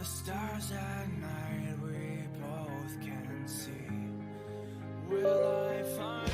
The stars at night we both can see. Will I find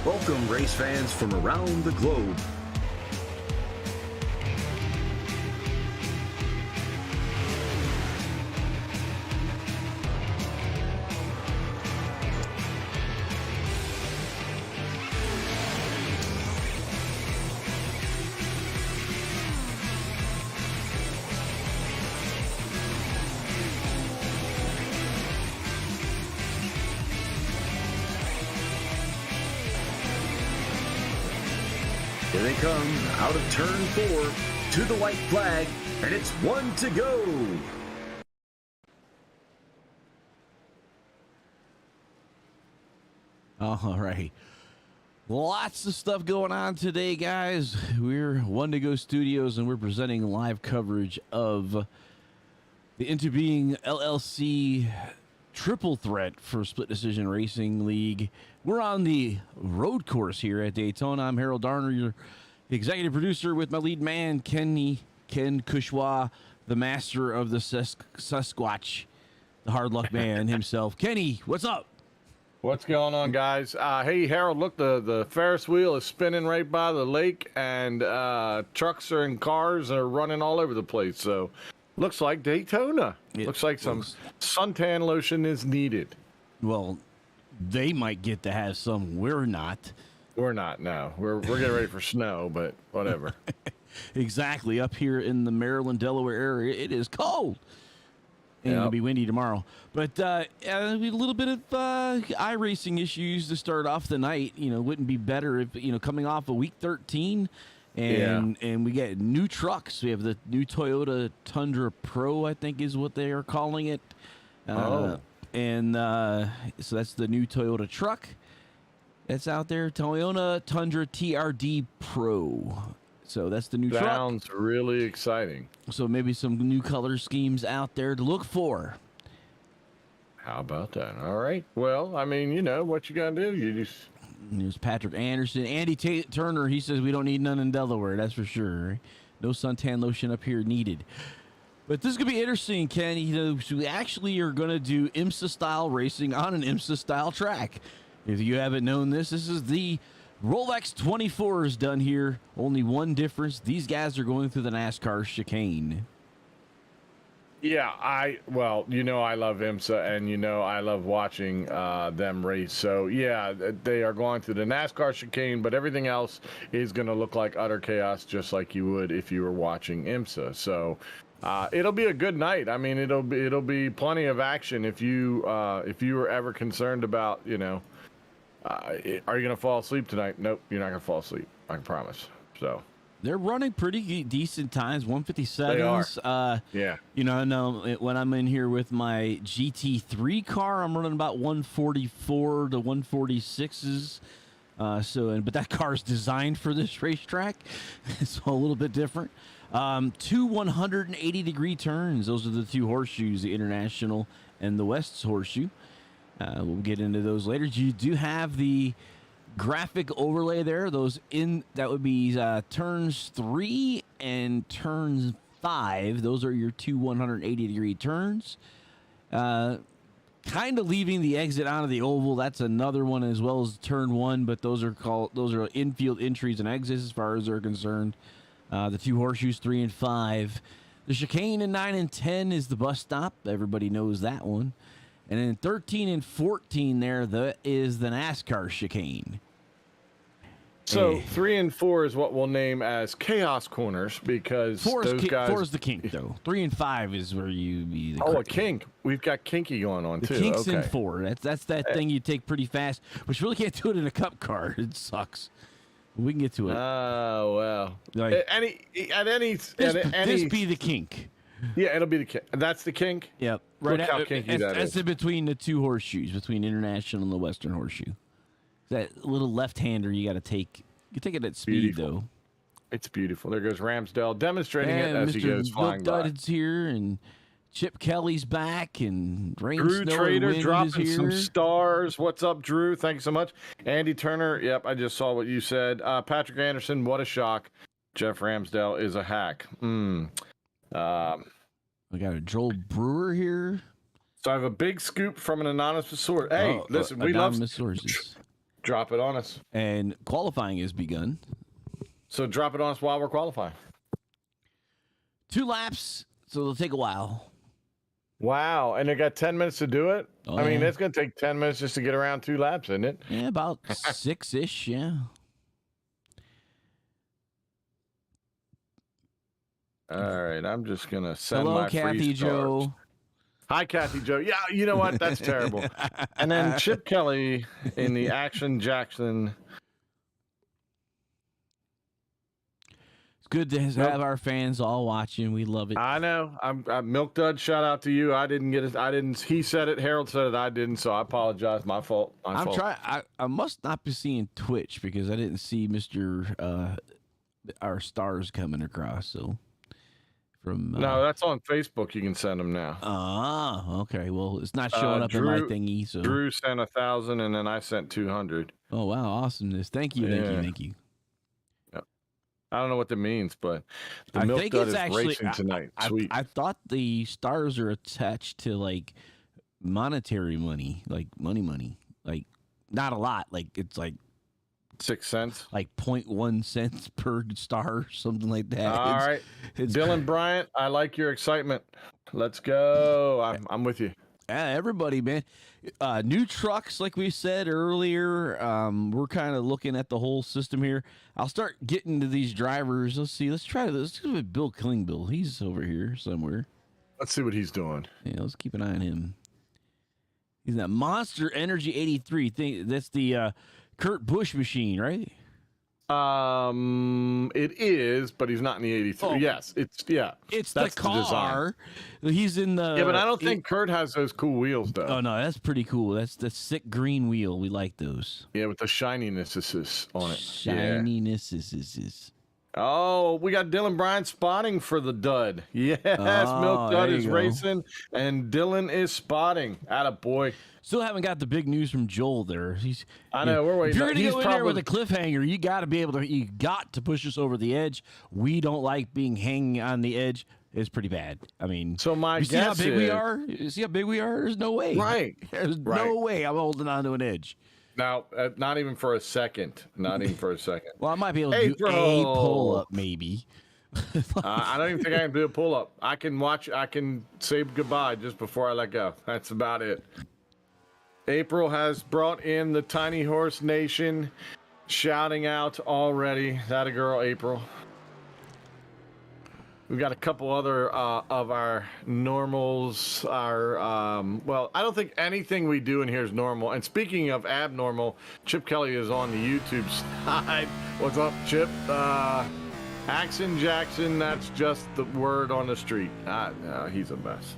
Welcome, race fans from around the globe. Here they come, out of turn 4, to the white flag, and it's 1 to go. All right. Lots of stuff going on today, guys. We're 1 to Go Studios, and we're presenting live coverage of the Into Being LLC triple threat for Split Decision Racing League. We're on the road course here at Daytona. I'm Harold Darner, your executive producer, with my lead man, Ken Kushwa, the master of the Sasquatch, the hard luck man himself. Kenny, what's up? What's going on, guys? Hey, Harold, look, the Ferris wheel is spinning right by the lake, and trucks and cars are running all over the place. So, looks like Daytona. Looks like some suntan lotion is needed. Well, they might get to have some. We're not. We're not, no. We're getting ready for snow, but whatever. Exactly. Up here in the Maryland, Delaware area, it is cold. And it'll be windy tomorrow. But a little bit of iRacing issues to start off the night. You know, wouldn't be better if, coming off of week 13. And we get new trucks. We have the new Toyota Tundra Pro, I think is what they are calling it. So that's the new Toyota truck that's out there. Toyota Tundra TRD Pro. So that's the new truck. Sounds really exciting. So maybe some new color schemes out there to look for. How about that? All right. Well, I mean, what you got to do. You just... There's Patrick Anderson. Andy Turner, he says we don't need none in Delaware. That's for sure. No suntan lotion up here needed. But this is going to be interesting, Ken. We actually are going to do IMSA-style racing on an IMSA-style track. If you haven't known this is the Rolex 24 is done here. Only one difference. These guys are going through the NASCAR chicane. Yeah, I love IMSA, and I love watching them race. So yeah, they are going through the NASCAR chicane, but everything else is going to look like utter chaos, just like you would if you were watching IMSA. So it'll be a good night. I mean, it'll be plenty of action. If you were ever concerned about, are you going to fall asleep tonight? Nope, you're not going to fall asleep. I can promise. So. They're running pretty decent times, 157s. They are. Yeah. I know when I'm in here with my GT3 car, I'm running about 144 to 146s. But that car is designed for this racetrack, so a little bit different. Two 180-degree turns. Those are the two horseshoes, the International and the West's horseshoe. We'll get into those later. You do have the graphic overlay there. That would be turns 3 and turns 5. Those are your two 180-degree turns. Kind of leaving the exit out of the oval. That's another one, as well as turn 1, but those are infield entries and exits as far as they're concerned. The two horseshoes 3 and 5. The chicane in 9 and 10 is the bus stop. Everybody knows that one. And then 13 and 14 that is the NASCAR chicane. So 3 and 4 is what we'll name as chaos corners, because those guys. 4 is the kink, though. 3 and 5 is where you be the a kink. We've got kinky going on too. The kink's in 4. That's that thing you take pretty fast, but you really can't do it in a cup car. It sucks. We can get to it. Oh well. Like, this be the kink. Yeah, it'll be the kink. That's the kink. Yep. Right. Look how kinky that is. That's in between the two horseshoes, between International and the Western horseshoe. That little left-hander you got to take. You take it at speed, though. It's beautiful. There goes Ramsdale demonstrating it as Mr. he goes flying by. Dudd's here, and Chip Kelly's back, and Rain Drew Snow Trader and Wind dropping is here. some stars. What's up, Drew? Thanks so much. Andy Turner. Yep, I just saw what you said. Patrick Anderson. What a shock. Jeff Ramsdale is a hack. We got a Joel Brewer here. So I have a big scoop from an anonymous source. Hey, listen, we love sources. Drop it on us. And qualifying has begun. So drop it on us while we're qualifying. 2 laps, so it'll take a while. Wow, and they got 10 minutes to do it? Oh, I mean, it's going to take 10 minutes just to get around 2 laps, isn't it? Yeah, about 6-ish, yeah. All right, I'm just going to send Hello, my Kathy free Joe. stars. Hi, Kathy Joe. Yeah, you know what? That's terrible. And then Chip Kelly in the Action Jackson. It's good to have our fans all watching. We love it. I know. I'm Milk Dud. Shout out to you. I didn't get it. I didn't. He said it. Harold said it. I didn't. So I apologize. My fault. I'm trying. I must not be seeing Twitch because I didn't see our stars coming across. So. No, that's on Facebook. You can send them now. Ah, okay. Well, it's not showing up in my thingy. So Drew sent 1,000, and then I sent 200. Oh wow, awesomeness! Thank you. Yep. I don't know what that means, but the I Milk think Dud it's is actually racing tonight. Sweet. I thought the stars are attached to like monetary money, like money, like not a lot. Like it's 6 cents. like 0.1 cents per star, something like that. All right, Dylan Bryant, I like your excitement. Let's go. I'm with you. Everybody, man. New trucks, like we said earlier. We're kind of looking at the whole system here. I'll start getting to these drivers. Let's see. Let's try this. Let's go with Bill Klingbeil. He's over here somewhere. Let's see what he's doing. Yeah, let's keep an eye on him. He's that Monster Energy 83 thing. That's the Kurt Busch machine, right? It is, but he's not in the 83. Oh. Yes, it's the car. He's in the. Yeah, but I don't think Kurt has those cool wheels though. Oh no, that's pretty cool. That's the sick green wheel. We like those. Yeah, with the shininess on it. Shininess is. Oh, we got Dylan Bryant spotting for the dud. Yes, Milk Dud is racing, and Dylan is spotting. Atta boy. Still haven't got the big news from Joel there. I know, we're waiting. If you're gonna go in there with a cliffhanger, you got to be able to. You got to push us over the edge. We don't like being hanging on the edge. It's pretty bad. I mean, so my you see how guess big is, we are? You see how big we are? There's no way. Right. There's no way I'm holding on to an edge. Now, not even for a second. Not even for a second. Well, I might be able to do a pull up, maybe. I don't even think I can do a pull up. I can watch. I can say goodbye just before I let go. That's about it. April has brought in the Tiny Horse Nation, shouting out already. That a girl, April. We've got a couple other of our normals. Well, I don't think anything we do in here is normal. And speaking of abnormal, Chip Kelly is on the YouTube side. What's up, Chip? Axon Jackson, that's just the word on the street. No, he's a mess.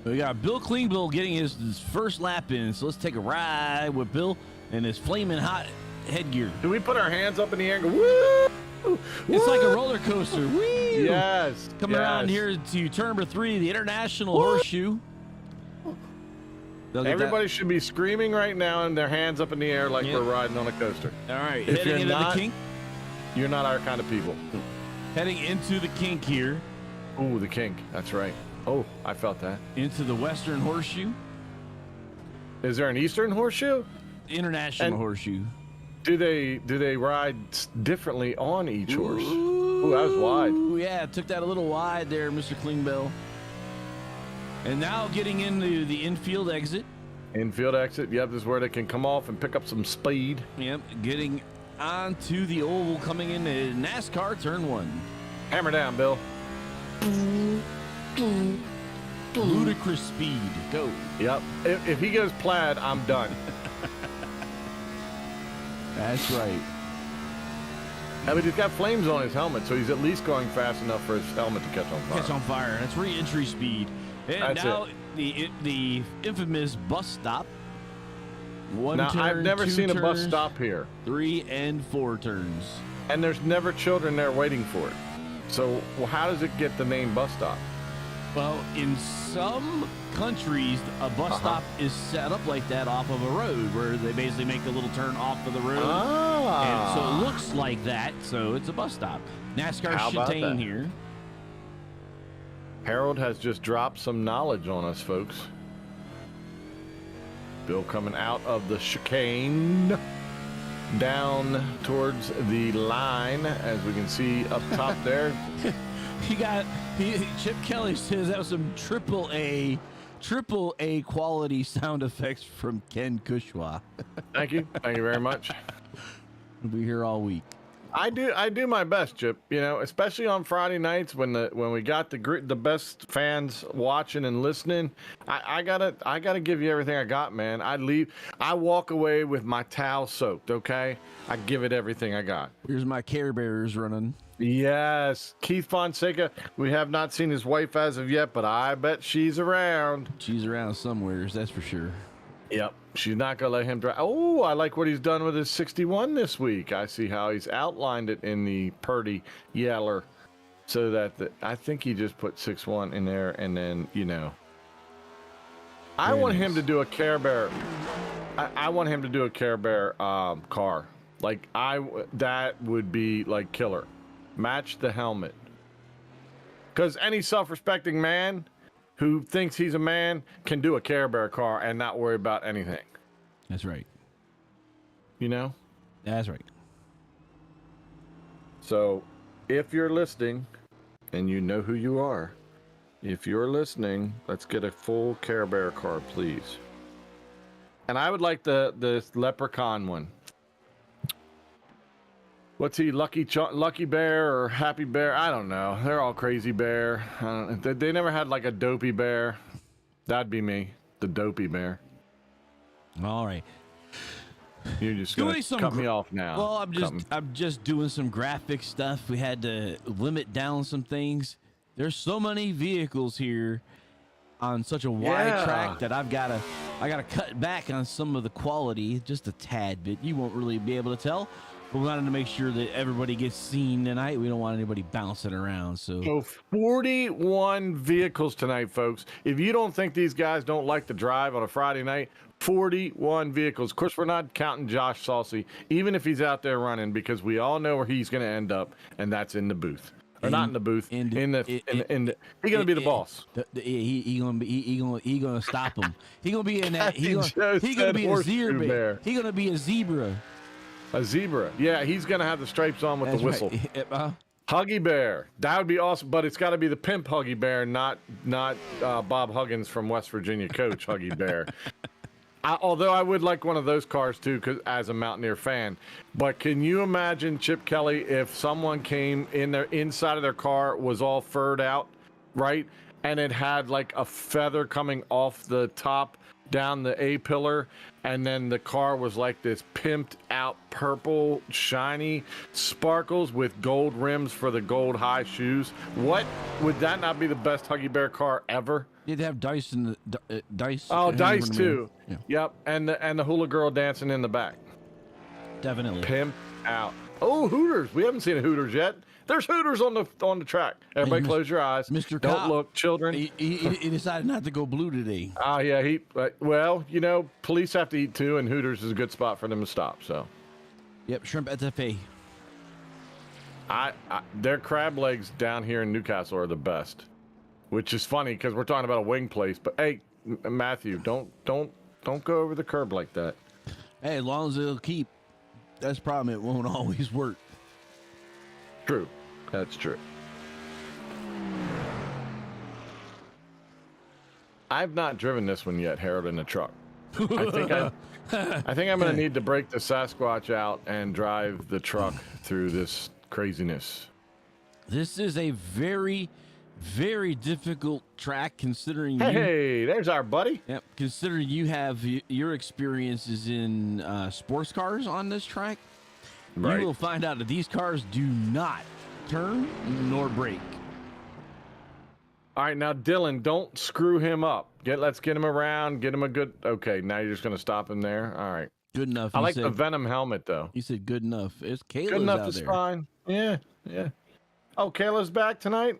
We got Bill Klingbeil getting his first lap in, so let's take a ride with Bill and his flaming hot headgear. Do we put our hands up in the air and go, woo? It's like a roller coaster. Woo! Yes. Coming around here to turn number 3, the International Horseshoe. Everybody should be screaming right now and their hands up in the air like we're riding on a coaster. All right, if heading into the kink. You're not our kind of people. Heading into the kink here. Ooh, the kink. That's right. Oh, I felt that. Into the Western Horseshoe. Is there an Eastern Horseshoe? International Horseshoe. Do they ride differently on each horse? Ooh, that was wide. Yeah, took that a little wide there, Mr. Klingbeil. And now getting into the infield exit. Infield exit. Yep, this is where they can come off and pick up some speed. Yep, getting onto the oval, coming into NASCAR Turn 1. Hammer down, Bill. Ludicrous speed. Go. Yep. If he goes plaid, I'm done. That's right. I mean, he's got flames on his helmet, so he's at least going fast enough for his helmet to catch on fire. Catch on fire. That's re-entry speed. And That's now the infamous bus stop. Now, I've never seen a bus stop here. 3 and 4 turns. And there's never children there waiting for it. So how does it get the name bus stop? Well, in some countries, a bus stop is set up like that off of a road where they basically make a little turn off of the road. And so it looks like that, so it's a bus stop. NASCAR chicane here. Harold has just dropped some knowledge on us, folks. Bill coming out of the chicane down towards the line, as we can see up top there. Chip Kelly says that was some triple A quality sound effects from Ken Kushwa. Thank you very much. We'll be here all week. I do my best, Chip. You know, especially on Friday nights when we got the best fans watching and listening. I gotta give you everything I got, man. I walk away with my towel soaked. Okay, I give it everything I got. Here's my Care Bears running. Yes, Keith Fonseca. We have not seen his wife as of yet, but I bet she's around. She's around somewhere, that's for sure. Yep, she's not gonna let him drive. Oh, I like what he's done with his 61 this week. I see how he's outlined it in the Purdy Yeller, so that I think he just put 6-1 in there, and then I want him to do a Care Bear. I want him to do a Care Bear car. Like that would be like killer. Match the helmet. Because any self-respecting man who thinks he's a man can do a Care Bear car and not worry about anything. That's right. you know? That's right. So if you're listening and you know who you are, if you're listening, let's get a full Care Bear car, please. And I would like the leprechaun one. What's he, Lucky Bear or Happy Bear? I don't know. They're all Crazy Bear. They never had like a Dopey Bear. That'd be me, the Dopey Bear. All right. You're just gonna cut me off now. Well, I'm just doing some graphic stuff. We had to limit down some things. There's so many vehicles here on such a wide track that I gotta cut back on some of the quality just a tad bit. You won't really be able to tell, but we wanted to make sure that everybody gets seen tonight. We don't want anybody bouncing around. So 41 vehicles tonight, folks. If you don't think these guys don't like to drive on a Friday night, 41 vehicles. Of course, we're not counting Josh Saucy, even if he's out there running, because we all know where he's going to end up, and that's in the booth. Or not in the booth. He's gonna be the boss. He gonna stop him. He gonna be in that. He gonna be a zebra. He gonna be a zebra. A zebra. Yeah, he's gonna have the stripes on with the whistle. Right. Huggy Bear. That would be awesome, but it's got to be the pimp Huggy Bear, not Bob Huggins from West Virginia coach Huggy Bear. Although I would like one of those cars too, as a Mountaineer fan. But can you imagine, Chip Kelly, if someone came in their inside of their car was all furred out, right, and it had like a feather coming off the top down the A pillar, and then the car was like this pimped out purple shiny sparkles with gold rims for the gold high shoes? What would that not be the best Huggy Bear car ever? You'd have Dice in the Dice. Oh, Dice too. Yeah. Yep, and the hula girl dancing in the back. Definitely. Pimp out. Oh, Hooters. We haven't seen a Hooters yet. There's Hooters on the track. Everybody, close your eyes. Mr. Don't Cop, look, children. He decided not to go blue today. Oh yeah, well, you know, police have to eat too, and Hooters is a good spot for them to stop. So. Yep, shrimp etouffee. Their crab legs down here in Newcastle are the best, which is funny because we're talking about a wing place. But hey, Matthew, don't go over the curb like that. Hey, as long as it'll keep. That's the problem. It won't always work. True. That's true. I've not driven this one yet, Harold, in the truck. I think I'm going to need to break the Sasquatch out and drive the truck through this craziness. This is a very, very difficult track considering Hey, there's our buddy. Yep, considering you have your experiences in sports cars on this track. Right. You will find out that these cars do not turn nor brake. All right, now Dylan, don't screw him up. Let's get him around. Get him a good. Okay, now you're just gonna stop him there. All right. Good enough. I like the Venom helmet though. You said good enough. It's Kayla's good enough out is there. fine. Yeah. Oh, Kayla's back tonight.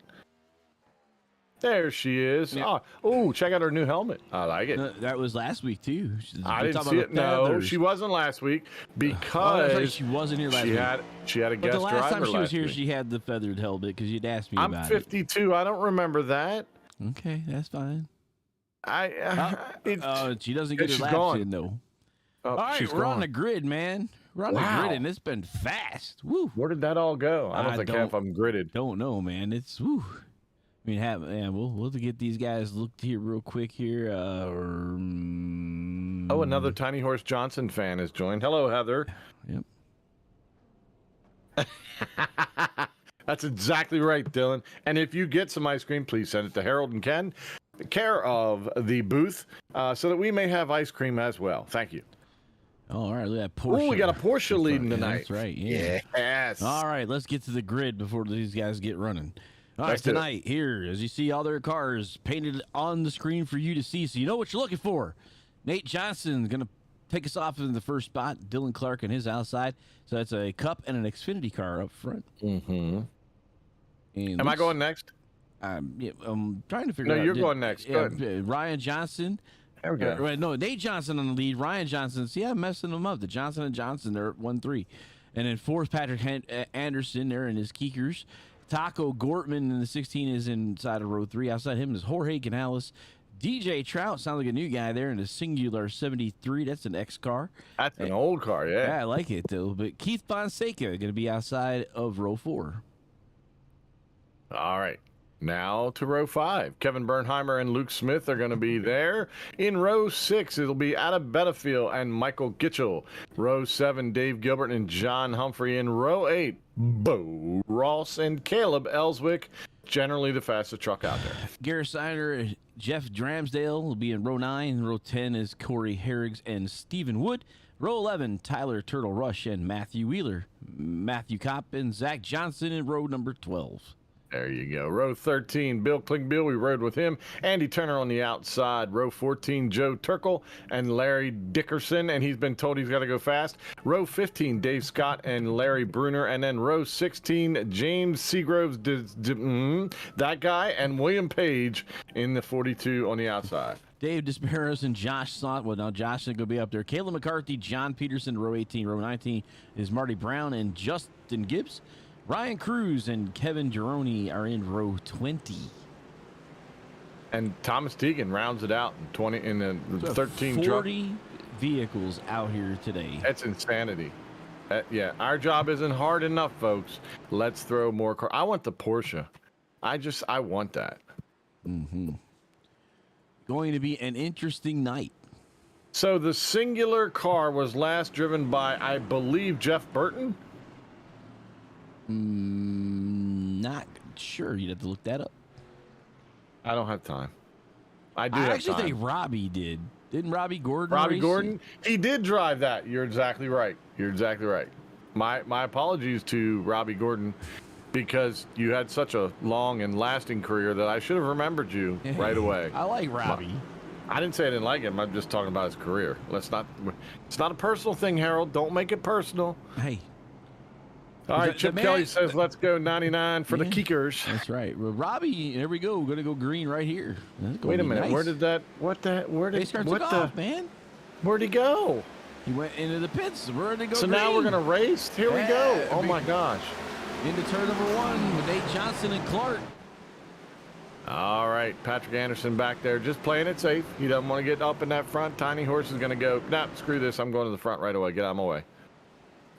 There she is. Yeah. Oh, check out her new helmet. I like it. That was last week too. I didn't see it. No, she wasn't last week because right. She wasn't here last week. She had a guest driver. The last time she was here, week. she had the feathered helmet because you'd asked me about it. I'm 52. I don't remember that. Okay, that's fine. She doesn't get her laps in though. Oh, all right, we're on the grid, man. We're on the grid, and it's been fast. Woo. Where did that all go? I don't think half of them gridded. Don't know, man. It's woo. I mean, we'll get these guys looked here real quick here. Another Tiny Horse Johnson fan has joined. Hello, Heather. Yep. That's exactly right, Dylan. And if you get some ice cream, please send it to Harold and Ken, care of the booth, so that we may have ice cream as well. Thank you. All right, look at that Porsche. Oh, we got a Porsche leading tonight. That's right. Yeah. Yes. All right, let's get to the grid before these guys get running. All right, tonight, here, as you see all their cars painted on the screen for you to see, so you know what you're looking for. Nate Johnson going to take us off in the first spot. Dylan Clark on his outside. So that's a Cup and an Xfinity car up front. Mm-hmm. Am I going next? Yeah, I'm trying to figure out. No, you're going next. Good. Ryan Johnson. There we go. No, Nate Johnson on the lead. Ryan Johnson. See, I'm messing them up. The Johnson & Johnson, they're at 1-3. And then fourth, Patrick Anderson there in his Keekers. Taco Gortman in the 16 is inside of row 3. Outside him is Jorge Canales, DJ Trout sounds like a new guy there in a Singular 73. That's an X car. That's an old car, Yeah, yeah. I like it though. But Keith Fonseca going to be outside of row 4. All right. Now to row 5. Kevin Bernheimer and Luke Smith are going to be there. In row 6, it'll be Adam Benefield and Michael Gitchell. Row 7, Dave Gilbert and John Humphrey. In row 8, Bo Ross and Caleb Ellswick. Generally the fastest truck out there. Garrett Steiner, Jeff Dramsdale will be in row 9. Row 10 is Corey Herrigs and Stephen Wood. Row 11, Tyler Turtle Rush and Matthew Wheeler. Matthew Kopp and Zach Johnson in row number 12. There you go. Row 13, Bill Klingbeil. We rode with him. Andy Turner on the outside. Row 14, Joe Turkle and Larry Dickerson, and he's been told he's got to go fast. Row 15, Dave Scott and Larry Bruner. And then row 16, James Seagroves, that guy, and William Page in the 42 on the outside. Dave Desperos and Josh Slott. Well, now Josh is going to be up there. Caleb McCarthy, John Peterson, row 18. Row 19 is Marty Brown and Justin Gibbs. Ryan Cruz and Kevin Gironi are in row 20. And Thomas Teagan rounds it out in the 13 truck. 40 vehicles out here today. That's insanity. Yeah, our job isn't hard enough, folks. Let's throw more cars. I want the Porsche. I want that. Going to be an interesting night. So the singular car was last driven by, I believe, Jeff Burton. Not sure. You'd have to look that up. I don't have time. I do I have actually time. think Robbie did. Didn't Robbie Gordon? Robbie race Gordon, he did drive that. You're exactly right. You're exactly right. My apologies to Robbie Gordon, because you had such a long and lasting career that I should have remembered you it? right away. I like Robbie. I didn't say I didn't like him. I'm just talking about his career. It's not a personal thing, Harold. Don't make it personal. Hey. All right, Chip Kelly says, let's go 99 for the Kickers. That's right. Well, Robbie, there we go. We're going to go green right here. Wait a minute. Nice. Where did that, Race car took off, man. Where'd he go? He went into the pits. We're going to go So green. now we're going to race? Here we go. Oh, my gosh. Into turn number 1 with Nate Johnson and Clark. All right, Patrick Anderson back there just playing it safe. He doesn't want to get up in that front. Tiny Horse is going to go, nah, screw this. I'm going to the front right away. Get out of my way.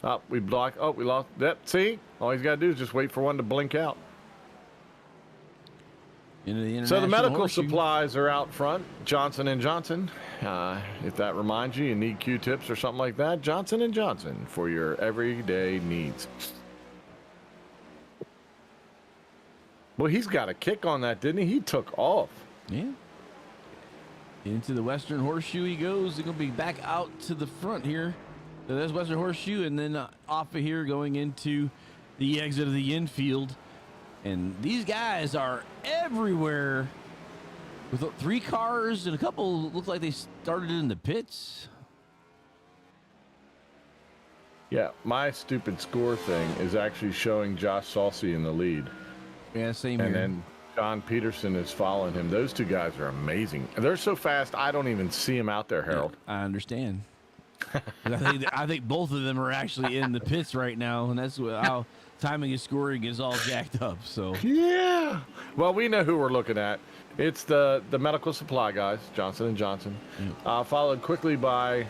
Oh, we blocked. Oh, we lost. That. See? All he's got to do is just wait for one to blink out. Into the So the medical horseshoe. supplies are out front. Johnson & Johnson. If that reminds you need Q-tips or something like that, Johnson & Johnson for your everyday needs. Well, he's got a kick on that, didn't he? He took off. Yeah. Into the Western Horseshoe he goes. He's going to be back out to the front here. So there's Western Horseshoe, and then off of here going into the exit of the infield. And these guys are everywhere with 3 cars, and a couple look like they started in the pits. Yeah, my stupid score thing is actually showing Josh Saucy in the lead. Yeah, same And here. then John Peterson is following him. Those two guys are amazing. They're so fast, I don't even see them out there, Harold. I understand. I think both of them are actually in the pits right now, and that's how timing and scoring is all jacked up. So Yeah. Well, we know who we're looking at. It's the medical supply guys, Johnson & Johnson. Followed quickly by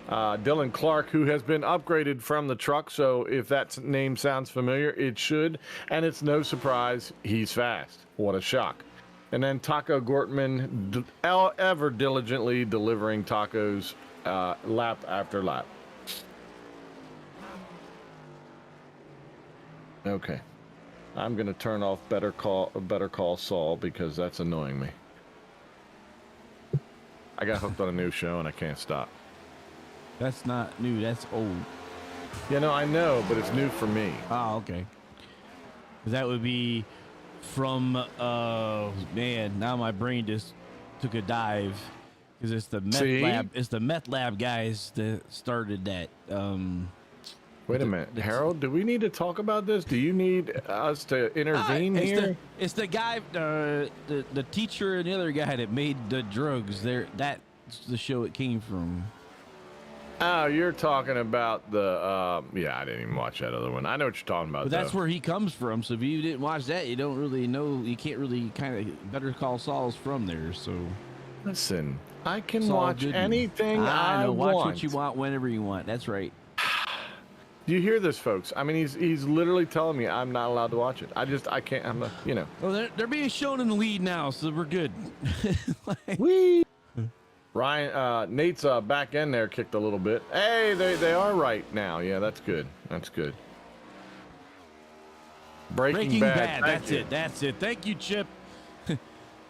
Dylan Clark, who has been upgraded from the truck. So if that name sounds familiar, it should. And it's no surprise, he's fast. What a shock. And then Taco Gortman, ever diligently delivering tacos lap after lap. Okay. I'm going to turn off Better Call Saul because that's annoying me. I got hooked on a new show and I can't stop. that's not new. That's old. You know, I know, but it's new for me. Oh, okay. That would be from, man, now my brain just took a dive because it's the meth See? lab. It's the meth lab guys that started that. Wait a minute, Harold, do we need to talk about this? Do you need us to intervene here? It's the guy, the teacher and the other guy that made the drugs. That's the show it came from. Oh, you're talking about the, yeah, I didn't even watch that other one. I know what you're talking about, But that's though. where he comes from. So if you didn't watch that, you don't really know. You can't really kind of Better Call Saul's from there. So Listen, I can It's all watch good. anything I know. want. Watch what you want whenever you want. That's right. Do you hear this, folks? I mean, he's literally telling me I'm not allowed to watch it. I can't. I'm not, you know. Well, they're being shown in the lead now, so we're good. Like, Wee. Ryan, Nate's back end there kicked a little bit. Hey, they are right now. Yeah, that's good. That's good. Breaking Bad. That's it. That's it. Thank you, Chip.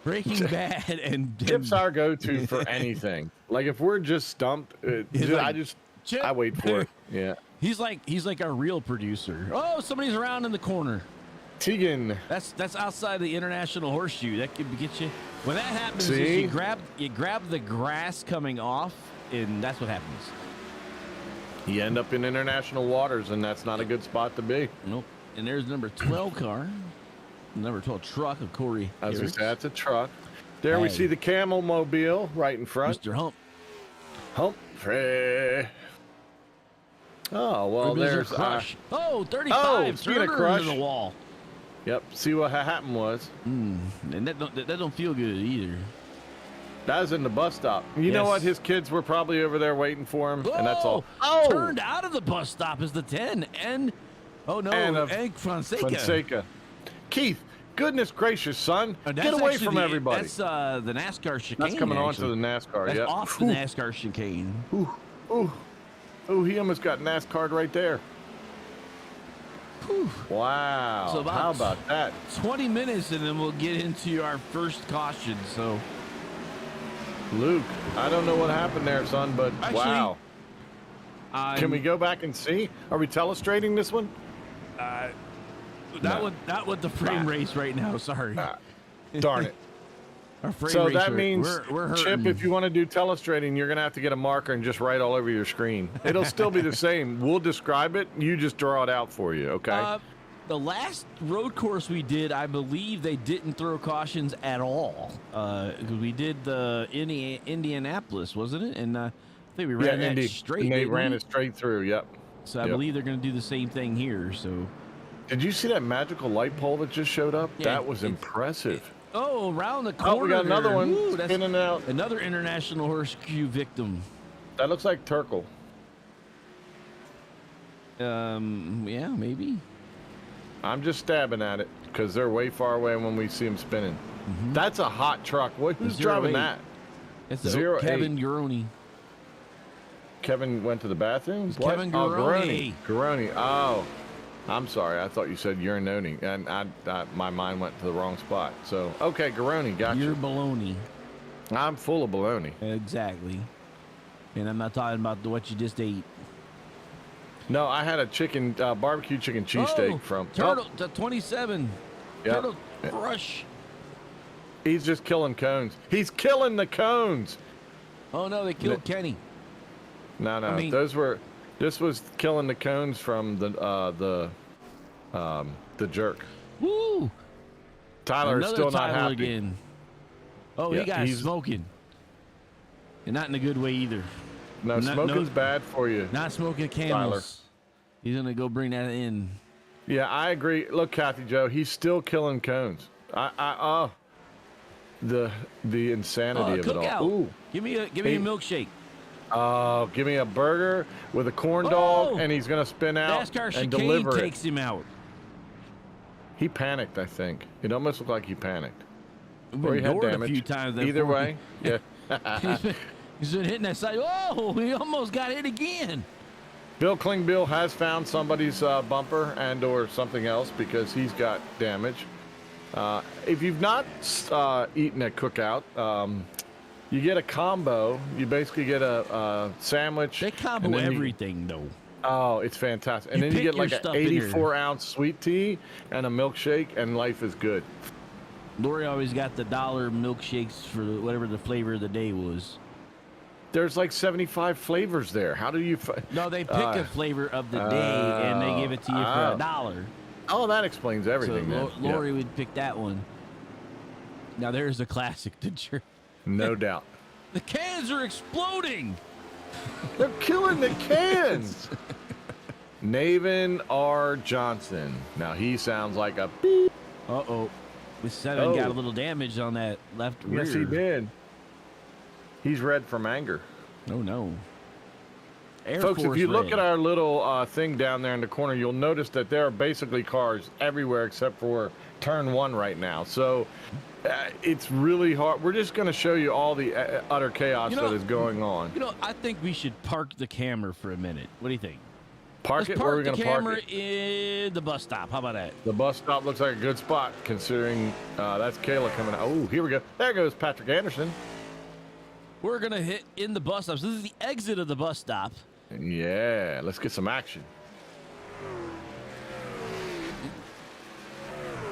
Breaking Bad and Chip's our go-to for anything. Like if we're just stumped, Chip. I wait for it. Yeah. He's like our real producer. Oh, somebody's around in the corner. Tegan. That's outside the International Horseshoe. That could get you. When that happens, is See? you grab the grass coming off, and that's what happens. You end up in international waters, and that's not a good spot to be. Nope. And there's number 12 car, number 12 truck of Corey. As we Harris. say, that's a truck. There we Hey. see the Camel Mobile right in front. Mr. Hump. Humphrey. Oh well, there's Crush. 35. speaking of Turner Crush. into the wall. Yep. See what happened was And that don't feel good either. that was in the bus stop. You know Yes. what? His kids were probably over there waiting for him, and that's all. Oh! Turned out of the bus stop is the 10 and Fonseca. Fonseca. Keith, goodness gracious, son, That's get away actually from everybody. That's the NASCAR chicane. That's coming on to actually. the NASCAR. That's Yeah. off the NASCAR chicane. Ooh, he almost got NASCAR right there. Whew. Wow. So How about that? 20 minutes and then we'll get into our first caution. So Luke, I don't know what happened there, son, but Actually, wow. Can we go back and see? Are we telestrating this one? not with the frame race right now. Sorry. Darn it. Our frame So race, that we're- means, we're hurting. Chip, if you want to do telestrating, you're going to have to get a marker and just write all over your screen. It'll still be the same. We'll describe it. You just draw it out for you, okay? The last road course we did, I believe they didn't throw cautions at all. We did the Indianapolis, wasn't it? And I think we ran that Indy. straight. And they didn't ran we? it straight through, yep. So I Yep. believe they're going to do the same thing here. So Did you see that magical light pole that just showed up? Yeah, that was impressive. around the corner. Oh, we got another there. one Woo, that's spinning out. another International Horseshoe victim. That looks like Turkle. Yeah, maybe. I'm just stabbing at it because they're way far away when we see them spinning. That's a hot truck. Who's 08. driving that? It's the 08. Kevin Garoni. Kevin went to the bathroom? It's What? Kevin Oh, Garoni. Garoni. Oh, I'm sorry. I thought you said urinating, and my mind went to the wrong spot. So, okay, Garoni, gotcha. You're baloney. I'm full of baloney. Exactly. And I'm not talking about what you just ate. No, I had a barbecue chicken cheesesteak from. Turtle to 27. Yep. Turtle Crush. He's just killing cones. He's killing the cones. Oh no, they killed Kenny. No, I mean- This was killing the cones from the jerk. Woo! Tyler is Another still not title happy. again. Oh, Yeah, he got he's- smoking. And not in a good way either. No, smoking's bad for you. Not smoking camels. He's gonna go bring that in. Yeah, I agree. Look, Kathy Joe, he's still killing cones. The insanity of it cookout. all. Ooh. Give me a Hey. milkshake. Oh, give me a burger with a corn Oh! dog, and he's gonna spin out NASCAR and chicane deliver takes it. him out. He panicked, I think. It almost looked like he panicked. We've Or he been had doored a damage. few times. that Either 40 way, yeah. he's been hitting that side. Oh, he almost got hit again. Bill Klingbeil has found somebody's bumper and or something else because he's got damage. If you've not eaten at Cookout, you get a combo. You basically get a sandwich. They combo and then everything though. Oh, it's fantastic. And You then you pick get like your an stuff in here. 84-ounce sweet tea and a milkshake, and life is good. Lori always got the $1 milkshakes for whatever the flavor of the day was. There's like 75 flavors there. How do you... No, they pick a flavor of the day and they give it to you for $1. Oh, that explains So everything then. Yeah, Lori would pick that one. Now there's a classic. no doubt. The cans are exploding. They're killing the cans. Navin R. Johnson. Now he sounds like a beep. Uh-oh. This 7 got a Oh. little damage on that left rear. Yes, he did. He's red from anger. Oh no. Air Folks, Force if you look red. at our little thing down there in the corner, you'll notice that there are basically cars everywhere except for turn 1 right now. So it's really hard. We're just going to show you all the utter chaos that is going on. You know, I think we should park the camera for a minute. What do you think? Park Let's it? Where are we park the going to park camera it? in the bus stop. How about that? The bus stop looks like a good spot considering that's Kayla coming out. Oh, here we go. There goes Patrick Anderson. We're going to hit in the bus stop. So this is the exit of the bus stop. Yeah, let's get some action.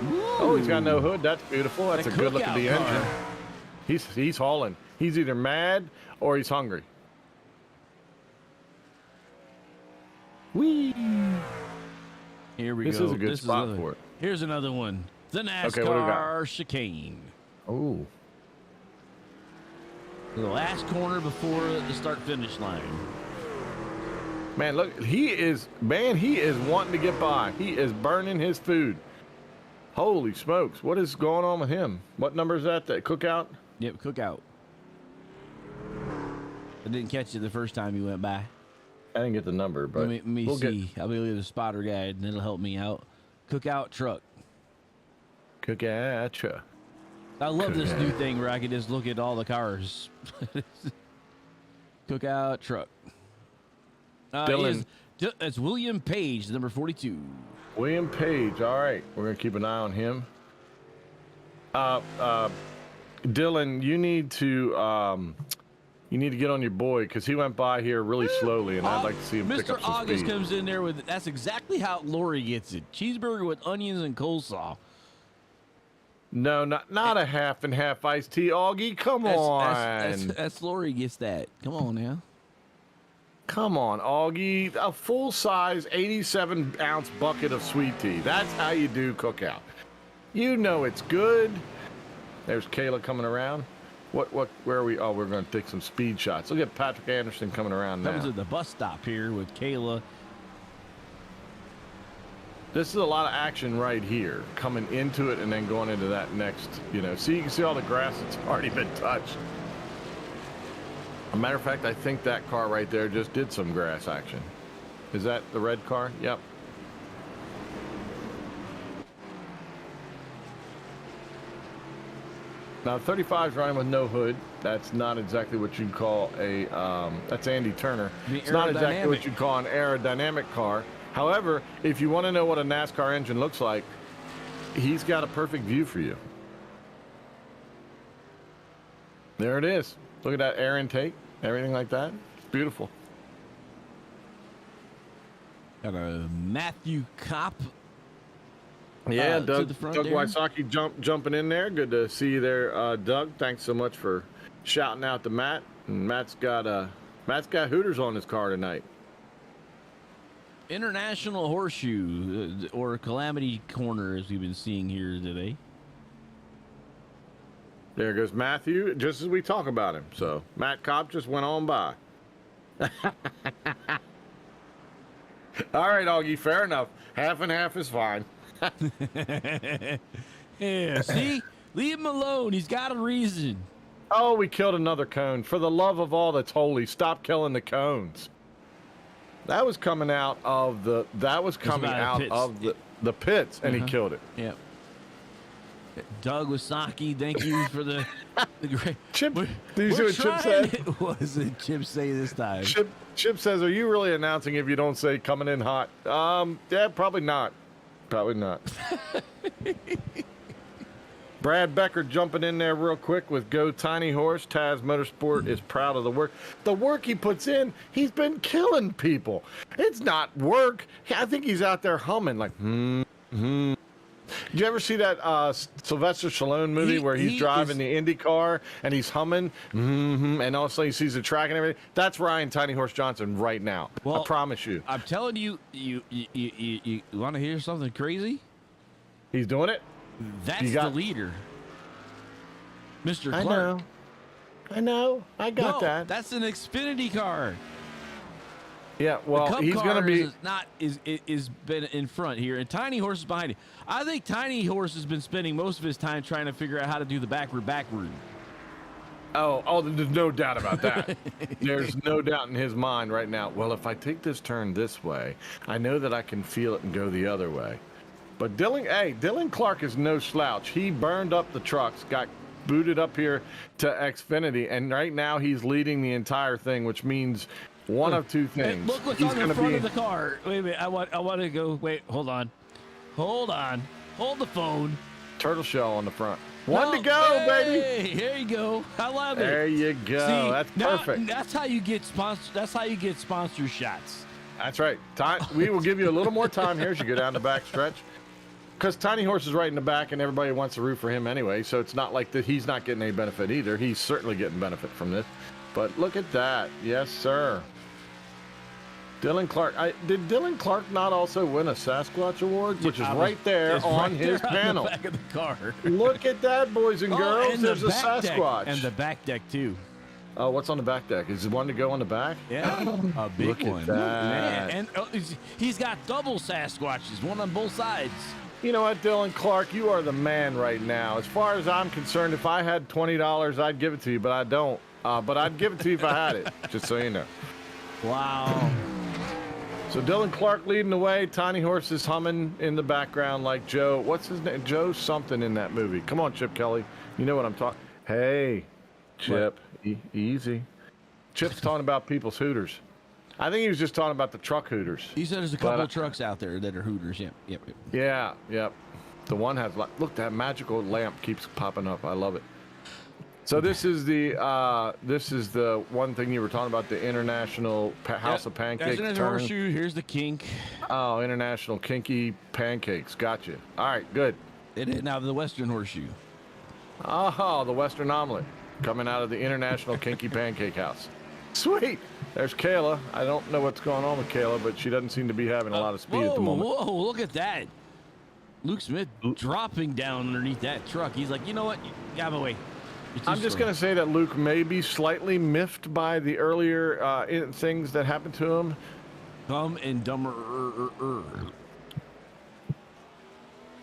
Oh, he's got no hood. That's beautiful. That's a good look at the engine. He's hauling. He's either mad or he's hungry. Whee! Here we go. This is a good spot for it. Here's another one. The NASCAR Okay, what do we got? chicane. Oh, The last corner before the start-finish line. man, look, he is wanting to get by. He is burning his food. Holy smokes, what is going on with him? What number is that cookout? Yep, cookout. I didn't catch it the first time you went by. I didn't get the number, but Let me we'll see. I'll be the spotter guide, and it'll help me out. Cookout truck. Cookout truck. I love this new thing where I can just look at all the cars. Cookout truck. Dylan. That's William Page, number 42. William Page. All right, we're gonna keep an eye on him. Dylan, you need to get on your boy because he went by here really slowly, and I'd like to see him pick Mr. up some August speed. comes in there with, that's exactly how Lori gets it. Cheeseburger with onions and coleslaw. No, not a half and half iced tea, Augie. Come on. That's Lori gets that. Come on now. Come on, Augie. A full-size 87-ounce bucket of sweet tea. That's how you do cookout. You know it's good. There's Kayla coming around. Where are we? Oh, we're going to take some speed shots. Look at Patrick Anderson coming around Comes now. at the bus stop here with Kayla. This is a lot of action right here, coming into it and then going into that next, See, you can see all the grass that's already been touched. A matter of fact, I think that car right there just did some grass action. Is that the red car? Yep. Now, 35's running with no hood. That's not exactly what you'd call a, that's Andy Turner. It's not exactly what you'd call an aerodynamic car. However, if you want to know what a NASCAR engine looks like, he's got a perfect view for you. There it is. Look at that air intake, everything like that. It's beautiful. Got a Matthew Kopp. Yeah, to Doug the front there. Wysocki jumping in there. Good to see you there, Doug. Thanks so much for shouting out to Matt. And Matt's got Hooters on his car tonight. International Horseshoe, or Calamity Corner, as we've been seeing here today. There goes Matthew, just as we talk about him. So Matt Kopp just went on by. All right, Augie, fair enough. Half and half is fine. Yeah, see? Leave him alone. He's got a reason. Oh, we killed another cone. For the love of all that's holy, stop killing the cones. That was coming out of the pits, and he killed it. Yep. Doug Wysocki, thank you for the great. Chip, do you see what Chip said? What does Chip say this time? Chip says, "Are you really announcing if you don't say coming in hot?" Yeah, probably not. Probably not. Brad Becker jumping in there real quick with Go Tiny Horse. Taz Motorsport is proud of the work he puts in. He's been killing people. It's not work. I think he's out there humming like, Did you ever see that Sylvester Stallone movie where he's driving the Indy car and he's humming, and all of a sudden he sees the track and everything? That's Ryan Tiny Horse Johnson right now. Well, I promise you. I'm telling you, you want to hear something crazy? He's doing it? That's the leader. Mr. Clark. I know. I got that. That's an Xfinity car. Yeah, well, he's going to be is been in front here, and Tiny Horse is behind it. I think Tiny Horse has been spending most of his time trying to figure out how to do the backward. Oh, there's no doubt about that. There's no doubt in his mind right now. Well, if I take this turn this way, I know that I can feel it and go the other way. But Dylan Clark is no slouch. He burned up the trucks, got booted up here to Xfinity, and right now he's leading the entire thing, which means one of two Hey, things. look what's He's on the gonna front be- of the car. Wait a minute. I want to go. Wait, hold on. Hold the phone. turtle shell on the front. One No, to go, hey, baby. Here you go. I love it. There you go. See, That's now- perfect. That's how you get sponsor. That's how you get sponsor shots. That's right. We will give you a little more time here as you go down the back stretch. Because Tiny Horse is right in the back, and everybody wants to root for him anyway, so it's not like that he's not getting any benefit either. He's certainly getting benefit from this. But look at that. Yes, sir. Dylan Clark. Did Dylan Clark not also win a Sasquatch Award? Which is right there It's on right his there panel. On the back of the car. Look at that, boys and girls. and There's the a back deck, Sasquatch. and the back deck too. Oh, what's on the back deck? Is it one to go on the back? Yeah, a big Look at one. that. Man, and he's got double Sasquatches, one on both sides. You know what, Dylan Clark, you are the man right now. As far as I'm concerned, if I had $20, I'd give it to you, but I don't. But I'd give it to you if I had it, just so you know. Wow. So Dylan Clark leading the way. Tiny Horse is humming in the background like Joe. What's his name? Joe something in that movie. Come on, Chip Kelly. You know what I'm talking. Hey, Chip, easy. Chip's talking about people's Hooters. I think he was just talking about the truck Hooters. He said there's a couple of trucks out there that are Hooters. Yep. Yeah. The one has look, that magical lamp keeps popping up. I love it. So this is the one thing you were talking about, the International House of Pancakes. There's turn. horseshoe. Here's the kink. Oh, International Kinky Pancakes. Gotcha. All right, good. Now the Western Horseshoe. Oh, the Western Omelet coming out of the International Kinky Pancake House. Sweet. There's Kayla. I don't know what's going on with Kayla, but she doesn't seem to be having a lot of speed at the moment. Whoa, look at that. Luke Smith dropping down underneath that truck. He's like, you know what? Get out of my way. I'm just going to say that Luke may be slightly miffed by the earlier things that happened to him. Dumb and dumber.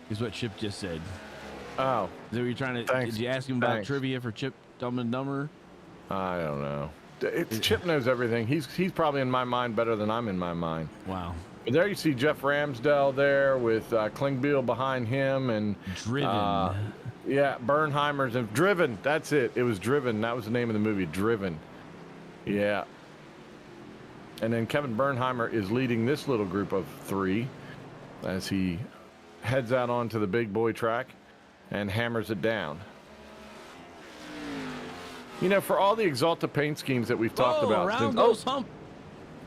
Is what Chip just said. Oh. Is that what you're trying to? Thanks. Did you ask him about Thanks. trivia for Chip, Dumb and Dumber? I don't know. Chip knows everything. He's probably in my mind better than I'm in my mind. Wow. But there you see Jeff Ramsdell there with Klingbeil behind him and Driven. yeah, Bernheimer's and Driven. That's it. It was Driven. That was the name of the movie, Driven. Yeah. And then Kevin Bernheimer is leading this little group of three as he heads out onto the big boy track and hammers it down. You know, for all the Exalta paint schemes that we've talked about. Around goes Hump.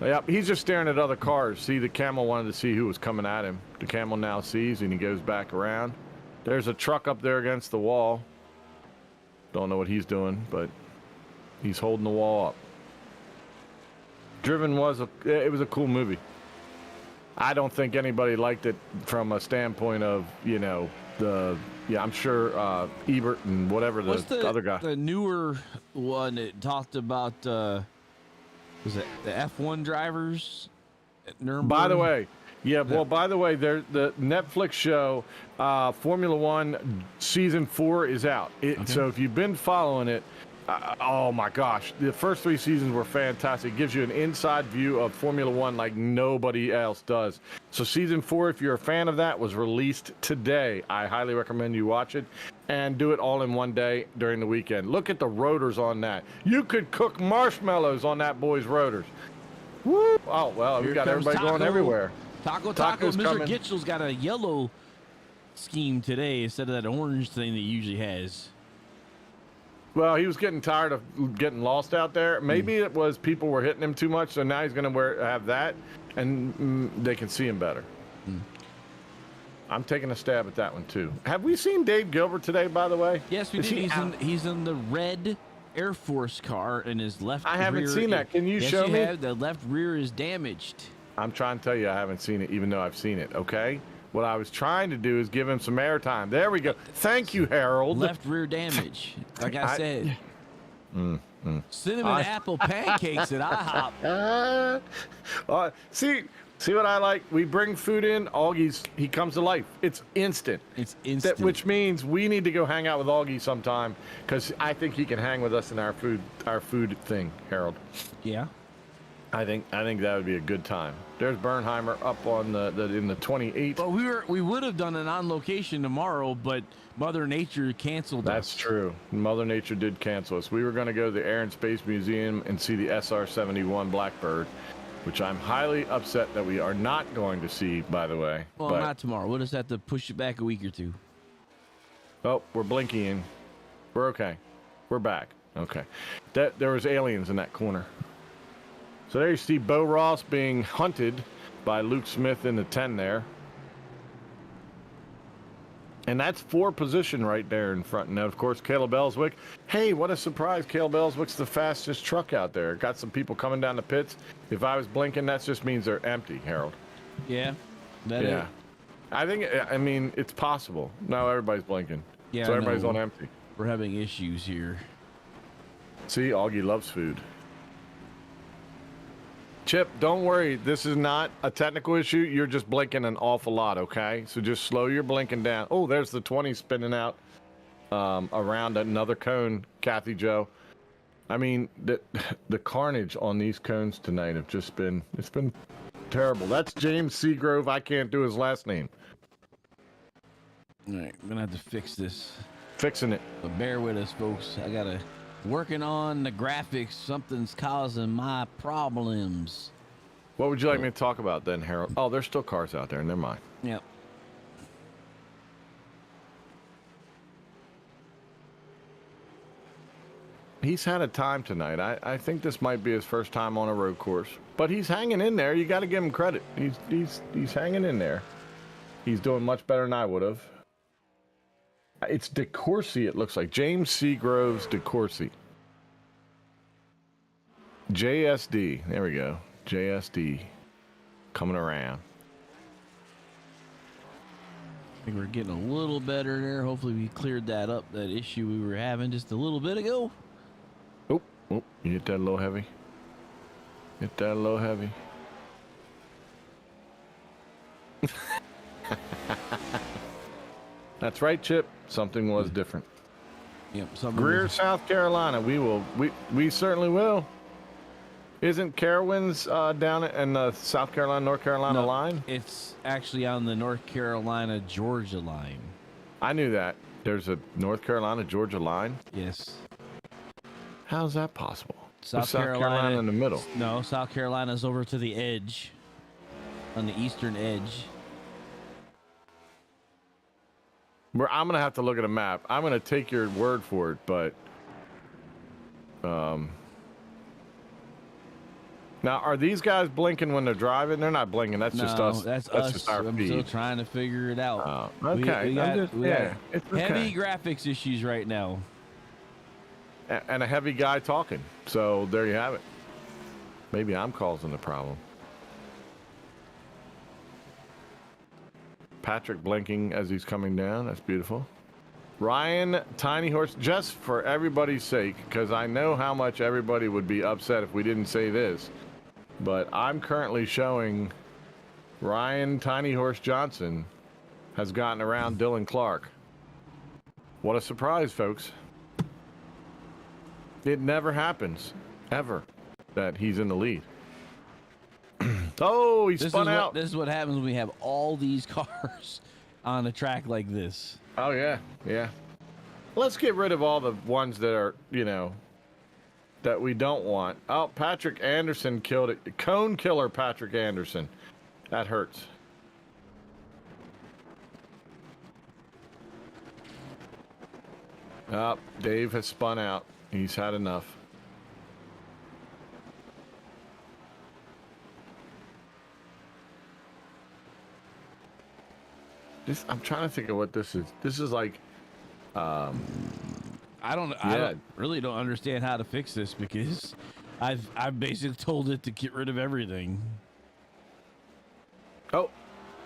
Yep, he's just staring at other cars. See, the camel wanted to see who was coming at him. The camel now sees, and he goes back around. There's a truck up there against the wall. Don't know what he's doing, but he's holding the wall up. Driven it was a cool movie. I don't think anybody liked it from a standpoint of, you know, I'm sure Ebert and whatever the other guy. The newer one that talked about was it the F1 drivers at Nuremberg? By the way, there's the Netflix show Formula One season 4 is out. So if you've been following it, oh my gosh, the first 3 seasons were fantastic. It gives you an inside view of Formula One like nobody else does. So season 4, if you're a fan of that, was released today. I highly recommend you watch it and do it all in one day during the weekend. Look at the rotors on that. You could cook marshmallows on that boy's rotors. Woo! Oh, well, we got everybody going everywhere. Taco. Taco's Mr. coming. Gitchel's got a yellow scheme today instead of that orange thing that he usually has. Well, he was getting tired of getting lost out there. Maybe it was people were hitting him too much, so now he's going to have that, and they can see him better. I'm taking a stab at that one, too. Have we seen Dave Gilbert today, by the way? Yes, we did. He's in the red Air Force car, and his left I haven't rear seen that. Can you show me? The left rear is damaged. I'm trying to tell you I haven't seen it, even though I've seen it, okay? What I was trying to do is give him some airtime. There we go. Thank you, Harold. Left rear damage, like I said. Cinnamon apple pancakes at IHOP. See what I like? We bring food in. He comes to life. It's instant. It's instant. Which means we need to go hang out with Augie sometime because I think he can hang with us in our food thing, Harold. Yeah. I think that would be a good time. There's Bernheimer up on in the 28th. But we would have done it on location tomorrow, but Mother Nature canceled us. That's true. Mother Nature did cancel us. We were going to go to the Air and Space Museum and see the SR-71 Blackbird, which I'm highly upset that we are not going to see, by the way. Well, not tomorrow. We'll just have to push it back a week or two. Oh, we're blinking. We're okay. We're back. Okay. There was aliens in that corner. So there you see Bo Ross being hunted by Luke Smith in the 10 there. And that's 4 position right there in front. And now, of course, Caleb Ellswick. Hey, what a surprise. Caleb Ellswick's the fastest truck out there. Got some people coming down the pits. If I was blinking, that just means they're empty, Harold. Yeah. Yeah. I mean, it's possible. No, everybody's blinking. Yeah, so everybody's on empty. We're having issues here. See, Augie loves food. Chip, don't worry. This is not a technical issue. You're just blinking an awful lot, okay? So just slow your blinking down. Oh, there's the 20 spinning out around another cone, Kathy Joe. I mean, the carnage on these cones tonight have just been, it's been terrible. That's James Seagrove. I can't do his last name. All right, I'm going to have to fix this. Fixing it. But bear with us, folks. I got to... Working on the graphics, something's causing my problems. What would you like me to talk about then, Harold? Oh, there's still cars out there. Never mind. Yep. He's had a time tonight. I think this might be his first time on a road course, but he's hanging in there. You got to give him credit. He's hanging in there. He's doing much better than I would have. It's DeCourcy, it looks like. James Seagrove's DeCourcy. JSD. There we go. JSD. Coming around. I think we're getting a little better there. Hopefully we cleared that up, that issue we were having just a little bit ago. Oh, you hit that a little heavy. Hit that a little heavy. That's right, Chip. Something was different. Yep. Greer, South Carolina. We certainly will. Isn't Carowinds down in the South Carolina, North Carolina line? It's actually on the North Carolina, Georgia line. I knew that. There's a North Carolina, Georgia line? Yes. How's that possible? South Carolina in the middle. No, South Carolina's over to the edge. On the eastern edge. I'm going to have to look at a map. I'm going to take your word for it, but... Now, are these guys blinking when they're driving? They're not blinking. That's just us. That's us. Just our I'm feed. still trying to figure it out. Okay. We got it's okay. heavy graphics issues right now. And a heavy guy talking. So there you have it. Maybe I'm causing the problem. Patrick blinking as he's coming down. That's beautiful. Ryan, Tiny Horse, just for everybody's sake, because I know how much everybody would be upset if we didn't say this, but I'm currently showing Ryan Tiny Horse Johnson has gotten around Dylan Clark. What a surprise, folks. It never happens, ever, that he's in the lead. Oh, he spun out. This is what happens when we have all these cars on a track like this. Oh, yeah. Let's get rid of all the ones that are, that we don't want. Oh, Patrick Anderson killed it. Cone killer Patrick Anderson. That hurts. Oh, Dave has spun out. He's had enough. I'm trying to think of what this is. This is like, I really don't understand how to fix this because I've basically told it to get rid of everything. Oh,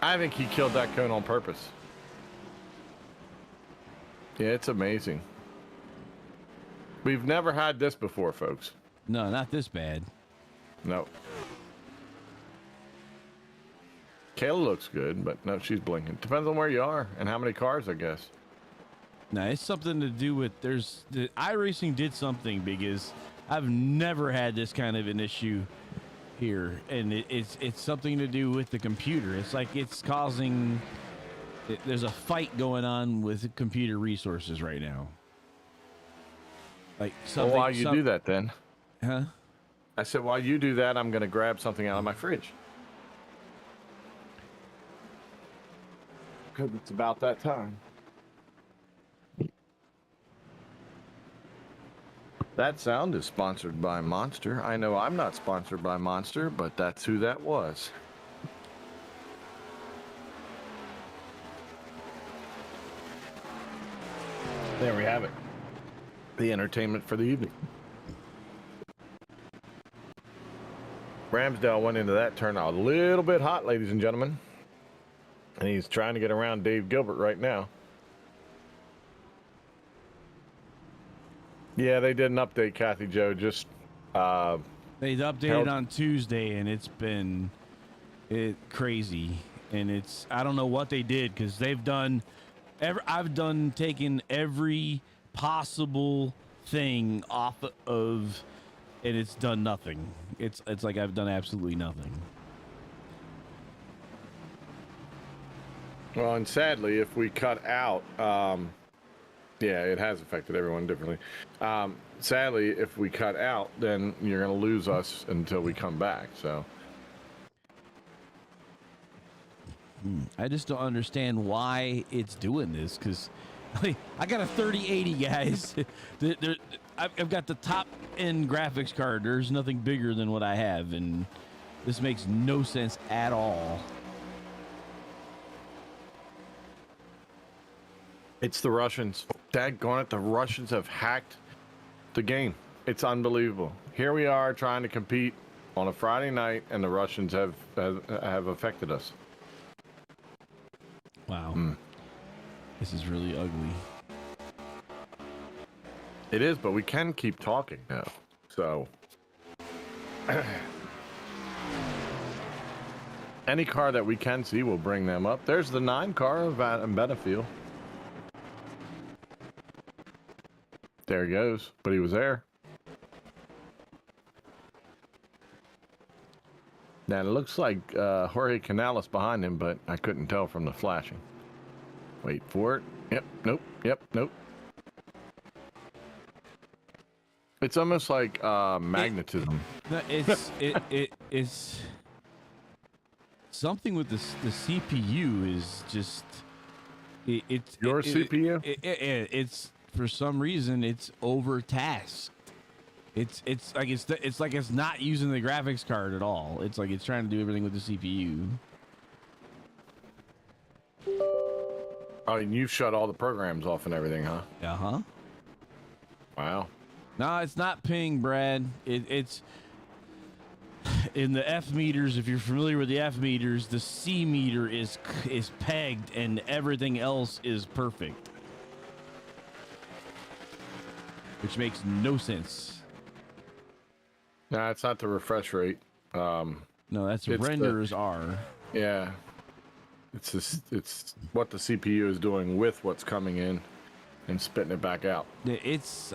I think he killed that cone on purpose. Yeah, it's amazing. We've never had this before, folks. No, not this bad. No. Kayla looks good, but no, she's blinking. Depends on where you are and how many cars, I guess. No, it's something to do with the iRacing did something because I've never had this kind of an issue here, and it's something to do with the computer. It's like it's causing. There's a fight going on with computer resources right now. Like something. Well, while you do that, then. Huh? I said, while you do that, I'm going to grab something out of my fridge. Because it's about that time. That sound is sponsored by Monster. I know I'm not sponsored by Monster, but that's who that was. There we have it. The entertainment for the evening. Ramsdale went into that turn a little bit hot, ladies and gentlemen. And he's trying to get around Dave Gilbert right now. Yeah, they did an update, Kathy Joe. Just They updated on Tuesday, and it's been crazy. And it's I don't know what they did because they've done. I've taken every possible thing off of, and it's done nothing. It's like I've done absolutely nothing. Well, and sadly, if we cut out, yeah, it has affected everyone differently. Sadly, if we cut out, then you're going to lose us until we come back. So I just don't understand why it's doing this because I got a 3080, guys. I've got the top end graphics card. There's nothing bigger than what I have, and this makes no sense at all. it's the Russians. Daggone it, the Russians have hacked the game. It's unbelievable. Here we are trying to compete on a Friday night, and the Russians have affected us. Wow. This is really ugly. It is, but we can keep talking now. So, any car that we can see, we'll bring them up. There's the 9 car of Benefield. There he goes, but he was there. Now it looks like Jorge Canales behind him, but I couldn't tell from the flashing. Wait for it. Yep, nope, yep, nope. It's almost like magnetism. It's something with the CPU is just it's Your CPU? It's for some reason it's overtasked. It's like it's not using the graphics card at all. It's like it's trying to do everything with the CPU. Oh, and you shut all the programs off and everything, huh? Uh-huh. Wow. No, it's not ping, Brad. It's in the F meters. If you're familiar with the F meters, the C meter is pegged, and everything else is perfect, which makes no sense. No, it's not the refresh rate. No, that's It's renders are. Yeah. It's what the CPU is doing with what's coming in and spitting it back out. It's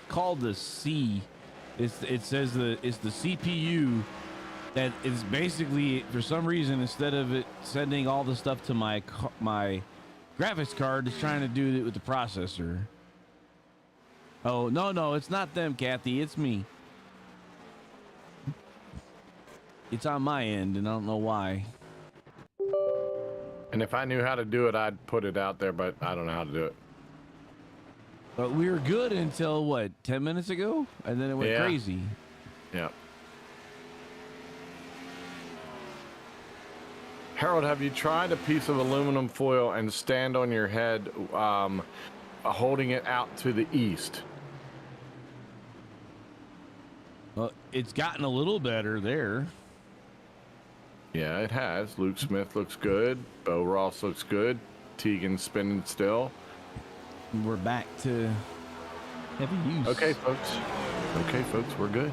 called the C. It says it's the CPU that is basically, for some reason, instead of it sending all the stuff to my graphics card, it's trying to do it with the processor. Oh no, it's not them, Kathy. It's me. It's on my end, and I don't know why. And if I knew how to do it, I'd put it out there, but I don't know how to do it. But we were good until what, 10 minutes ago, and then it went crazy. Yeah. Harold, have you tried a piece of aluminum foil and stand on your head, holding it out to the east? Well, it's gotten a little better there. Yeah, it has. Luke Smith looks good. Bo Ross looks good. Tegan's spinning still. We're back to Heavy use. Okay, folks. Okay, folks, we're good.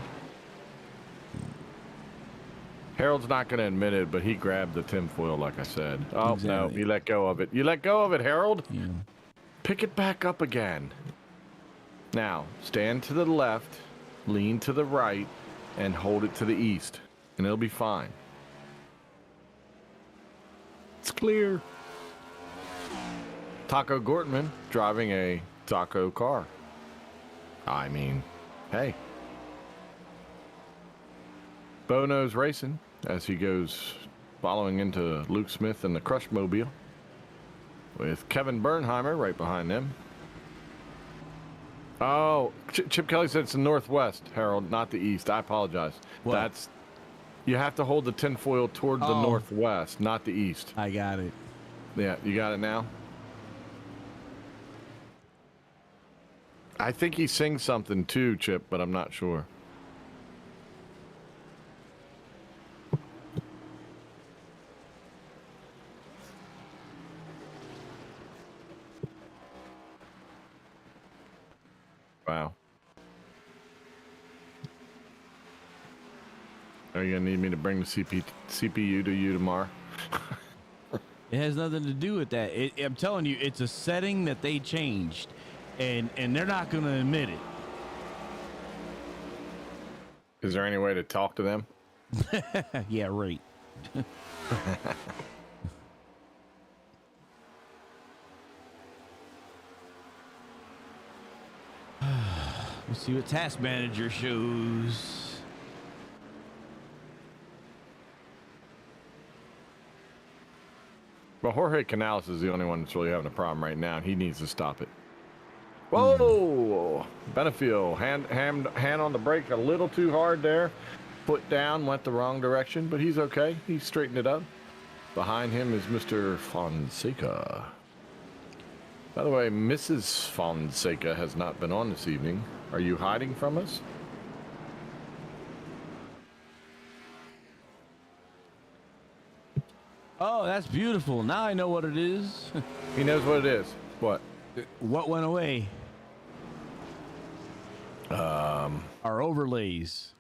Harold's not going to admit it, but he grabbed the tinfoil, like I said. Oh, no, Exactly. he let go of it. You let go of it, Harold. Yeah. Pick it back up again. Now, stand to the left, lean to the right, and hold it to the east, and it'll be fine. It's clear. Taco Gortman driving a taco car. I mean, hey. Bono's racing as he goes following into Luke Smith and the Crush Mobile with Kevin Bernheimer right behind them. Oh, Chip Kelly said it's the northwest, Harold, not the east. I apologize. What? You have to hold the tinfoil toward the northwest, not the east. I got it. Yeah, you got it now? I think he sings something too, Chip, but I'm not sure. Wow. Are you going to need me to bring the CPU to you tomorrow? It has nothing to do with that. I'm telling you, it's a setting that they changed, and they're not going to admit it. Is there any way to talk to them? Yeah, right. Let's see what Task Manager shows. Well, Jorge Canales is the only one that's really having a problem right now, and he needs to stop it. Whoa! Benefiel, hand on the brake a little too hard there. Foot down, went the wrong direction, but he's okay. He straightened it up. Behind him is Mr. Fonseca. By the way, Mrs. Fonseca has not been on this evening. Are you hiding from us? Oh, that's beautiful. Now I know what it is. He knows what it is. What? What went away? Our overlays.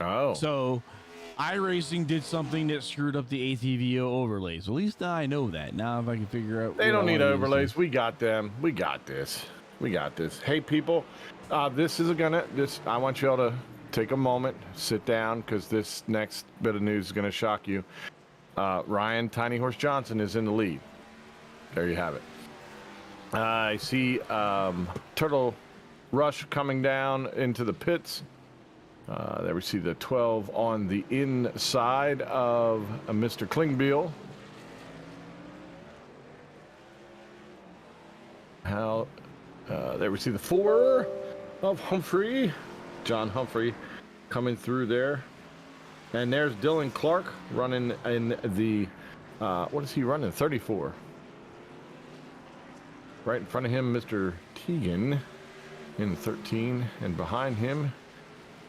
Oh. So, iRacing did something that screwed up the ATVO overlays. At least now I know that. Now if I can figure out. They don't need what I overlays. We got them. We got this. We got this. Hey, people, I want you all to take a moment, sit down, because this next bit of news is going to shock you. Ryan Tiny Horse Johnson is in the lead. There you have it. I see Turtle Rush coming down into the pits. There we see the 12 on the inside of Mr. Klingbeil. There we see the 4 of Humphrey. John Humphrey coming through there. And there's Dylan Clark running in the, what is he running? 34. Right in front of him, Mr. Teagan in 13. And behind him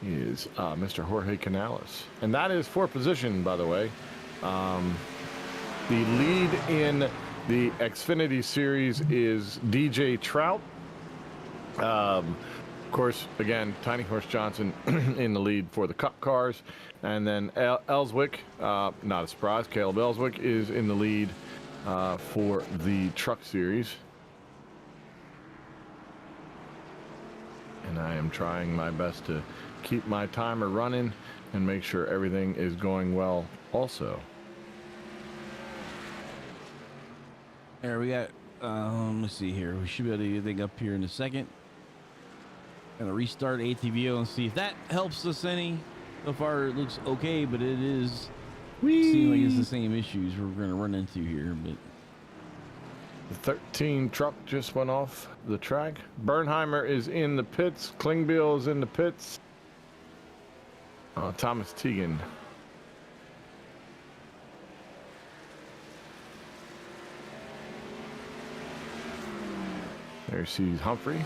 is Mr. Jorge Canales. And that is for position, by the way. The lead in the Xfinity Series is DJ Trout. Of course, again, Tiny Horse Johnson in the lead for the Cup cars. And then Ellswick, not a surprise, Caleb Ellswick is in the lead for the Truck Series. And I am trying my best to keep my timer running and make sure everything is going well also. There we got, let's see here. We should be able to get everything up here in a second. Gonna restart ATVO and see if that helps us any. So far it looks okay, but it is seems like it's the same issues we're gonna run into here. But the 13 truck just went off the track. Bernheimer is in the pits. Klingbeil is in the pits. Thomas Teagan. There sees Humphrey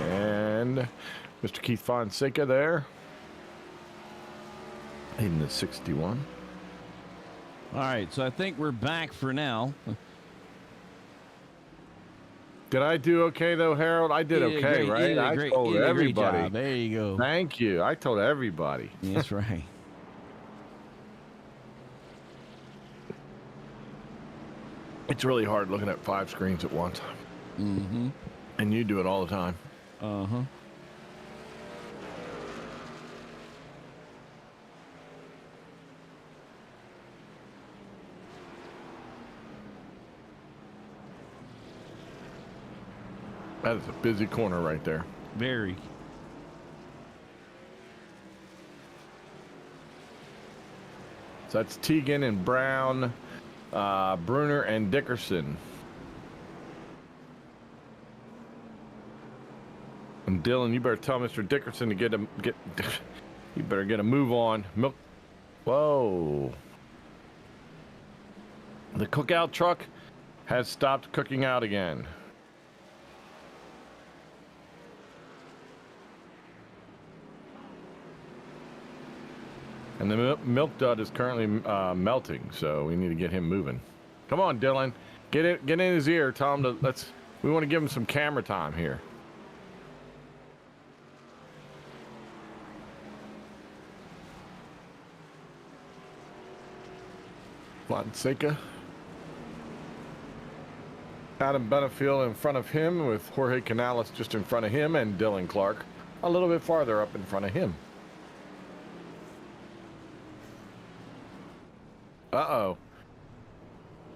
and Mr. Keith Fonseca there. In the 61. all right, so I think we're back for now. Did I do okay though, Harold? I did You did okay, great. You right? did a I great, told you did a great everybody. job. There you go. Thank you. I told everybody. That's right. It's really hard looking at 5 screens at once. Mm-hmm. And you do it all the time. Uh-huh. That is a busy corner right there. Very. So that's Tegan and Brown, Bruner and Dickerson. And Dylan, you better tell Mr. Dickerson to get. You better get a move on. Milk. Whoa. The cookout truck has stopped cooking out again. And the milk dud is currently melting, so we need to get him moving. Come on, Dylan, get in his ear. Tell him to we want to give him some camera time here. Fonseca. Adam Benefield in front of him with Jorge Canales just in front of him and Dylan Clark a little bit farther up in front of him. Uh-oh.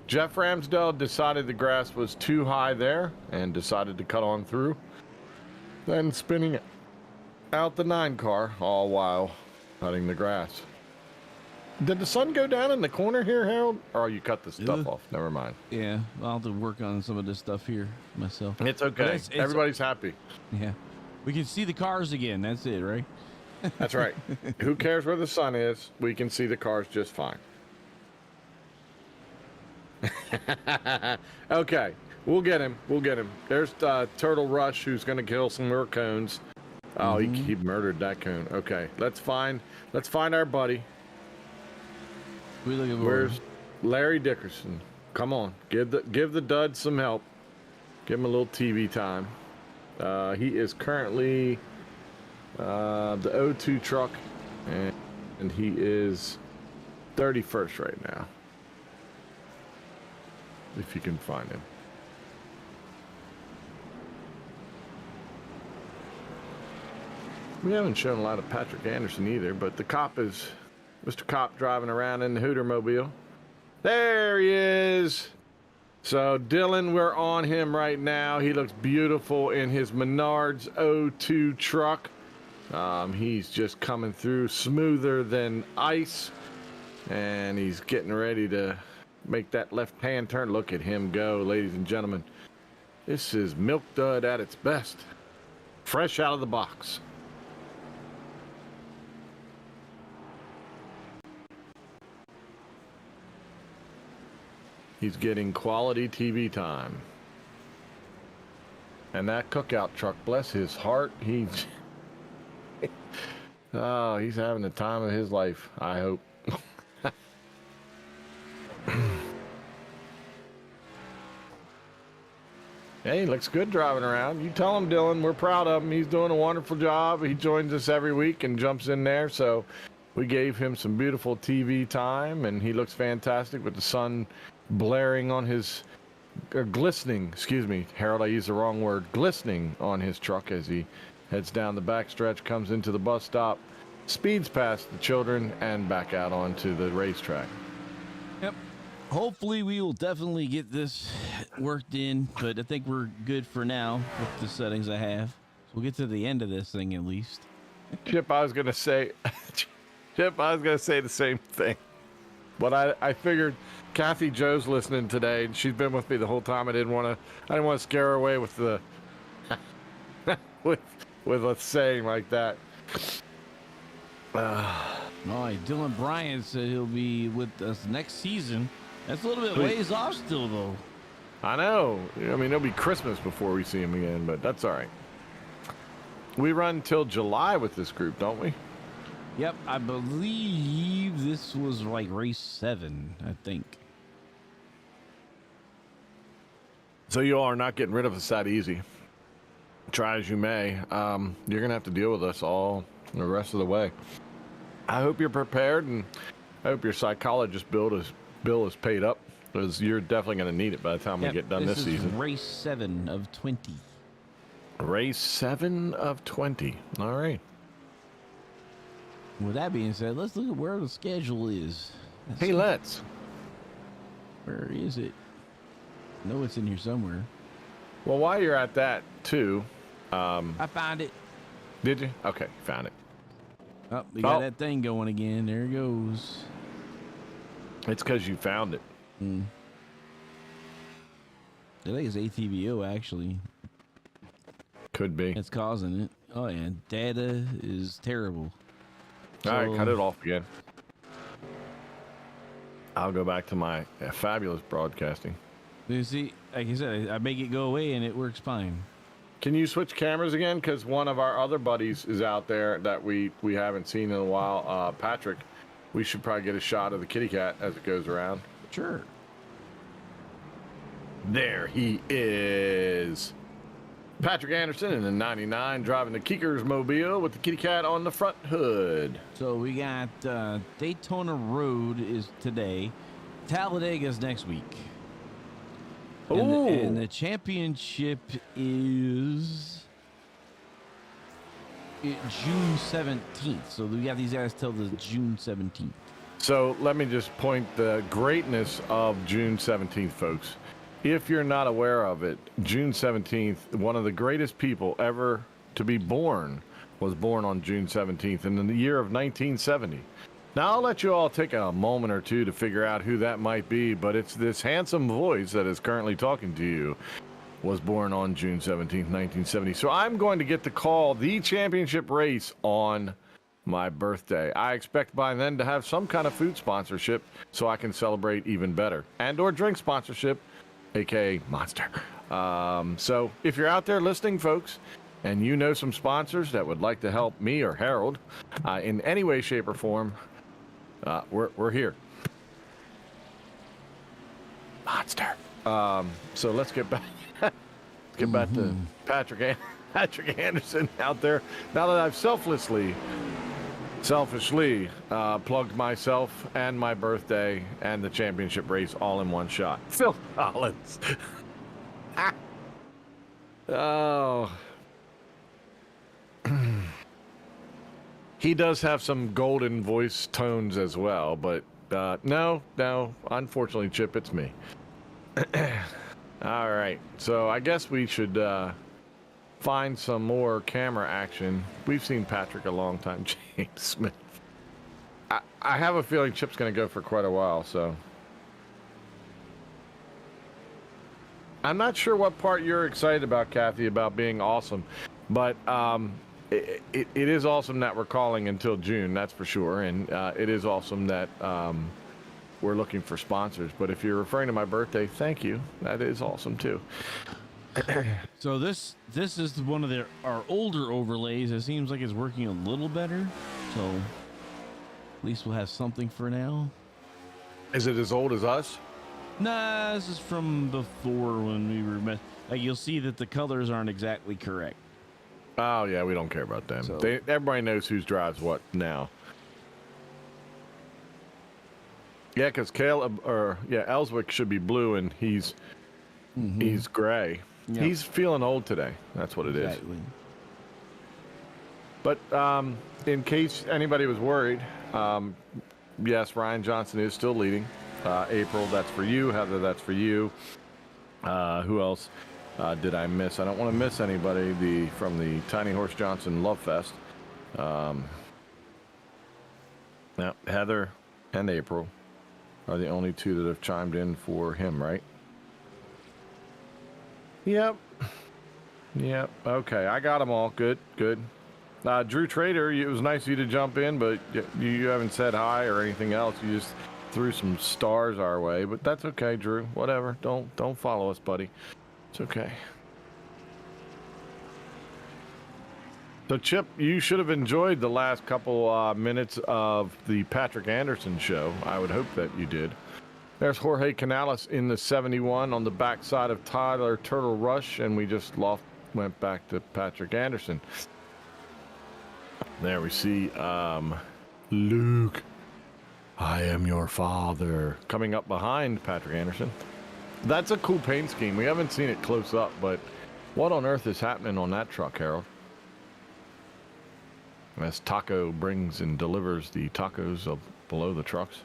Jeff Ramsdell decided the grass was too high there and decided to cut on through. Then spinning out the 9 car all while cutting the grass. Did the sun go down in the corner here, Harold? Or you cut the stuff off? Never mind. Yeah, I'll have to work on some of this stuff here myself. It's okay. Everybody's happy. Yeah. We can see the cars again. That's it, right? That's right. Who cares where the sun is? We can see the cars just fine. Okay, we'll get him. We'll get him. There's Turtle Rush, who's going to kill some more cones. Oh, he murdered that cone. Okay, let's find our buddy. We looking for? Where's Larry Dickerson? Come on, give the dud some help. Give him a little TV time. He is currently the O2 truck, and he is 31st right now. If you can find him. We haven't shown a lot of Patrick Anderson either, but the cop is Mr. Cop driving around in the Hootermobile. There he is. So Dylan, we're on him right now. He looks beautiful in his Menards O2 truck. He's just coming through smoother than ice, and he's getting ready to make that left-hand turn. Look at him go, ladies and gentlemen. This is Milk Dud at its best. Fresh out of the box. He's getting quality TV time. And that cookout truck, bless his heart, he's having the time of his life, I hope. Hey, looks good driving around. You tell him, Dylan, we're proud of him. He's doing a wonderful job. He joins us every week and jumps in there. So we gave him some beautiful TV time, and he looks fantastic with the sun blaring on his, glistening, excuse me, Harold, I used the wrong word, glistening on his truck as he heads down the backstretch, comes into the bus stop, speeds past the children, and back out onto the racetrack. Yep. Hopefully we will definitely get this worked in, but I think we're good for now with the settings I have. So we'll get to the end of this thing at least. Chip, I was gonna say the same thing, but I figured Kathy Joe's listening today, and she's been with me the whole time. I didn't want to scare her away with the with a saying like that. All right, Dylan Bryant said he'll be with us next season. That's a little bit ways off still, though. I know. I mean, it'll be Christmas before we see him again, but that's all right. We run till July with this group, don't we? Yep, I believe this was like race 7, I think. So you all are not getting rid of us that easy. Try as you may. You're going to have to deal with us all the rest of the way. I hope you're prepared, and I hope your psychologist bill is paid up, because you're definitely going to need it by the time we get done this season. Race 7 of 20. Race 7 of 20. All right. With that being said, let's look at where the schedule is. Hey, let's. Where is it? I know it's in here somewhere. Well, while you're at that, too. I found it. Did you? Okay, found it. Oh, we got that thing going again. There it goes. It's because you found it. I think it's ATVO, actually. Could be. It's causing it. Oh, yeah. Data is terrible. All right, cut it off again. I'll go back to my fabulous broadcasting. You see, like I said, I make it go away and it works fine. Can you switch cameras again? Because one of our other buddies is out there that we haven't seen in a while. Patrick, we should probably get a shot of the kitty cat as it goes around. Sure. There he is. Patrick Anderson in the 99 driving the Keekers Mobile with the kitty cat on the front hood. So we got Daytona Road is today. Talladega's next week. And the championship is June 17th. So we got these guys till the June 17th. So let me just point the greatness of June 17th, folks. If you're not aware of it, June 17th, one of the greatest people ever to be born was born on June 17th in the year of 1970. Now, I'll let you all take a moment or two to figure out who that might be, but it's this handsome voice that is currently talking to you was born on June 17th, 1970. So I'm going to get to call the championship race on my birthday. I expect by then to have some kind of food sponsorship so I can celebrate even better, and or drink sponsorship, aka Monster. So if you're out there listening, folks, and you know some sponsors that would like to help me or Harold in any way, shape, or form, we're here. Monster. So let's get back. To Patrick Anderson out there. Now that I've selfishly plugged myself and my birthday and the championship race all in one shot. Phil Collins. Oh. He does have some golden voice tones as well, but no, unfortunately, Chip, it's me. All right, so I guess we should find some more camera action. We've seen Patrick a long time. James Smith. I have a feeling Chip's going to go for quite a while, so. I'm not sure what part you're excited about, Kathy, about being awesome, but it is awesome that we're calling until June, that's for sure, and it is awesome that we're looking for sponsors. But if you're referring to my birthday, thank you. That is awesome too. So this is one of our older overlays. It seems like it's working a little better. So at least we'll have something for now. Is it as old as us? Nah, this is from before when we were like, you'll see that the colors aren't exactly correct. Oh yeah, we don't care about them. So, everybody knows who drives what now. Yeah, because Ellswick should be blue and he's gray. Yep. He's feeling old today. That's what it is. But in case anybody was worried, yes, Ryan Johnson is still leading. April, that's for you. Heather, that's for you. Who else did I miss? I don't want to miss anybody from the Tiny Horse Johnson Love Fest. Now, Heather and April are the only two that have chimed in for him, right? Yep. Okay, I got them all. Good. Drew Trader, it was nice of you to jump in, but you haven't said hi or anything else. You just threw some stars our way, but that's okay, Drew. Whatever. Don't follow us, buddy. It's okay. So, Chip, you should have enjoyed the last couple minutes of the Patrick Anderson show. I would hope that you did. There's Jorge Canales in the 71 on the backside of Tyler Turtle Rush, and we just went back to Patrick Anderson. There we see Luke, I am your father, coming up behind Patrick Anderson. That's a cool paint scheme. We haven't seen it close up, but what on earth is happening on that truck, Harold? As Taco brings and delivers the tacos below the trucks.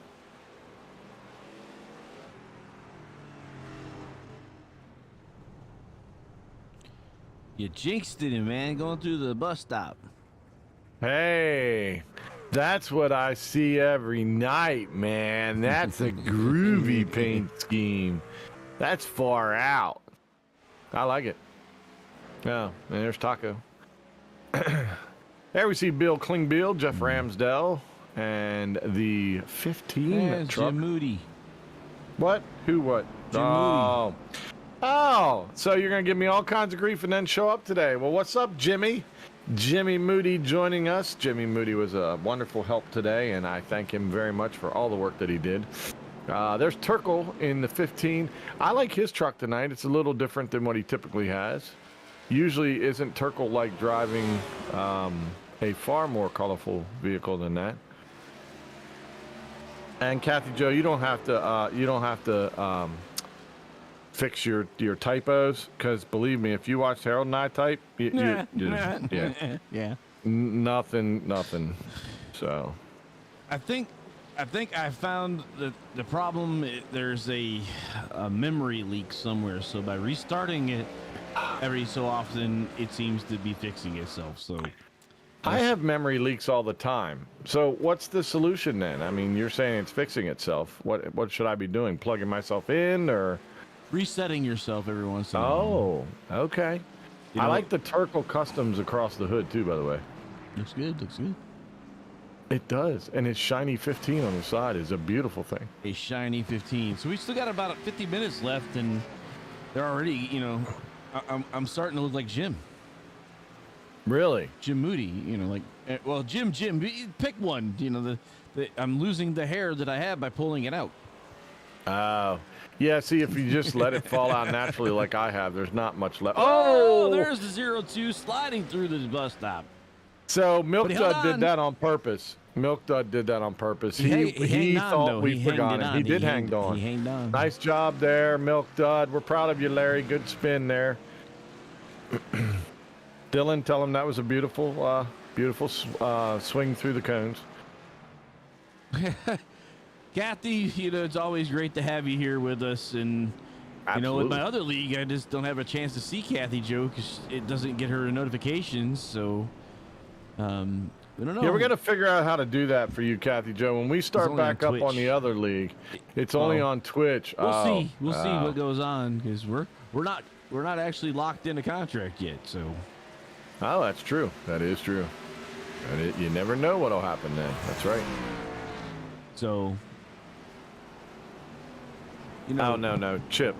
You jinxed it, man, going through the bus stop. Hey, that's what I see every night, man. That's a groovy paint scheme. That's far out. I like it. Yeah, and there's Taco. There we see Bill Klingbeil, Jeff Ramsdell, and the 15 truck. Jim Moody. What? Who what? Jim Moody. Oh, so you're going to give me all kinds of grief and then show up today. Well, what's up, Jimmy? Jimmy Moody joining us. Jimmy Moody was a wonderful help today, and I thank him very much for all the work that he did. There's Turkle in the 15. I like his truck tonight. It's a little different than what he typically has. Usually isn't Turkle like driving a far more colorful vehicle than that. And Kathy Joe, you don't have to fix your typos, because believe me, if you watch Harold and I type, nothing. So I think I found the problem. There's a memory leak somewhere. So by restarting it every so often, it seems to be fixing itself. So I have memory leaks all the time. So what's the solution then? I mean, you're saying it's fixing itself. What should I be doing? Plugging myself in or resetting yourself every once in a while? Oh, okay. I like the Turkle customs across the hood too, by the way. Looks good. It does, and its shiny 15 on the side is a beautiful thing. A shiny 15. So we still got about 50 minutes left, and they're already, I'm starting to look like Jim. Really? Jim Moody, well, Jim, pick one. I'm losing the hair that I have by pulling it out. Oh, yeah. See, if you just let it fall out naturally like I have, there's not much left. Oh, there's the 02 sliding through the bus stop. So Milk Dud did that on purpose. He thought we forgot him. He did hang on. He hanged on. Nice job there, Milk Dud. We're proud of you, Larry. Good spin there. Dylan, tell him that was a beautiful swing through the cones. Kathy, it's always great to have you here with us. And, with my other league, I just don't have a chance to see Kathy Joe because it doesn't get her notifications. So, I don't know. Yeah, we're going to figure out how to do that for you, Kathy Joe. When we start back up on the other league, it's only on Twitch. We'll see. We'll see what goes on because we're not actually locked in a contract yet. So. Oh, that's true. That is true. You never know what'll happen then. That's right. So. No, Chip,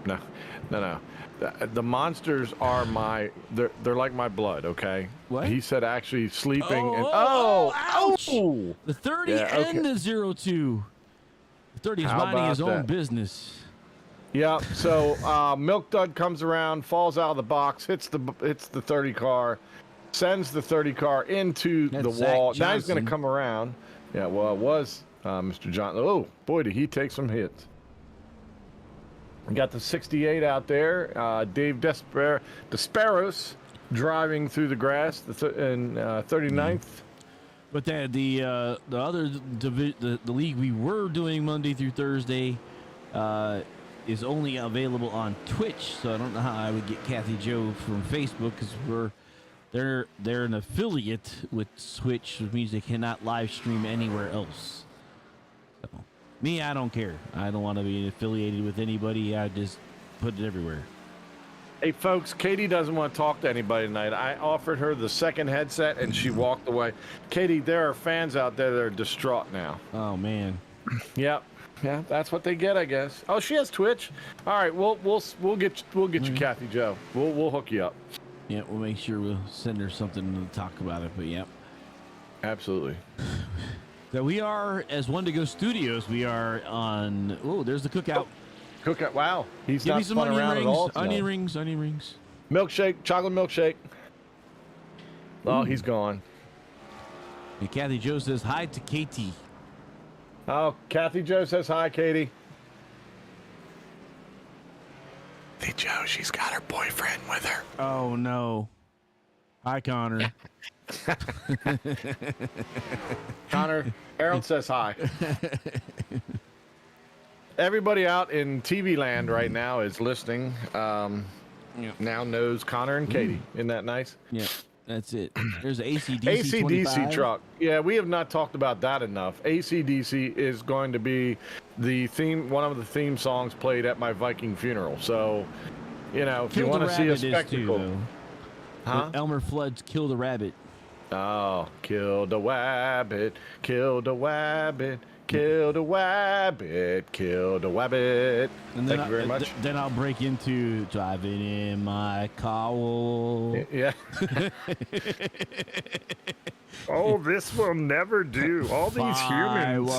no. The monsters are they're like my blood, okay? What? He said actually sleeping ouch! Oh! The 30 and the 02. The 30 is minding his own business. Yeah, so Milk Dud comes around, falls out of the box, hits the 30 car, sends the 30 car into the wall. Now he's going to come around. Yeah, well, it was Mr. Johnson. Oh, boy, did he take some hits. We got the 68 out there. Dave Desperos driving through the grass in 39th. But the other the league we were doing Monday through Thursday is only available on Twitch. So I don't know how I would get Kathy Joe from Facebook because they're an affiliate with Twitch, which means they cannot live stream anywhere else. So. Me, I don't care. I don't want to be affiliated with anybody. I just put it everywhere. Hey, folks, Katie doesn't want to talk to anybody tonight. I offered her the second headset, and she walked away. Katie, there are fans out there that are distraught now. Oh, man. Yep. Yeah, that's what they get, I guess. Oh, she has Twitch. All right, we'll get you, Kathy Joe. We'll hook you up. Yeah, we'll make sure we'll send her something to talk about it. But yeah, absolutely. So we are, as One to Go Studios, we are on. Oh, there's the cookout. Cookout. Wow. He's Give not me some spun onion around rings. at all. Onion tonight. rings. Onion rings. Milkshake. Chocolate milkshake. Oh, Ooh. he's gone. And Kathy Joe says hi to Katie. Oh, Kathy Joe says hi, Katie. Hey, Joe, she's got her boyfriend with her. Oh no. Hi, Connor. Connor, Harold says hi. Everybody out in TV land right now is listening. Now knows Connor and Katie. Isn't that nice? Yeah, that's it. There's an ACDC AC/DC 25. truck. Yeah, we have not talked about that enough. AC/DC is going to be the theme, one of the theme songs played at my Viking funeral. So, you know, if Kill you the want to see a Rabbit is spectacle, too, though. huh? Elmer Fudd's Kill the Rabbit. Oh, kill the wabbit, kill the wabbit, kill the wabbit, kill the wabbit. And then Thank you very much. Then I'll break into driving in my car. Yeah. Oh, this will never do. All these humans,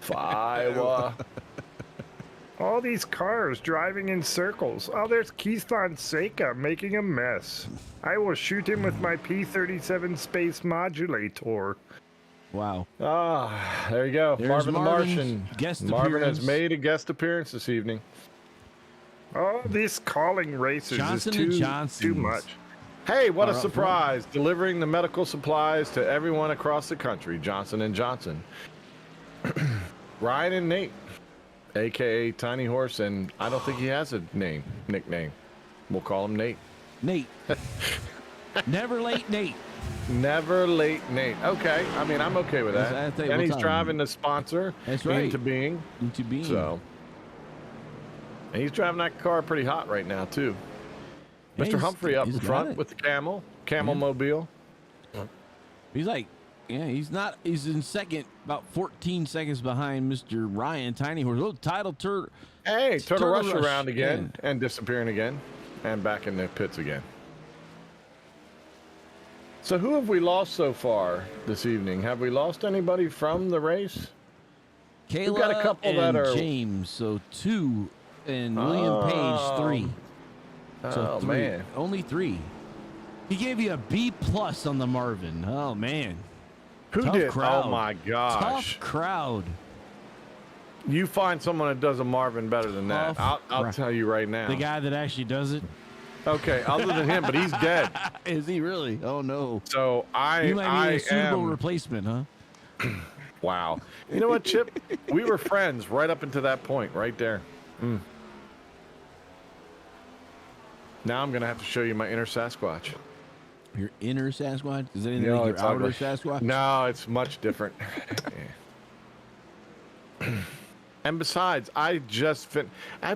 Fiwa. all these cars driving in circles. Oh, there's Keith Fonseca making a mess. I will shoot him with my P-37 space modulator. Wow. Ah, there you go. There's Marvin the Marvin's Martian. guest Marvin appearance. has made a guest appearance this evening. Oh, these calling races Johnson is and too Johnson's. much. Hey, what a Are up surprise! Delivering the medical supplies to everyone across the country. Johnson and Johnson. Ryan and Nate, aka Tiny Horse, and I don't think he has a nickname. We'll call him Nate. Nate. Never late, Nate. Never late Nate. Okay, I mean I'm okay with that. I tell you And what he's time. driving the sponsor That's right. into being. Into being. So, and he's driving that car pretty hot right now too. Yeah, Mr. Humphrey up he's in got front it. with the camel mobile. He's like, yeah, he's in second, about 14 seconds behind Mr. Ryan Tiny Horse. Oh, title turn. Hey, turtle Turtle rush rush, around again and disappearing again and back in the pits again. So who have we lost so far this evening? Have we lost anybody from the race? Kayla got a couple and that are- James, so 2, and William Page 3. So Oh, 3. man. Only 3. He gave you a B plus on the Marvin. Oh man. Who Tough did? crowd. Oh my gosh. Tough crowd. You find someone that does a Marvin better than that. Tough I'll crowd. tell you right now. The guy that actually does it. Okay, other than him, but he's dead. Is he really? Oh no. So You might be a suitable am. replacement, huh? Wow. You know what, Chip? We were friends right up until that point, right there. Now I'm going to have to show you my inner Sasquatch. Your inner Sasquatch? Is anything No, like your it's outer ugly. Sasquatch? No, it's much different. And besides, I've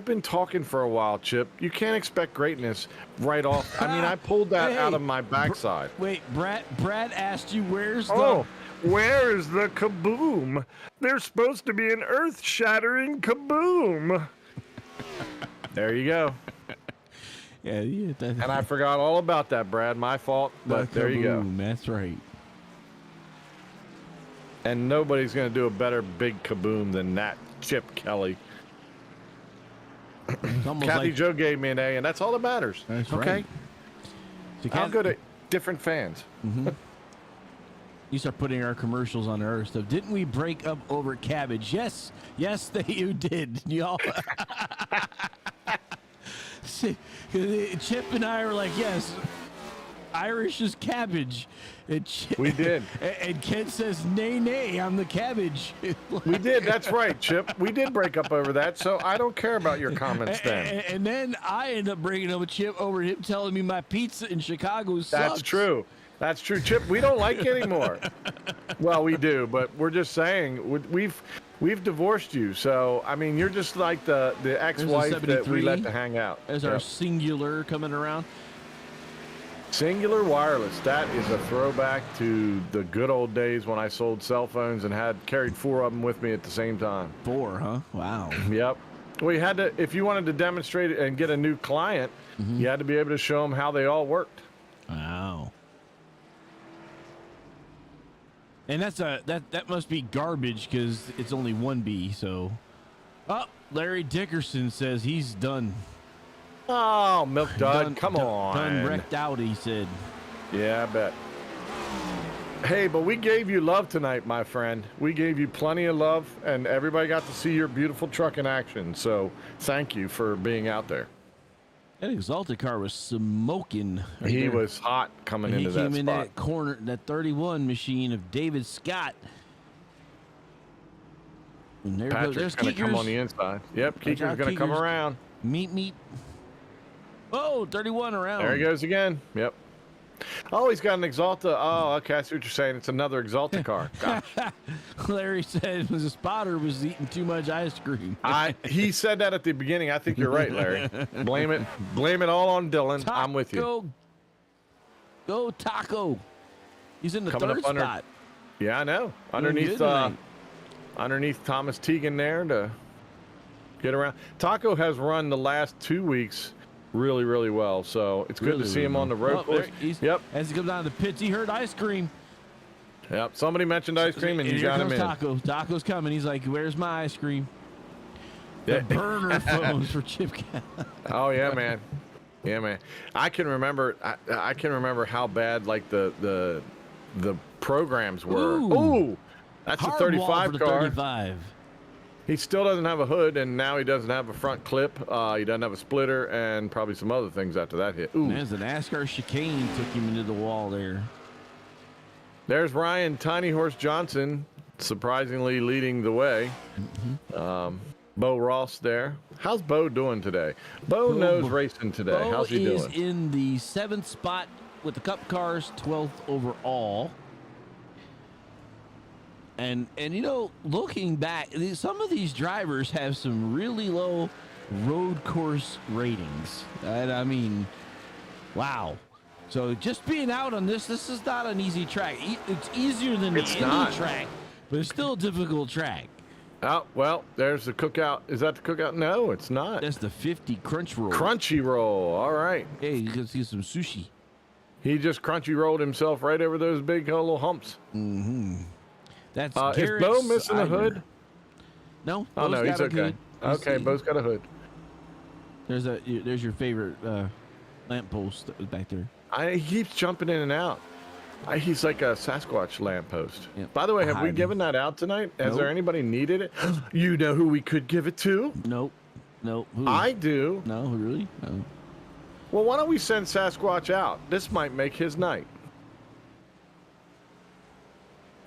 been talking for a while, Chip. You can't expect greatness right off. I mean, I pulled that Hey, out of my backside. Wait, Brad asked you where's Oh, where is the kaboom? There's supposed to be an earth-shattering kaboom. There you go. Yeah, that's And I forgot all about that, Brad. My fault, but there you go. That's right. And nobody's going to do a better big kaboom than that, Chip Kelly. It's almost Kathy like, Joe gave me an A, and that's all that matters. That's okay? right. So I'll go to different fans. You start putting our commercials on our stuff. Didn't we break up over cabbage? Yes, you did. Y'all. Chip and I were like, yes, Irish is cabbage. And We did. And Ken says, nay, I'm the cabbage. We did. That's right, Chip. We did break up over that, so I don't care about your comments then. And then I end up bringing up a Chip over him telling me my pizza in Chicago sucks. That's true. That's true, Chip. We don't like you anymore. Well, we do, but we're just saying we've divorced you. So I mean, you're just like the ex-wife that we 73. let to hang out. There's our singular coming around. Singular wireless. That is a throwback to the good old days when I sold cell phones and had carried 4 of them with me at the same time. 4, huh? Wow. Yep. Well, you had to, if you wanted to demonstrate it and get a new client, you had to be able to show them how they all worked. Wow. And that must be garbage because it's only 1B. So, Larry Dickerson says he's done. Oh, Milk Dud, come done, on. Done wrecked out, he said. Yeah, I bet. Hey, but we gave you love tonight, my friend. We gave you plenty of love, and everybody got to see your beautiful truck in action. So thank you for being out there. That Exalted car was smoking. Right He there. was hot coming into that spot. He came in that corner, that 31 machine of David Scott. And there Patrick's there's going to come Keekers. on the inside. Yep, Keeker's going to come Keekers. around. Meet. Oh, 31 around. There he goes again. Yep. Oh, he's got an Exalta. Oh, okay. I see what you're saying. It's another Exalta car. Gosh. Larry said it was a spotter was eating too much ice cream. He said that at the beginning. I think you're right, Larry. Blame it all on Dylan. Taco, I'm with you. Go Taco. He's in the Coming third up under- spot. Yeah, I know. Doing good Underneath Thomas Teagan there to get around. Taco has run the last 2 weeks really, really well. So it's good to see him on the road course. Yep. As he comes down to the pits, he heard ice cream. Yep. Somebody mentioned ice cream, and you here got him comes in. Taco. Taco's coming. He's like, "Where's my ice cream?" Yeah. The burner phones for Chip. Oh yeah, man. Yeah, man. I can remember. I can remember how bad like the programs were. Ooh, that's a Hard 35 wall for the car. 35. He still doesn't have a hood, and now he doesn't have a front clip. He doesn't have a splitter, and probably some other things after that hit. Ooh. There's the NASCAR chicane took him into the wall there. There's Ryan Tiny Horse Johnson, surprisingly leading the way. Bo Ross there. How's Bo doing today? Bo knows racing today. Bo How's he is doing? in the 7th spot with the Cup cars, 12th overall. And you know, looking back, some of these drivers have some really low road course ratings. And I mean, wow. So just being out on this is not an easy track. It's easier than the Indy track, but it's still a difficult track. Oh, well, there's the cookout. Is that the cookout? No, it's not. That's the 50 crunch roll. Crunchy roll. All right. Hey, you can see some sushi. He just crunchy rolled himself right over those big little humps. That's Is Garrett Bo missing a Seidner. hood? No. Oh, no, Bo's he's got a okay. hood. Let's Okay, see. Bo's got a hood. There's your favorite lamppost that was back there. He keeps jumping in and out. He's like a Sasquatch lamppost. Yep. By the way, have we Hiding. given that out tonight? Has Nope. there anybody needed it? You know who we could give it to? Nope. Who? I do. No, really? No. Well, why don't we send Sasquatch out? This might make his night.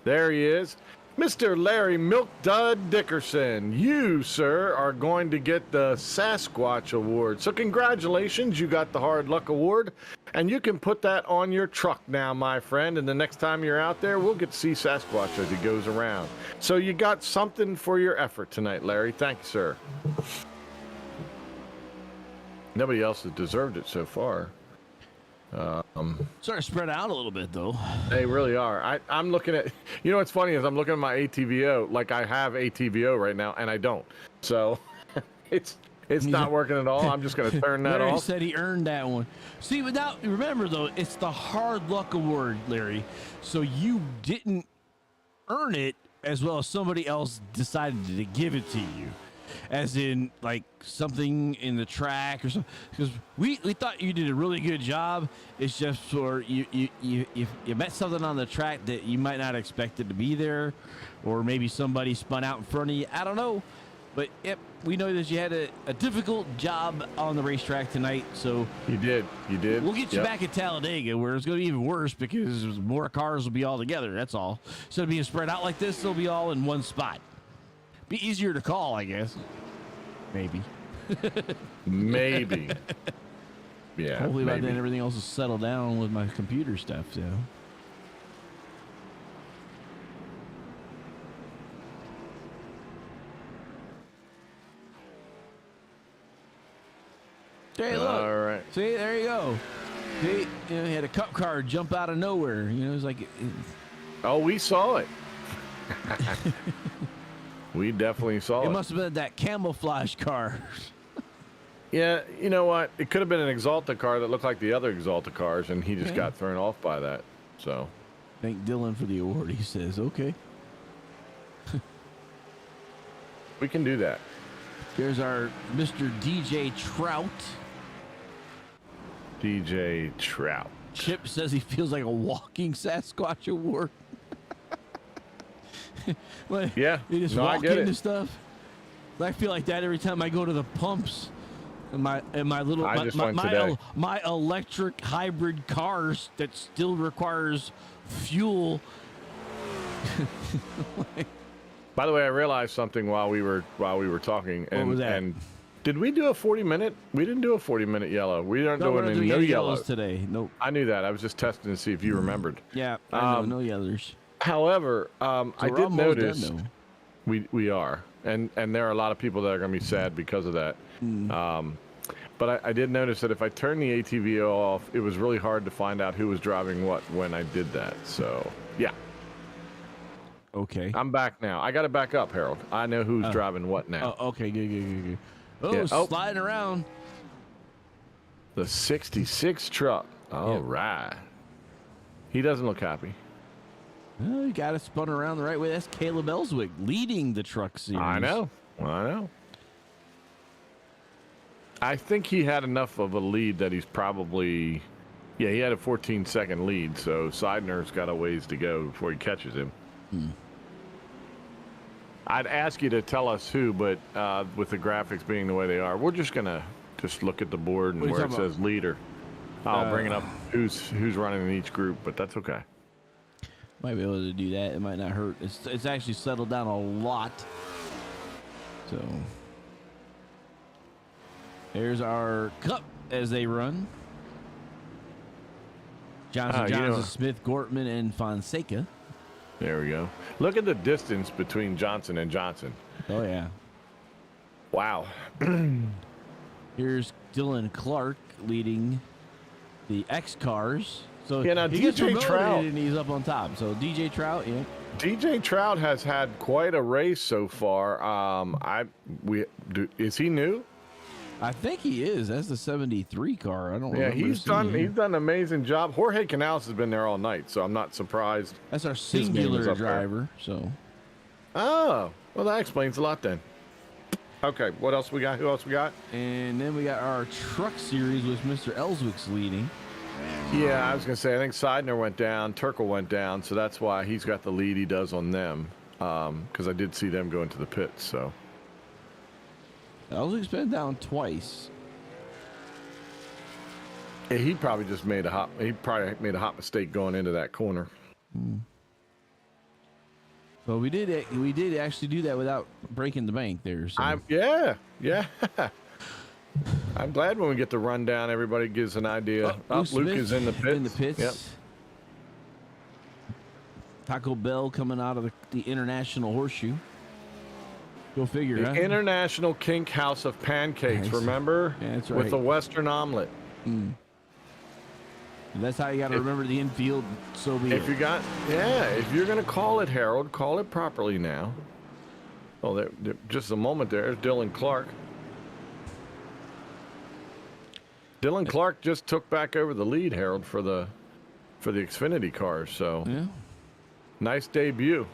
There he is. Mr. Larry Milk Dud Dickerson, you, sir, are going to get the Sasquatch Award. So congratulations, you got the Hard Luck Award, and you can put that on your truck now, my friend, and the next time you're out there, we'll get to see Sasquatch as he goes around. So you got something for your effort tonight, Larry. Thank you, sir. Nobody else has deserved it so far. Sort of spread out a little bit, though. They really are. I'm looking at, you know what's funny is I'm looking at my ATVO, like I have ATVO right now, and I don't. So it's not working at all. I'm just going to turn that Larry off. said he earned that one. See, without remember though, it's the Hard Luck Award, Larry. So you didn't earn it as well as somebody else decided to give it to you. As in, like, something in the track or something. Because we thought you did a really good job. It's just for you met something on the track that you might not expect it to be there. Or maybe somebody spun out in front of you. I don't know. But, yep, we know that you had a difficult job on the racetrack tonight. So You did. we'll get you back at Talladega, where it's going to be even worse because more cars will be all together. That's all. Instead of being spread out like this, they'll be all in one spot. Be easier to call, I guess. Maybe. Maybe. Yeah. Hopefully by maybe. then everything else is settled down with my computer stuff, so. Hey, look. All right. See, there you go. See, he had a cup car jump out of nowhere. You know, it was like... Oh, we saw it. We definitely saw it. It must have been that camouflage car. Yeah, you know what? It could have been an Exalta car that looked like the other Exalta cars, and he just got thrown off by that. So, Thank Dylan for the award, he says. Okay. We can do that. Here's our Mr. DJ Trout. DJ Trout. Chip says he feels like a walking Sasquatch award. Like, Yeah, you just no, I walk get into it. stuff. I feel like that every time I go to the pumps. And my little I just went today. my electric hybrid cars that still requires fuel. By the way, I realized something while we were talking. And, What was that? And did we do a 40-minute? We didn't do a 40-minute yellow. We aren't No, we're doing not doing any any yellow. yellows today. Nope. I knew that. I was just testing to see if you remembered. Yeah, I know, no yellers. However, So I we're did almost done, notice though. we are, and there are a lot of people that are going to be sad because of that. But I did notice that if I turned the ATV off, it was really hard to find out who was driving what when I did that. So yeah, Okay. I'm back now. I got it back up, Harold. I know who's driving what now. Oh, okay, good. Oh, Yeah, oh. sliding around. The 66 truck. All Yep. right. He doesn't look happy. Oh, you got it spun around the right way. That's Caleb Ellswick leading the truck series. I know. I think he had enough of a lead that he's probably, yeah, he had a 14-second lead, so Seidner's got a ways to go before he catches him. I'd ask you to tell us who, but with the graphics being the way they are, we're just gonna look at the board and What are you where it talking says leader. I'll bring it up who's running in each group, but that's okay. Might be able to do that. It might not hurt. It's actually settled down a lot. So there's our cup as they run. Johnson, Smith, Gortman, and Fonseca. There we go. Look at the distance between Johnson and Johnson. Oh yeah. Wow. Here's Dylan Clark leading the X cars. So Yeah, now he gets DJ promoted Trout- and he's up on top. So DJ Trout, yeah. DJ Trout has had quite a race so far. Is he new? I think he is. That's the 73 car. I don't Yeah, remember. he's seeing done him. an amazing job. Jorge Canales has been there all night, so I'm not surprised. That's our name is singular up there. driver. So Oh, well, that explains a lot then. Okay, what else we got? Who else we got? and then we got our truck series with Mr. Ellswick's leading. Yeah, I was gonna say I think Seidner went down, Turkle went down, so that's why he's got the lead he does on them. Because I did see them go into the pits. So Ellswick's been down twice. yeah, he probably made a hot mistake going into that corner. So we did actually do that without breaking the bank there. So. Yeah. I'm glad when we get the rundown, everybody gives an idea. Luke Smith is in the pits. In the pits. Yep. Taco Bell coming out of the International Horseshoe. Go figure, huh? The International Kink House of Pancakes, Nice. remember? Yeah, that's With right. the Western omelet. And that's how you got to remember the infield. So be If it. if you're going to call it, Harold, call it properly now. Oh, there, just a moment there's Dylan Clark. Dylan Clark just took back over the lead, Harold, for the Xfinity cars. So Yeah. nice debut.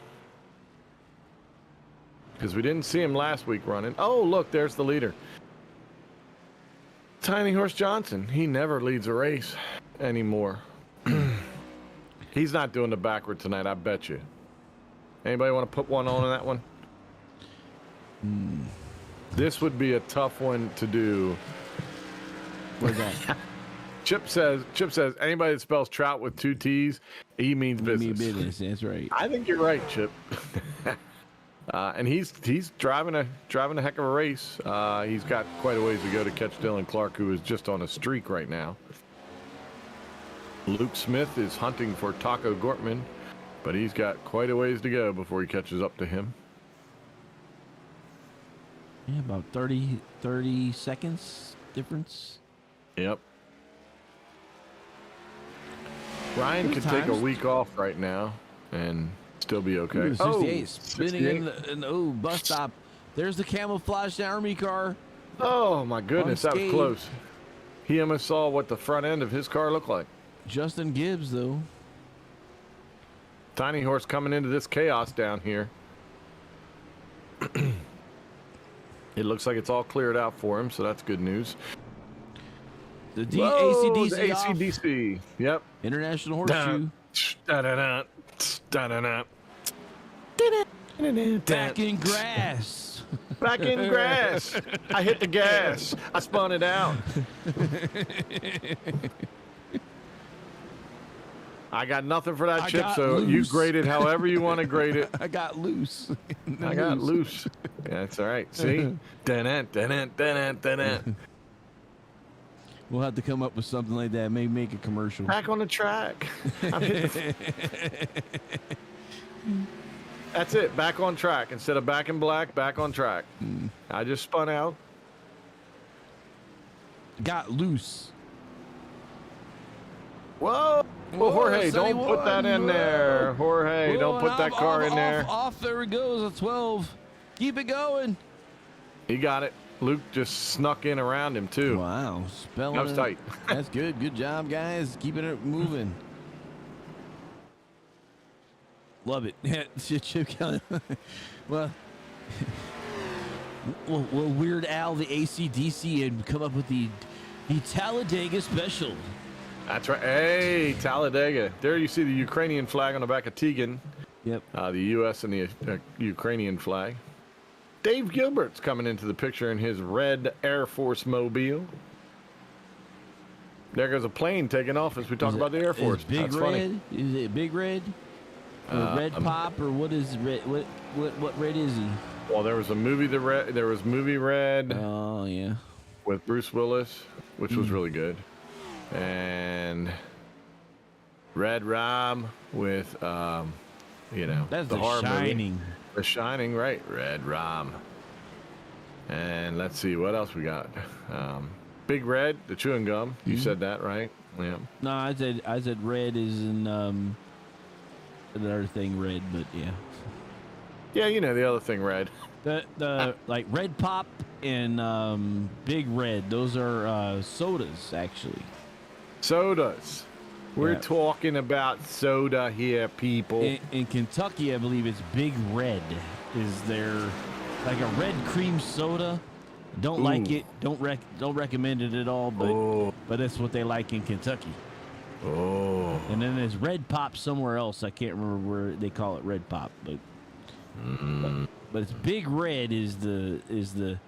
Because we didn't see him last week running. Oh, look, there's the leader. Tiny Horse Johnson. He never leads a race anymore. He's not doing the backward tonight, I bet you. Anybody want to put one on that one? This would be a tough one to do. What's that? Chip says anybody that spells trout with 2 T's, he means Me business. business. That's right. I think you're right, Chip. And he's driving a heck of a race. He's got quite a ways to go to catch Dylan Clark, who is just on a streak right now. Luke Smith is hunting for Taco Gortman, but he's got quite a ways to go before he catches up to him. Yeah, about 30 seconds difference. Yep. Ryan Good could take a times. week off right now and still be okay. Ooh, 68 Oh, spinning 68. in the bus stop. There's the camouflaged army car. Oh my goodness, that was Unscathed. close. He almost saw what the front end of his car looked like. Justin Gibbs, though. Tiny Horse coming into this chaos down here. It looks like it's all cleared out for him, so that's good news. The Whoa, ACDC. the ACDC. Yep. International Horseshoe. Back in grass. Back in grass. I hit the gas. I spun it out. I got nothing for that chip, so you grade it however you want to grade it. I got loose. I got loose. Yeah, that's all right. See? We'll have to come up with something like that. Maybe make a commercial. Back on the track. That's it. Back on track. Instead of back in black, back on track. I just spun out. Got loose. Whoa. Well, Jorge, say don't put that in one. there. Jorge, Whoa, don't put that car in there. Off there it goes. A 12. Keep it going. He got it. Luke just snuck in around him, too. Wow. Spelling That was tight. That's good. Good job, guys. Keeping it moving. Love it. Chip Kelly. well, Weird Al, the ACDC, had come up with the Talladega special. That's right. Hey, Talladega. There you see the Ukrainian flag on the back of Tegan. Yep. The U.S. and the Ukrainian flag. Dave Gilbert's coming into the picture in his red Air Force mobile. There goes a plane taking off as we talk about the Air Force. Big That's Red? funny. Is it Big Red? Or Red Pop? Or what is red? What red is he? Well, there was a movie, there was movie Red Oh, yeah. with Bruce Willis, which was really good. And Red Rom with, That's the The horror Shining. movie. The Shining, right? Red Rom. And let's see, what else we got? Big Red, the chewing gum. You said that, right? Yeah. No, I said red is in another thing red, but yeah. Yeah, the other thing, Red. The like Red Pop and Big Red, those are sodas actually. Sodas. We're Yeah. talking about soda here, people. In Kentucky, I believe it's Big Red. Is there like a red cream soda? Don't like it. Don't recommend it at all. But that's what they like in Kentucky. Oh. And then there's Red Pop somewhere else. I can't remember where they call it Red Pop, but it's Big Red is the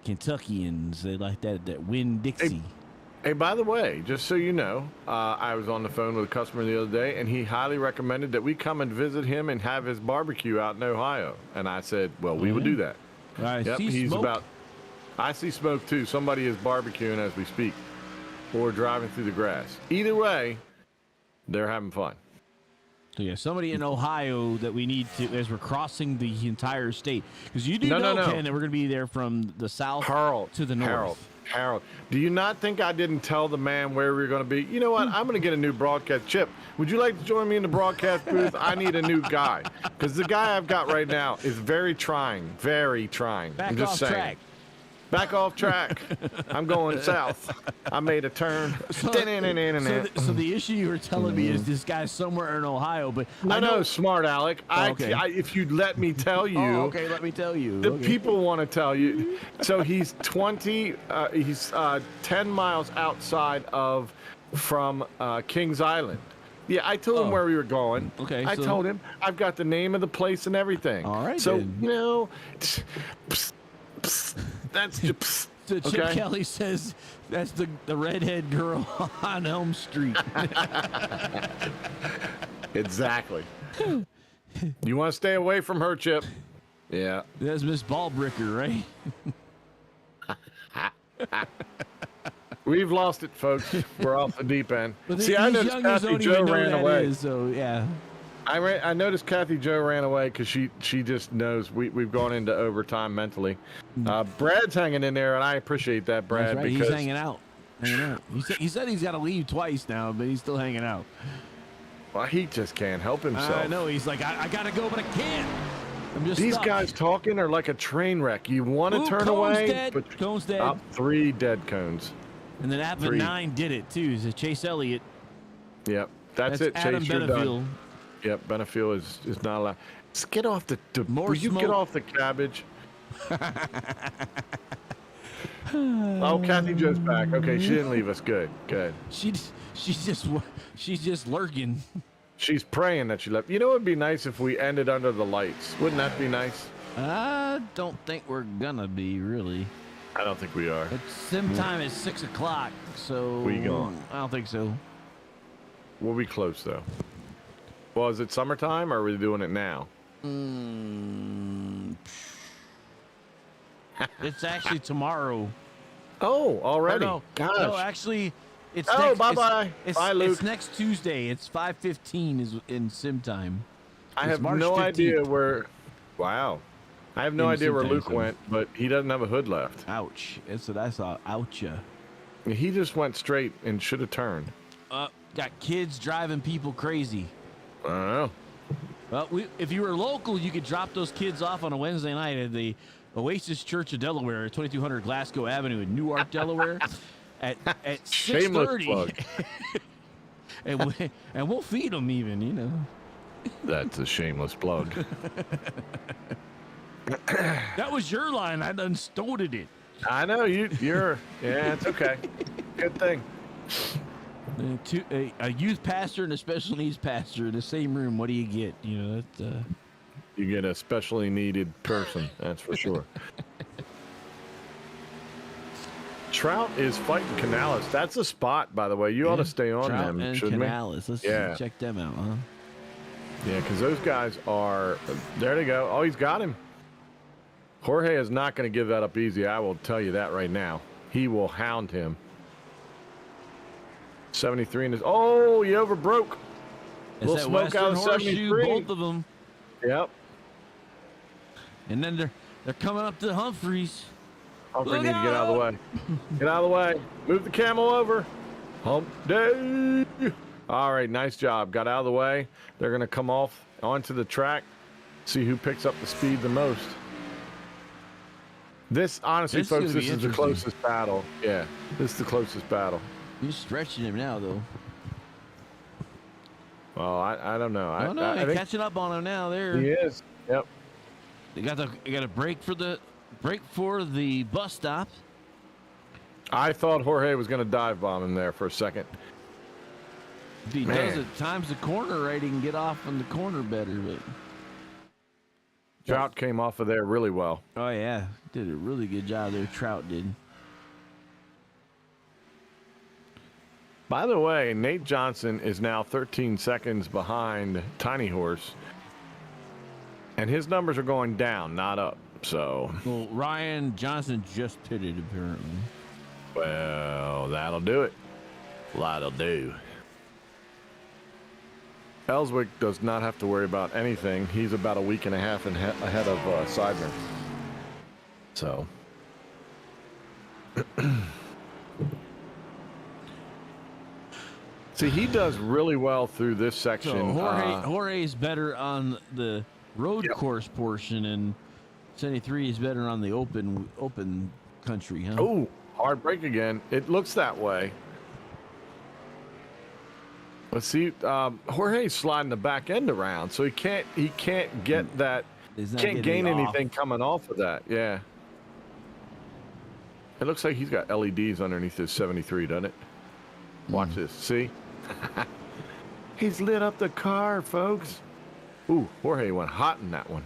Kentuckians. They like that Win Dixie. Hey, by the way, just so you know, I was on the phone with a customer the other day, and he highly recommended that we come and visit him and have his barbecue out in Ohio. And I said, well, we would do that. I see smoke. I see smoke, too. Somebody is barbecuing as we speak or driving through the grass. Either way, they're having fun. So yeah, somebody in Ohio that we need to, as we're crossing the entire state, because you do know, Ken, that we're going to be there from the south to the north. Harold, do you not think I didn't tell the man where we were going to be? You know what? I'm going to get a new broadcast. Chip, would you like to join me in the broadcast booth? I need a new guy, because the guy I've got right now is very trying. I'm just saying. Track. Back off track. I'm going south. I made a turn. So the issue you were telling me is this guy's somewhere in Ohio, but No, smart Alec. Okay. If you'd let me tell you. Okay, let me tell you. The people want to tell you. So he's 10 miles outside from Kings Island. Yeah, I told him where we were going. Okay, I told him I've got the name of the place and everything. All right, so then. That's just. So Chip Kelly says that's the redhead girl on Elm Street. Exactly. You want to stay away from her, Chip? Yeah. That's Miss Ballbricker, right? We've lost it, folks. We're off the deep end. See, I noticed Kathy Joe ran away. So yeah. I noticed Kathy Joe ran away because she just knows we've gone into overtime mentally. Brad's hanging in there, and I appreciate that, Brad. That's right. Because he's hanging out. He said he's got to leave twice now, but he's still hanging out. Well, he just can't help himself. I know. He's like, I got to go, but I can't. I'm just These stuck. guys talking are like a train wreck. You want to turn Cone's away, dead. but Cone's dead. 3 dead cones. And then Appen 9 did it too. Is it Chase Elliott? Yep, that's it. Adam Chase, you're Benefield. done. Yep, Benefiel is not allowed. Just get off the More will you get smoke. off the cabbage? Oh, Kathy Jo's back. Okay, she didn't leave us. Good, good. She's just lurking. She's praying that she left. You know, it would be nice if we ended under the lights. Wouldn't that be nice? I don't think we're gonna be really. I don't think we are. It's sim time is 6 o'clock, so We gone. I don't think so. We'll be close though. Well, is it summertime or are we doing it now? It's actually tomorrow. Oh, already. No, Gosh. no, actually, it's Oh, next, bye-bye. It's, Bye, it's Luke. next Tuesday. It's 5:15 is in sim time. I It's have March no 15th. idea where. Wow. I have no In idea where Sim Time, Luke so. went, but he doesn't have a hood left. Ouch! That's what I saw. Oucha. He just went straight and should have turned. Got kids driving people crazy. I don't know. Well, if you were local, you could drop those kids off on a Wednesday night at the Oasis Church of Delaware, 2200 Glasgow Avenue in Newark, Delaware, at Shameless 6:30. plug. and we'll feed them even, you know. That's a shameless plug. That was your line. I done stoted it. I know you're. Yeah, it's okay. Good thing. A youth pastor and a special needs pastor in the same room. What do you get? You know that. You get a specially needed person. That's for sure. Trout is fighting Canales. That's a spot, by the way. You ought to stay on Trout them, and shouldn't we? Canales. Let's Yeah. check them out, huh? Yeah, because those guys are. There they go. Oh, he's got him. Jorge is not going to give that up easy. I will tell you that right now. He will hound him. 73 in his. Oh, he overbroke. It's Little that smoke Western out of Horseshoe, 73. both of them. Yep. And then they're coming up to Humphreys. Humphrey Look need to get out of the way. Get out of the way. Move the camel over. Hump day. All right, nice job. Got out of the way. They're going to come off onto the track. See who picks up the speed the most. This, honestly, This is folks, gonna be this is the interesting. closest battle. Yeah, this is the closest battle. You're stretching him now, though. Well, I don't know. Oh no, I you're think catching up on him now. There, he is. Yep. they got a break for the bus stop. I thought Jorge was going to dive bomb him there for a second. If he Man. does it, times the corner right, he can get off on the corner better. But Trout came off of there really well. oh yeah, did a really good job there. Trout did. By the way, Nate Johnson is now 13 seconds behind Tiny Horse. And his numbers are going down, not up. So, Well, Ryan Johnson just pitted apparently. well, that'll do it. That'll do. Ellswick does not have to worry about anything. He's about a week and a half ahead of Seidner. So. See, he does really well through this section. So Jorge's better on the road course portion, and 73 is better on the open country, huh? Oh, hard break again. It looks that way. Let's see. Jorge's sliding the back end around, so he can't get that. He's not Can't getting gain it off. anything coming off of that. Yeah. It looks like he's got LEDs underneath his 73, doesn't it? Watch this. See? He's lit up the car, folks. Ooh, Jorge went hot in that one.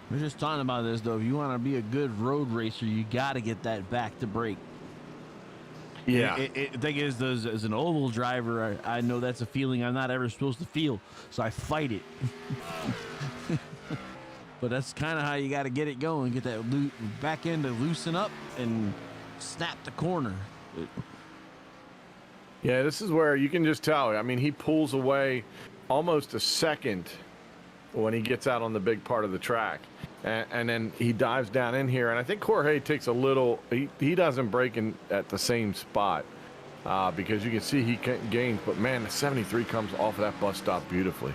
We're just talking about this though. If you want to be a good road racer, you got to get that back to brake. Yeah. The thing is, as an oval driver, I know that's a feeling I'm not ever supposed to feel, so I fight it. But that's kind of how you got to get it going. Get that back end to loosen up and snap the corner. Yeah, this is where you can just tell. I mean, he pulls away almost a second when he gets out on the big part of the track. And then he dives down in here. And I think Jorge takes a little, he doesn't break in at the same spot because you can see he gains. But man, the 73 comes off of that bus stop beautifully.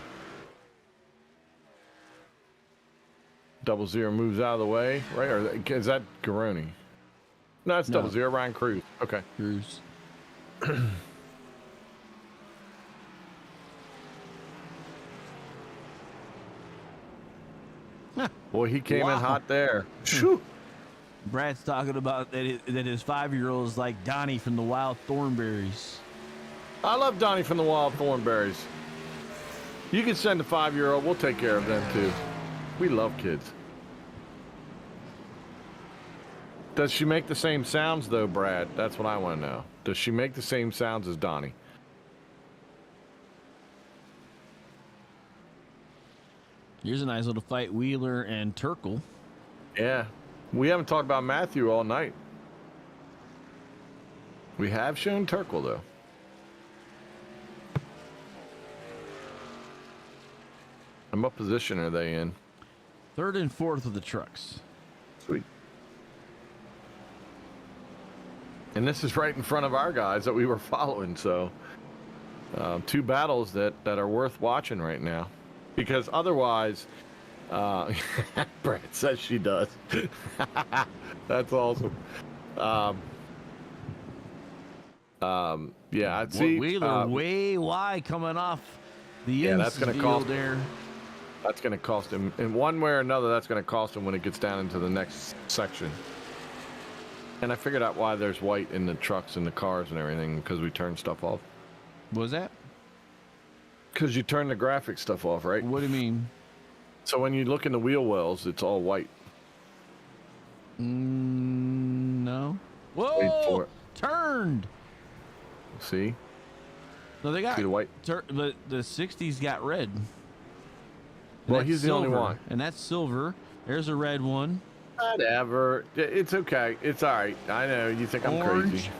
00 moves out of the way, right? Or is that Garoni? No, it's No. 00, Ryan Cruz. Okay. Cruz. Boy, he came Wow. in hot there. Shoo. Brad's talking about that his 5-year-old is like Donnie from the Wild Thornberries. I love Donnie from the Wild Thornberries. You can send a 5-year-old. We'll take care of them too. We love kids. Does she make the same sounds though, Brad? That's what I want to know. Does she make the same sounds as Donnie? Here's a nice little fight, Wheeler and Turkle. Yeah. We haven't talked about Matthew all night. We have shown Turkle though. And what position are they in? 3rd and 4th of the trucks. Sweet. And this is right in front of our guys that we were following. So 2 battles that are worth watching right now. Because otherwise, Brad says she does. That's awesome. Yeah, I'd see. Wheeler way wide coming off the that's gonna infield cost there. That's going to cost him in one way or another. That's going to cost him when it gets down into the next section. And I figured out why there's white in the trucks and the cars and everything, because we turn stuff off. What was that? Because you turn the graphic stuff off, right? What do you mean? So when you look in the wheel wells, it's all white. No. Whoa! Wait for it. Turned. See? No, they got See the white? the 60s got red. And Well, that's he's the only silver, one. and that's silver. There's a red one. Whatever. It's okay. It's all right. I know you think I'm Orange. crazy.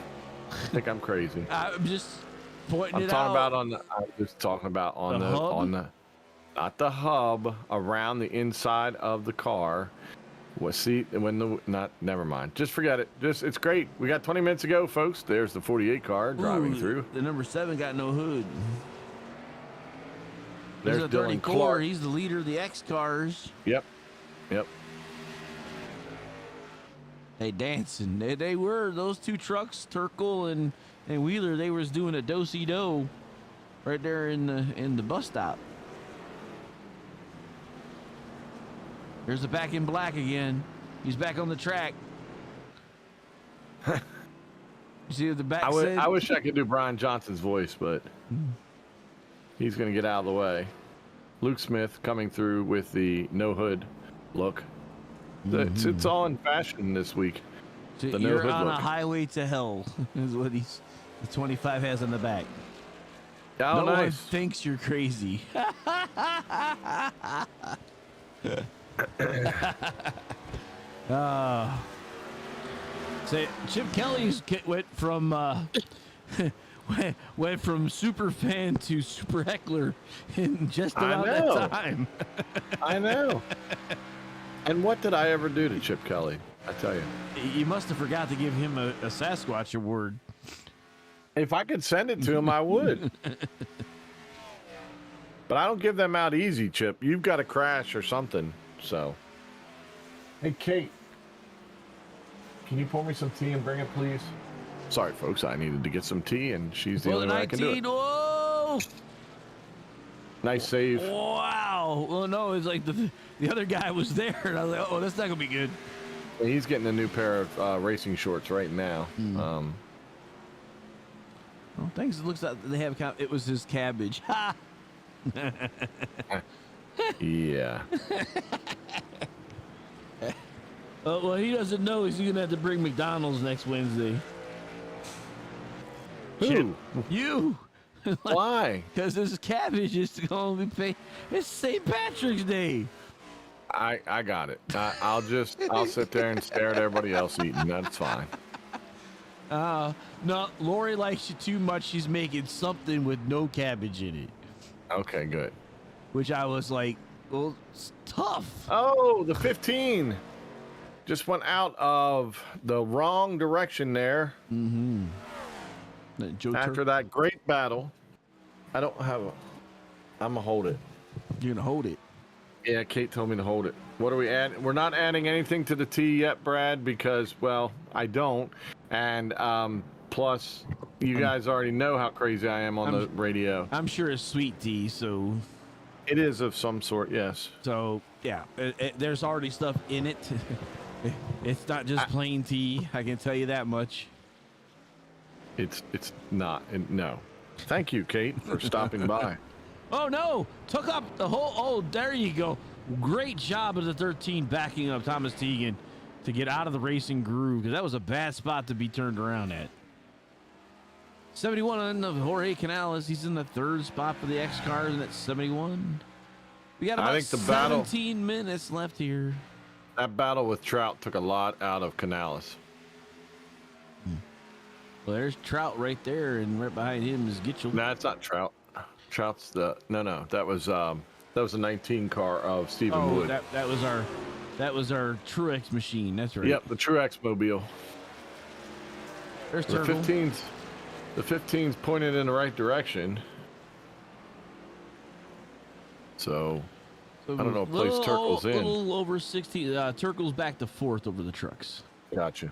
I think I'm crazy. I'm just pointing I'm it talking out. about on the. I'm just talking about on The the hub? on the, not the hub, around the inside of the car. What see when the not? Never mind. Just forget it. Just it's great. We got 20 minutes ago, folks. There's the 48 car driving Ooh, through. The number 7 got no hood. There's a Dylan 34. Clark. He's the leader of the X cars. Yep. Yep. They dancing. They were those 2 trucks, Turkle and Wheeler. They was doing a do-si-do right there in the bus stop. There's the back in black again. He's back on the track. You see what the back said? I wish I could do Brian Johnson's voice, but he's going to get out of the way. Luke Smith coming through with the no hood look. It's all in fashion this week. So The no you're hood on look. a highway to hell is what the 25 has on the back. Oh, No one nice. thinks you're crazy. Say Chip Kelly's went from went from super fan to super heckler in just I about know. that time. I know. And what did I ever do to Chip Kelly? I tell you. You must have forgot to give him a Sasquatch award. If I could send it to him, I would. But I don't give them out easy, Chip. You've got to crash or something. So. Hey, Kate. Can you pour me some tea and bring it, please? Sorry, folks. I needed to get some tea, and she's the Well, only way I can do 19. it. Whoa! Nice save. Wow. Well, no, it's like the other guy was there, and I was like, oh, that's not gonna be good. He's getting a new pair of racing shorts right now. Well, thanks. It looks like they have. It was his cabbage. Ha! Yeah. Well, he doesn't know he's gonna have to bring McDonald's next Wednesday. Who? You. Why? Because this cabbage is going to be paid. It's St. Patrick's Day. I got it. I'll sit there and stare at everybody else eating. That's fine. No, Lori likes you too much. She's making something with no cabbage in it. Okay, good. Which I was like, well, it's tough. Oh, the 15 just went out of the wrong direction there. Joe After that great battle. I don't have a. I'm gonna hold it. You're going to hold it. Yeah, Kate told me to hold it. What are we adding? We're not adding anything to the tea yet, Brad, because, well, I don't. And plus, you guys already know how crazy I am on the radio. I'm sure it's sweet tea, so. It is of some sort, yes. So Yeah, there's already stuff in it. It's not just plain tea. I can tell you that much. It's not. No. Thank you, Kate, for stopping by. Oh no! Took up the whole. Oh, there you go. Great job of the 13 backing up Thomas Teagan to get out of the racing groove, because that was a bad spot to be turned around at. 71 of Jorge Canales. He's in the third spot for the X cars, and that's 71. We got about 17 minutes left here. That battle with Trout took a lot out of Canales. Well, there's Trout right there, and right behind him is Gitchell. No, it's not Trout. Trout's the no. That was a 19 car of Stephen Wood. that was our Truex machine. That's right. Yep, the Truex mobile. There's the Turtle. 15's pointed in the right direction. So I don't know what place Turkle's in. A little over 60. Turkle's back to fourth over the trucks. Gotcha.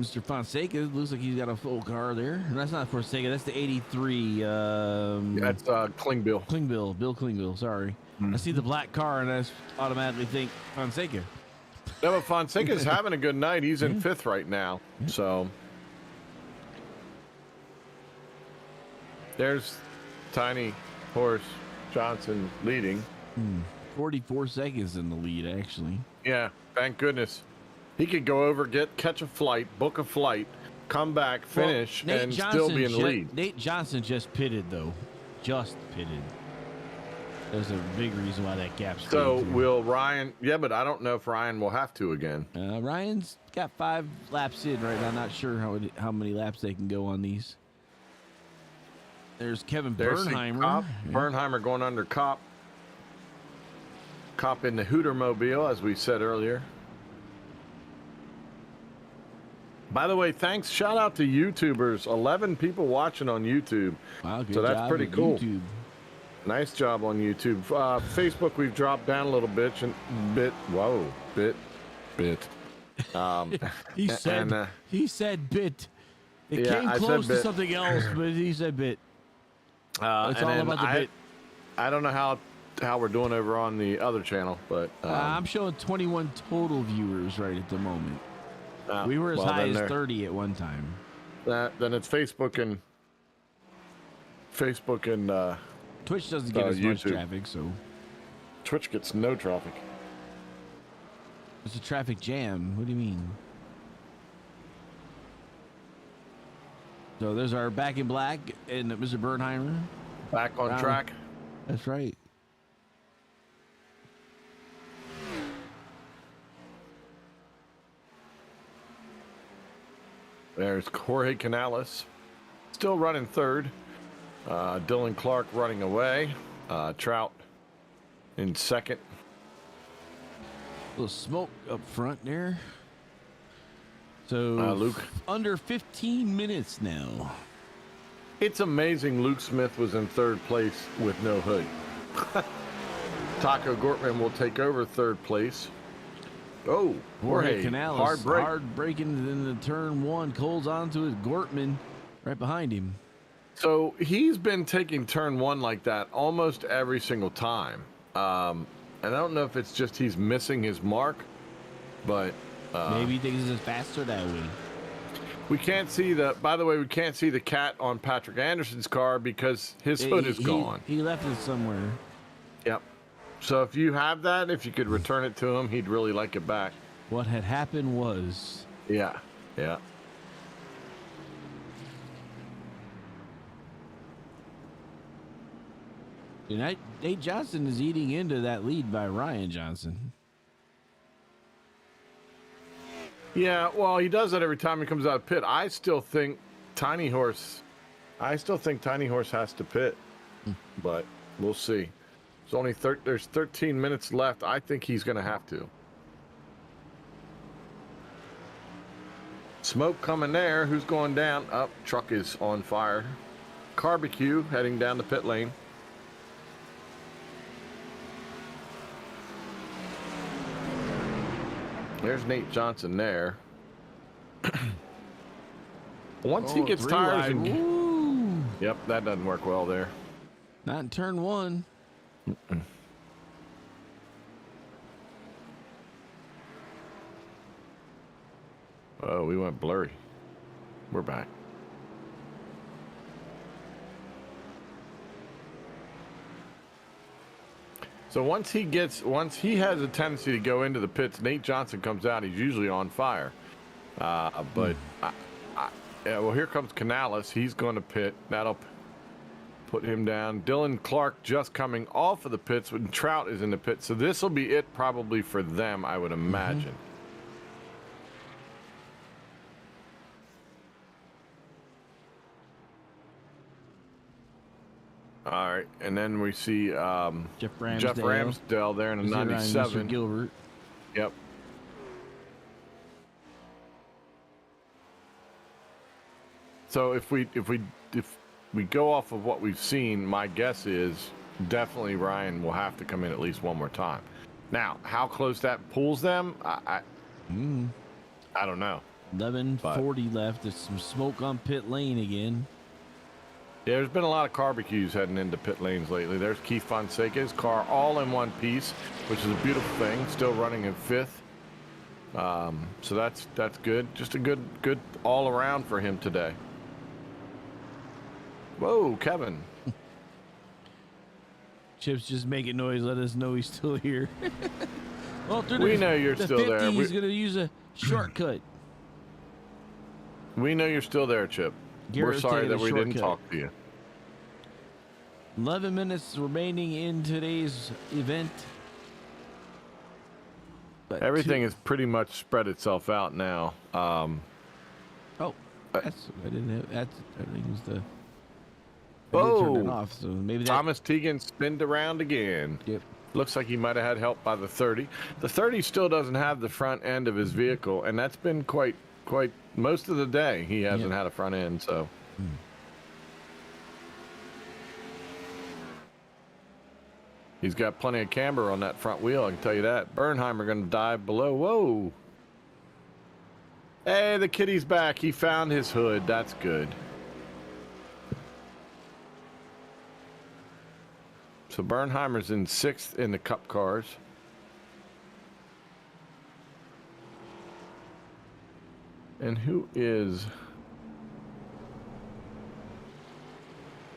Mr. Fonseca looks like he's got a full car there. That's not Fonseca. That's the 83. That's Klingbill. Bill Klingbill. Sorry. I see the black car and I automatically think Fonseca. No, but Fonseca's having a good night. He's in fifth right now. So there's Tiny Horse Johnson leading. 44 seconds in the lead, actually. Yeah, thank goodness. He could go over, catch a flight, book a flight, come back, finish, and still be in the lead. Nate Johnson just pitted, though. Just pitted. There's a big reason why that gap's so will Ryan? Yeah, but I don't know if Ryan will have to again. Ryan's got 5 laps in right now. Not sure how many laps they can go on these. There's Kevin Bernheimer. Cop. Yeah. Bernheimer going under Cop. Cop in the Hooter mobile, as we said earlier. By the way, thanks. Shout out to YouTubers. 11 people watching on YouTube. Wow, good so that's job pretty with cool. YouTube. Nice job on YouTube. Facebook, we've dropped down a little bit. Bit. He said bit. It came I close said to something else, but he said bit. It's all about the bit. I don't know how we're doing over on the other channel, but I'm showing 21 total viewers right at the moment. We were as high as 30 at one time. Then it's Facebook and Twitch doesn't get as much YouTube. traffic, so Twitch gets no traffic. it's a traffic jam. What do you mean? So there's our Back in Black and Mr. Bernheimer. Back on track. That's right. There's Jorge Canales, still running third. Dylan Clark running away. Trout in second. A little smoke up front there. So Luke. Under 15 minutes now. It's amazing Luke Smith was in third place with no hood. Taco Gortman will take over third place. Oh, Jorge Canales, hard break. hard braking in the turn one. Holds on to his Gortman right behind him. So he's been taking turn one like that almost every single time. And I don't know if it's just he's missing his mark, but maybe he thinks it's faster that way. we can't see by the way, we can't see the cat on Patrick Anderson's car because his hood is gone. He left it somewhere. Yep. So if you have that, if you could return it to him, he'd really like it back. What had happened was... Yeah. Nate Johnson is eating into that lead by Ryan Johnson. Yeah, well, he does that every time he comes out of pit. I still think Tiny Horse has to pit, but we'll see. There's 13 minutes left. I think he's going to have to. Smoke coming there. Who's going down? Up. Truck is on fire. Barbecue heading down the pit lane. There's Nate Johnson there. Once he gets tires and... Yep, that doesn't work well there. Not in turn one. Oh, we went blurry. We're back. So once he has a tendency to go into the pits, Nate Johnson comes out. He's usually on fire. But well, here comes Canales. He's going to pit. That'll put him down. Dylan Clark just coming off of the pits when Trout is in the pit. So this will be it probably for them, I would imagine. All right, and then we see Jeff Ramsdale there in a 97. Gilbert. Yep. So if we go off of what we've seen, my guess is definitely Ryan will have to come in at least one more time. Now, how close that pulls them, I don't know. 11:40 left. There's some smoke on pit lane again. Yeah, there's been a lot of barbecues heading into pit lanes lately. There's Keith Fonseca's car all in one piece, which is a beautiful thing. Still running in fifth. So that's good. Just a good all around for him today. Whoa, Kevin. Chip's just making noise. Let us know he's still here. Well, we know you're still 50, there. He's going to use a shortcut. We know you're still there, Chip. Garrett's We're sorry taking that a we didn't shortcut. talk to you. 11 minutes remaining in today's event. But Everything has pretty much spread itself out now. Oh, that's I didn't have. That's everything's the. I did turn it off, so maybe that. Thomas Teagan spinned around again. Yep. Looks like he might have had help by the 30. The 30 still doesn't have the front end of his vehicle, and that's been quite most of the day. He hasn't had a front end, so. He's got plenty of camber on that front wheel, I can tell you that. Bernheimer going to dive below. Whoa. Hey, the kitty's back. He found his hood. That's good. So Bernheimer's in 6th in the Cup cars. And who is...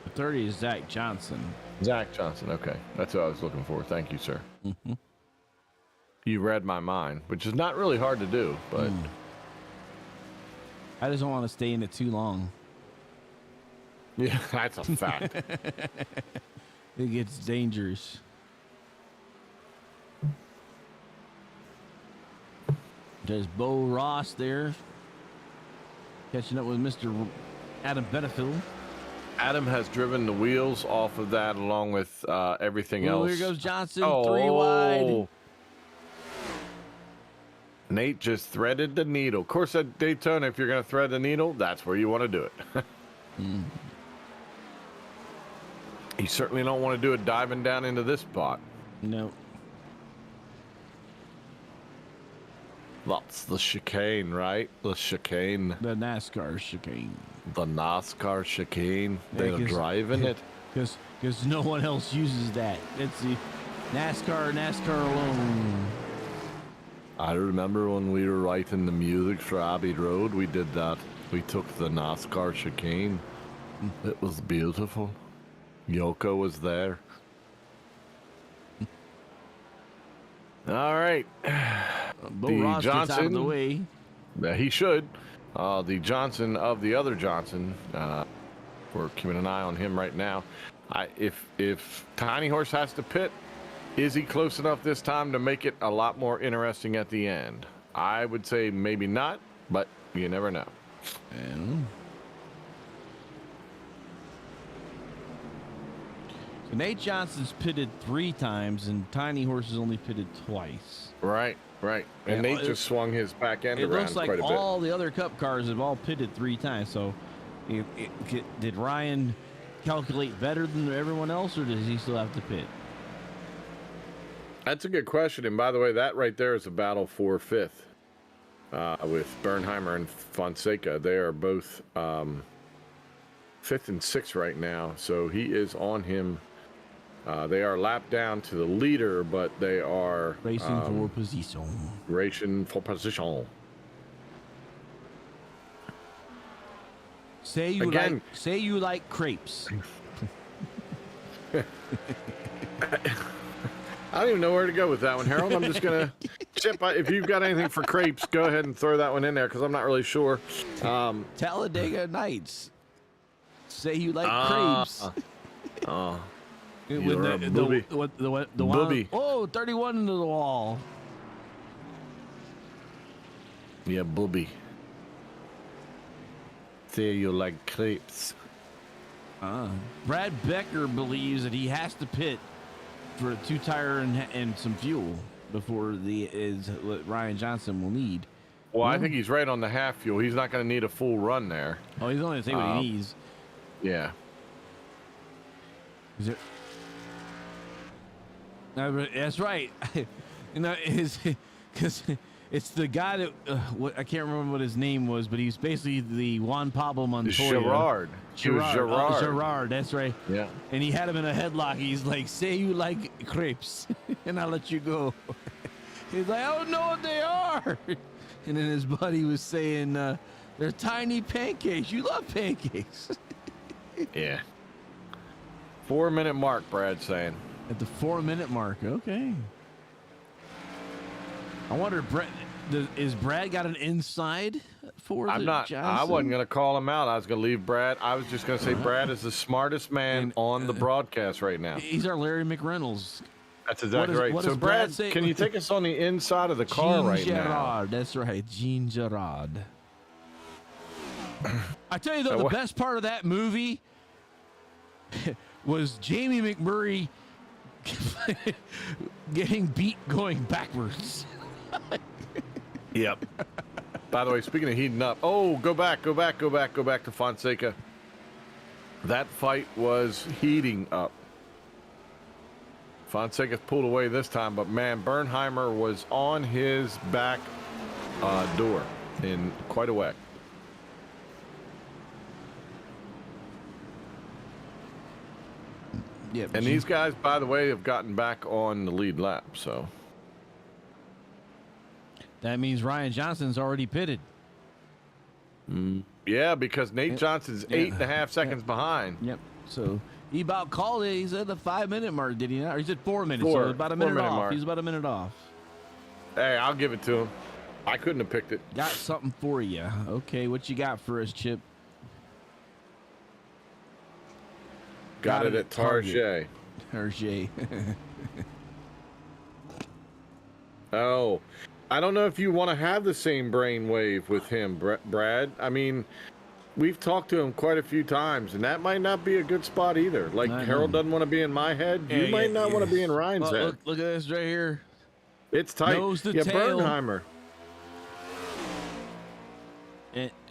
The 30 is Zach Johnson. Zach Johnson, okay. That's what I was looking for. Thank you, sir. You read my mind, which is not really hard to do, but... I just don't want to stay in it too long. Yeah, that's a fact. It gets dangerous. There's Bo Ross there. Catching up with Mr. Adam Benefield. Adam has driven the wheels off of that along with everything else. Here goes Johnson, 3 wide. Nate just threaded the needle. Of course, at Daytona, if you're going to thread the needle, that's where you want to do it. You certainly don't want to do it diving down into this spot. No. That's the chicane, right? The chicane. The NASCAR chicane. The NASCAR chicane. They're 'cause- driving it. Because no one else uses that. It's the NASCAR alone. I remember when we were writing the music for Abbey Road, we did that. We took the NASCAR chicane. It was beautiful. Yoko was there. All right. Bo Ross gets out of the way. He should. The Johnson of the other Johnson. We're keeping an eye on him right now. If Tiny Horse has to pit, is he close enough this time to make it a lot more interesting at the end? I would say maybe not, but you never know. And so Nate Johnson's pitted 3 times, and Tiny Horse has only pitted twice. Right. And Nate just swung his back end around quite a bit. It looks like all the other Cup cars have all pitted 3 times. So, did Ryan calculate better than everyone else, or does he still have to pit? That's a good question. And by the way, that right there is a battle for 5th with Bernheimer and Fonseca. They are both 5th and 6th right now. So he is on him They are lapped down to the leader, but they are Racing for position. racing for position. Say you Again. like crepes. I don't even know where to go with that one, Harold. I'm just gonna Chip. If you've got anything for crepes, go ahead and throw that one in there because I'm not really sure. Talladega Nights. Say you like crepes. You're a booby. The one, Booby. oh, 31 into the wall. Yeah, booby. Say you like crepes. Brad Becker believes that he has to pit for a 2-tire and some fuel before what Ryan Johnson will need. Well, I think he's right on the half fuel. He's not going to need a full run there. Oh, he's only going to say what he needs. Yeah. Is it? No, but that's right. Because it's the guy that I can't remember what his name was, but he's basically the Juan Pablo Montoya. Gerard. Gerard, that's right. Yeah. And he had him in a headlock. He's like, "Say you like crepes, and I'll let you go." He's like, "I don't know what they are." And then his buddy was saying, "They're tiny pancakes. You love pancakes." Yeah. 4-minute mark, Brad's saying. At the 4-minute mark, okay. I wonder, is Brad got an inside for I'm the not. Johnson? I wasn't going to call him out. I was going to leave Brad. I was just going to say Brad is the smartest man on the broadcast right now. He's our Larry McReynolds. That's exactly right. What So, does Brad, say? can you take us on the inside of the car Jean right Gerard, now? that's right, Jean Gerard. I tell you though, the best part of that movie was Jamie McMurray getting beat going backwards. Yep. By the way, speaking of heating up, go back to Fonseca. That fight was heating up. Fonseca pulled away this time, but man, Bernheimer was on his back door in quite a way. Yeah, And these guys, by the way, have gotten back on the lead lap, so. that means Ryan Johnson's already pitted. Yeah, because Nate Johnson's 8.5 seconds behind. Yep. So he about called it. He said the 5-minute mark, did he not? Or he said 4 minutes. Four. So about a minute 4-minute off. mark. He's about a minute off. Hey, I'll give it to him. I couldn't have picked it. Got something for you. Okay, what you got for us, Chip? Got it at Target. Target. Oh, I don't know if you want to have the same brainwave with him, Brad. I mean, we've talked to him quite a few times, and that might not be a good spot either. Like, Harold doesn't want to be in my head. You might not want to be in Ryan's head. Look at this right here. It's tight. Nose to yeah, tail. Bernheimer.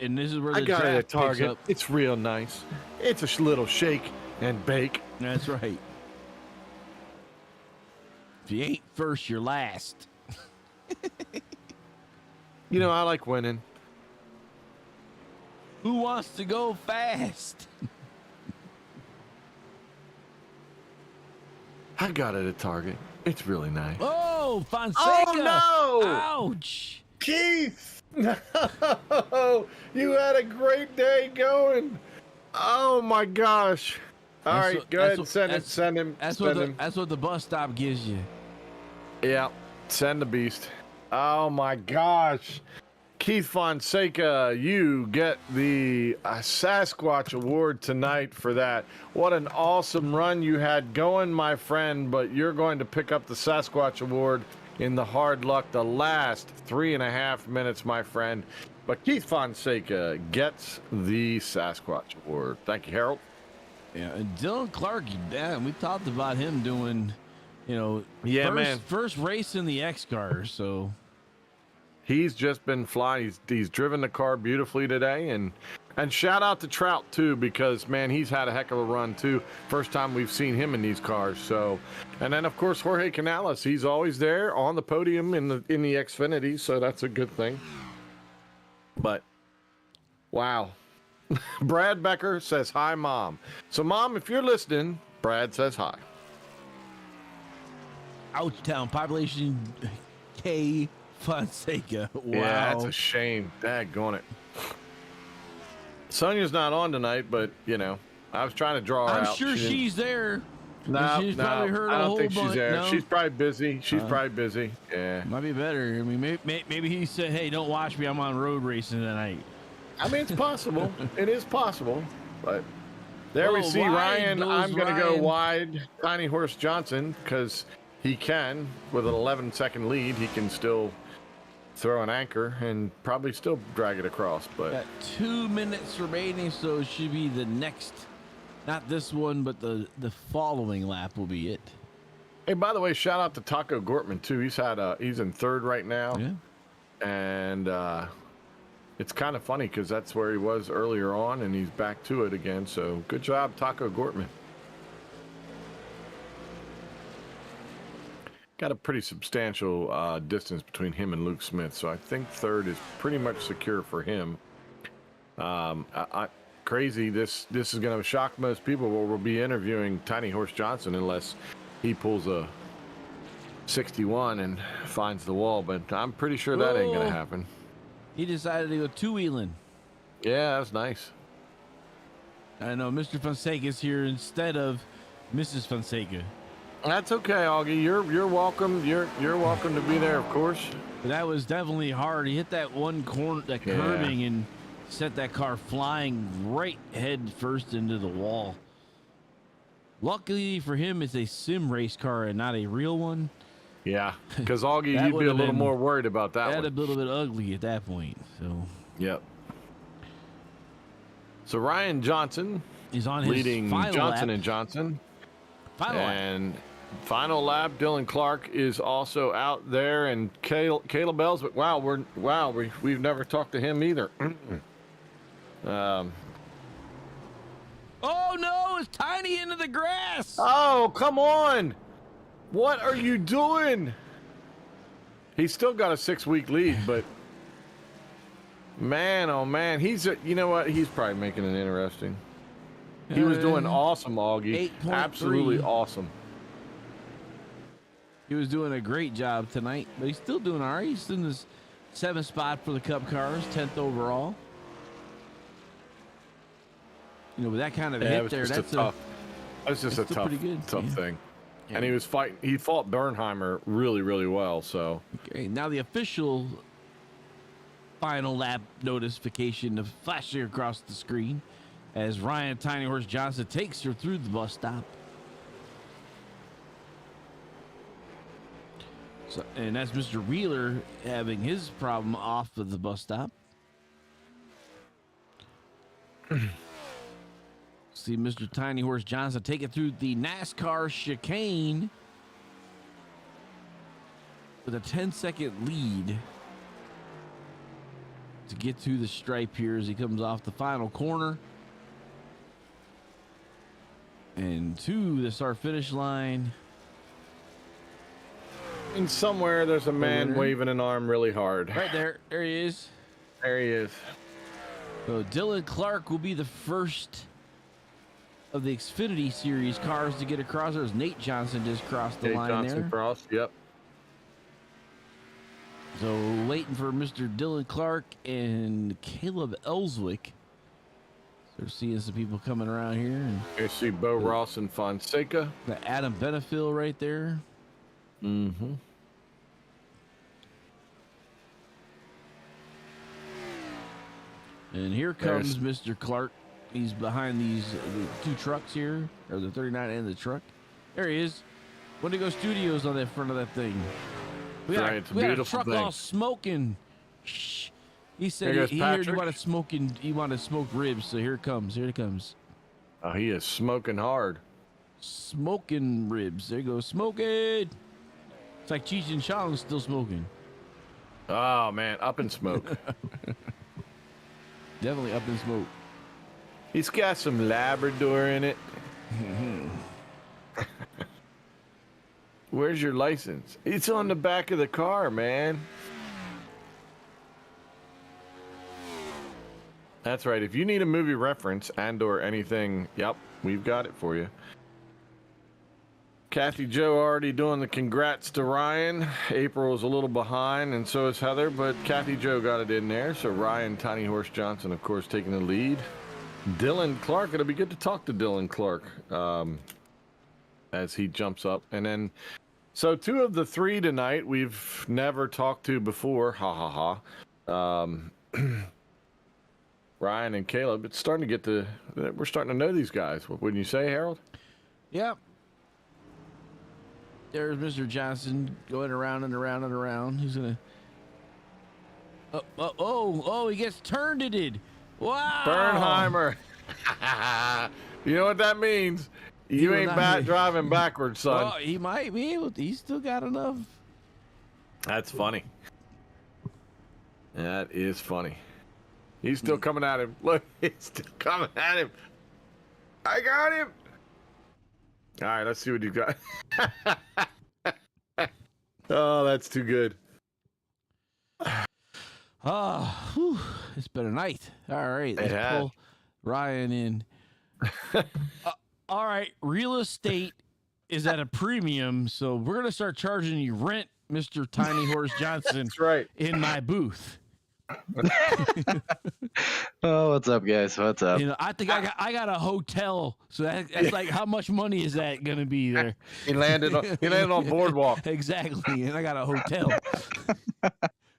And this is where the I got it draft at Target. picks up. It's real nice. It's a little shake and bake. That's right. If you ain't first, you're last. You know, I like winning. Who wants to go fast? I got it at Target. It's really nice. Oh, Fonseca! Oh, no! Ouch! Keith! No! You had a great day going. Oh, my gosh. All right, go ahead and send him. That's what the bus stop gives you. Yeah, send the beast. Oh, my gosh. Keith Fonseca, you get the Sasquatch Award tonight for that. What an awesome run you had going, my friend, but you're going to pick up the Sasquatch Award in the hard luck the last 3.5 minutes, my friend. But Keith Fonseca gets the Sasquatch Award. Thank you, Harold. Yeah, and Dylan Clark, damn, we talked about him doing, first race in the X car, so... He's just been flying. He's driven the car beautifully today, and shout out to Trout too, because man, he's had a heck of a run too. First time we've seen him in these cars. So, and then of course Jorge Canales, he's always there on the podium in the Xfinity, so that's a good thing. But wow, Brad Becker says hi, Mom. So Mom, if you're listening, Brad says hi. Ouchtown, population K Fonseca. Wow. Yeah, that's a shame. Daggone it. Sonia's not on tonight, but you know, I was trying to draw her I'm out. sure she's there. No, She's probably heard I a don't whole think she's bunch. there. No? She's probably busy. She's probably busy. Yeah. Might be better. I mean, maybe he said, "Hey, don't watch me. I'm on road racing tonight." I mean, it's possible. It is possible. But there we Oh, see wide Ryan. goes I'm going to go Ryan. wide. Tiny Horse Johnson, because he can, with an 11-second lead, he can still throw an anchor and probably still drag it across. But Got 2 minutes remaining, so it should be the next. Not this one, but the following lap will be it. hey, by the way, shout out to Taco Gortman too. He's in third right now, Yeah. and it's kind of funny because that's where he was earlier on, and he's back to it again. So good job, Taco Gortman. Got a pretty substantial distance between him and Luke Smith, so I think third is pretty much secure for him. Crazy. This is going to shock most people. Where we'll be interviewing Tiny Horse Johnson unless he pulls a 61 and finds the wall, but I'm pretty sure that ain't going to happen. He decided to go two-wheeling. Yeah, that's nice. I know Mr. Fonseca's here instead of Mrs. Fonseca. That's okay, Augie. You're welcome. You're welcome to be there, of course. But that was definitely hard. He hit that one corner, that Yeah. curving, and sent that car flying right head first into the wall. Luckily for him, it's a sim race car and not a real one. Yeah, because Augie, That you'd be would've a little been- more worried about that That a one. little bit ugly at that point. So Yep. So Ryan Johnson he's on his leading final Johnson lap. and Johnson. Final lap. And final lap, Dylan Clark is also out there, and Caleb Ellswick. We've never talked to him either. Oh no! It's Tiny into the grass. Oh, come on! What are you doing? He's still got a 6-week lead, but man, oh man, you know what? He's probably making it interesting. He was doing awesome, Augie. 8.3. Absolutely awesome. He was doing a great job tonight, but he's still doing all right. He's in this 7th spot for the Cup cars, 10th overall. You know, with that kind of Yeah, it hit was there, just that's a tough. That's just a still tough, pretty good, tough yeah. thing. Yeah. And he was fighting. He fought Bernheimer really, really well. So Okay, now the official final lap notification of flashing across the screen as Ryan Tiny Horse Johnson takes her through the bus stop. So, and that's Mr. Wheeler having his problem off of the bus stop. See Mr. Tiny Horse Johnson take it through the NASCAR chicane with a 10-second lead to get to the stripe here as he comes off the final corner. And to the start finish line. and somewhere there's a man winner. waving an arm really hard. Right there. There he is. There he is. So Dylan Clark will be the first of the Xfinity Series cars to get across. There's Nate Johnson just crossed the Dave line Johnson there. cross. Yep. So waiting for Mr. Dylan Clark and Caleb Ellswick. So we're seeing some people coming around here. And You see Bo Ross and Fonseca. got Adam Benefiel right there. Mm-hmm. And here comes Mr. Clark. He's behind these two trucks here, or the 39 and the truck. There he is. Wendigo Studios on the front of that thing. We got, Right, it's a we got a beautiful truck thing. all smoking. Shh. He said Here he goes heard you Patrick. want to smoking. You want to smoke ribs, so here it comes. Here it comes. Oh, he is smoking hard. Smoking ribs. There you go. Smoking. It's like Cheech and Chong's still smoking. Oh man, up in smoke. Definitely up in smoke. He's got some Labrador in it. Where's your license? It's on the back of the car, man. That's right. If you need a movie reference and or anything, yep, we've got it for you. Kathy Joe already doing the congrats to Ryan. April is a little behind, and so is Heather, but Kathy Joe got it in there. So Ryan Tiny Horse Johnson, of course, taking the lead. Dylan Clark, it'll be good to talk to Dylan Clark as he jumps up. And then, so 2 of the 3 tonight we've never talked to before. Ha ha ha. Ryan and Caleb, it's starting to get we're starting to know these guys. Wouldn't you say, Harold? Yep. There's Mr. Johnson going around and around and around. He's gonna. Oh! He gets turned. It did. Wow. Bernheimer. You know what that means? You ain't driving backwards, son. Well, he might be able to. He's still got enough. That's funny. That is funny. He's still coming at him. Look, he's still coming at him. I got him. All right, let's see what you got. Oh, that's too good. It's been a night. All right, let's pull Ryan in. All right, real estate is at a premium, so we're gonna start charging you rent, Mr. Tiny Horse Johnson. That's right. In my booth. Oh, what's up, guys? What's up? You know, I think I got a hotel, so that's like, how much money is that gonna be there? He landed on Boardwalk. Exactly, and I got a hotel.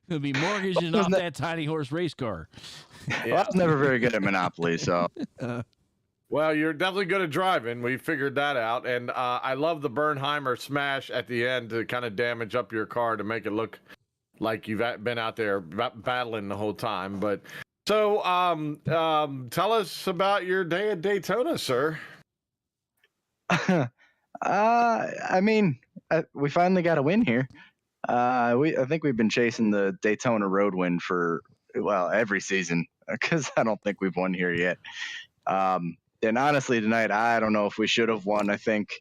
It'll be mortgaging off that Tiny Horse race car. Well, I was never very good at Monopoly, so. Well, you're definitely good at driving. We figured that out, and I love the Bernheimer smash at the end to kind of damage up your car to make it look like you've been out there battling the whole time. But so, tell us about your day at Daytona, sir. I mean, we finally got a win here. I think we've been chasing the Daytona road win for, well, every season, because I don't think we've won here yet. And honestly, tonight, I don't know if we should have won. I think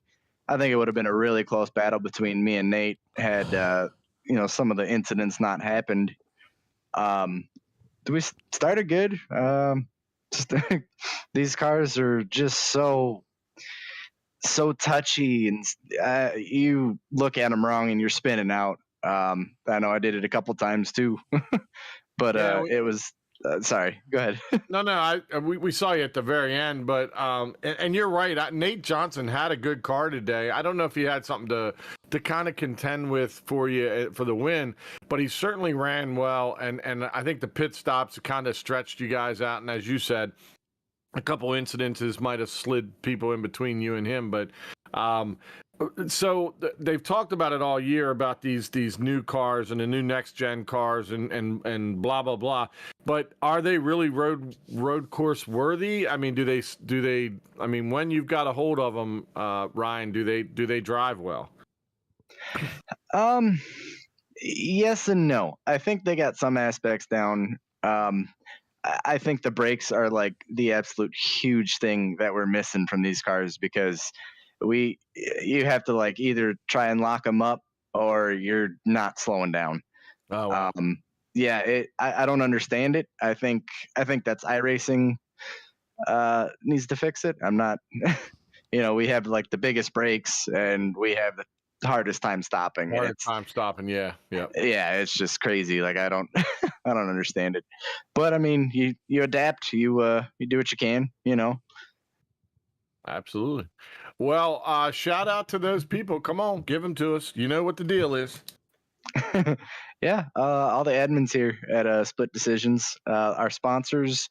it would have been a really close battle between me and Nate had some of the incidents not happened. We started good. These cars are just so touchy, and you look at them wrong and you're spinning out. I know I did it a couple times too, but it was. Sorry, go ahead. No, we saw you at the very end, but and you're right. Nate Johnson had a good car today. I don't know if he had something to kind of contend with for you for the win, but he certainly ran well, and I think the pit stops kind of stretched you guys out. And as you said, a couple incidences might have slid people in between you and him, but so they've talked about it all year about these new cars and the new next gen cars and blah blah blah. But are they really road course worthy? I mean, do they? I mean, when you've got a hold of them, Ryan, do they drive well? Yes and no. I think they got some aspects down. I think the brakes are like the absolute huge thing that we're missing from these cars, because you have to like either try and lock them up or you're not slowing down. Oh, wow. I don't understand it. I think that's iRacing needs to fix it. I'm not, we have like the biggest brakes and we have the hardest time stopping. Yeah. Yeah, it's just crazy. Like I don't understand it. But I mean, you adapt. You do what you can. Absolutely. Well, shout out to those people. Come on, give them to us. You know what the deal is. Yeah, all the admins here at Split Decisions, our sponsors,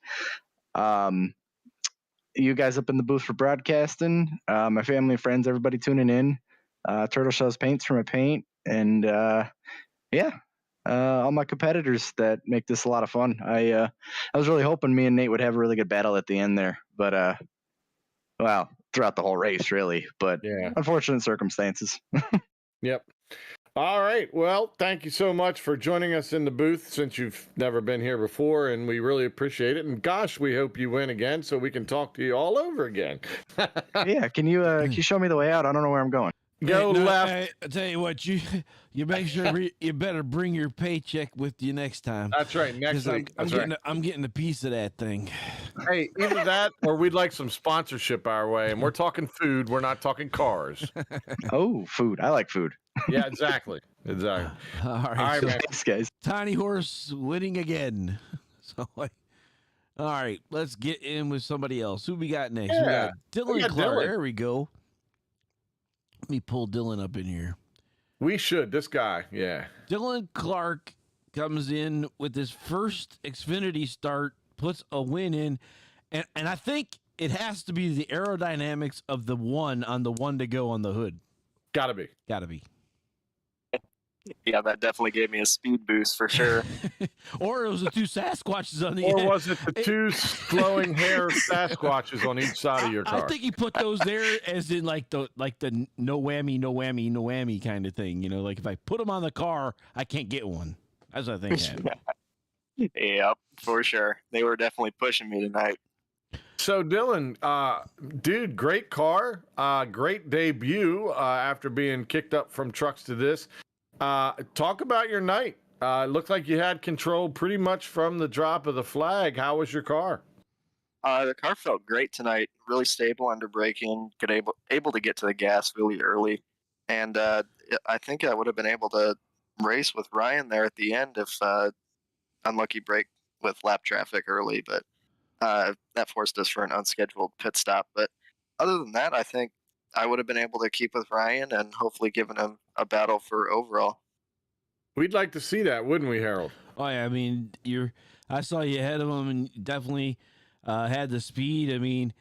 you guys up in the booth for broadcasting, my family and friends, everybody tuning in, Turtle Shells Paints for my paint, and all my competitors that make this a lot of fun. I was really hoping me and Nate would have a really good battle at the end there, but well, throughout the whole race, really. But unfortunate circumstances. Yep. All right. Well, thank you so much for joining us in the booth, since you've never been here before, and we really appreciate it. And gosh, we hope you win again so we can talk to you all over again. Yeah. Can you show me the way out? I don't know where I'm going. Go left. I tell you what, you make sure you better bring your paycheck with you next time. That's right. Next week. I'm getting a piece of that thing. Hey, either that or we'd like some sponsorship our way. And we're talking food. We're not talking cars. Oh, food. I like food. Yeah, exactly. Exactly. All right, All right, so man. Thanks, guys. Tiny Horse winning again. So, all right, let's get in with somebody else. Who we got next? We Yeah, got Dylan we got Clark. Dylan. There we go. Let me pull Dylan up in here. We should. This guy. Yeah. Dylan Clark comes in with his first Xfinity start, puts a win in, and I think it has to be the aerodynamics of the one on the one to go on the hood. Gotta be. Gotta be. Yeah, that definitely gave me a speed boost for sure. Or it was the two Sasquatches on the Or end. was it the two flowing hair Sasquatches on each side of your car? I think he put those there as in like the no whammy, no whammy, no whammy kind of thing. You know, like if I put them on the car, I can't get one. That's what I think happened. Yep, for sure. They were definitely pushing me tonight. So Dylan, dude, great car, great debut after being kicked up from trucks to this. Talk about your night. It looked like you had control pretty much from the drop of the flag. How was your car? The car felt great tonight. Really stable under braking. Able to get to the gas really early, and I think I would have been able to race with Ryan there at the end if unlucky break with lap traffic early, but that forced us for an unscheduled pit stop. But other than that, I think I would have been able to keep with Ryan and hopefully given him a battle for overall. We'd like to see that, wouldn't we, Harold? Oh yeah, I mean, I saw you ahead of him and definitely had the speed. I mean,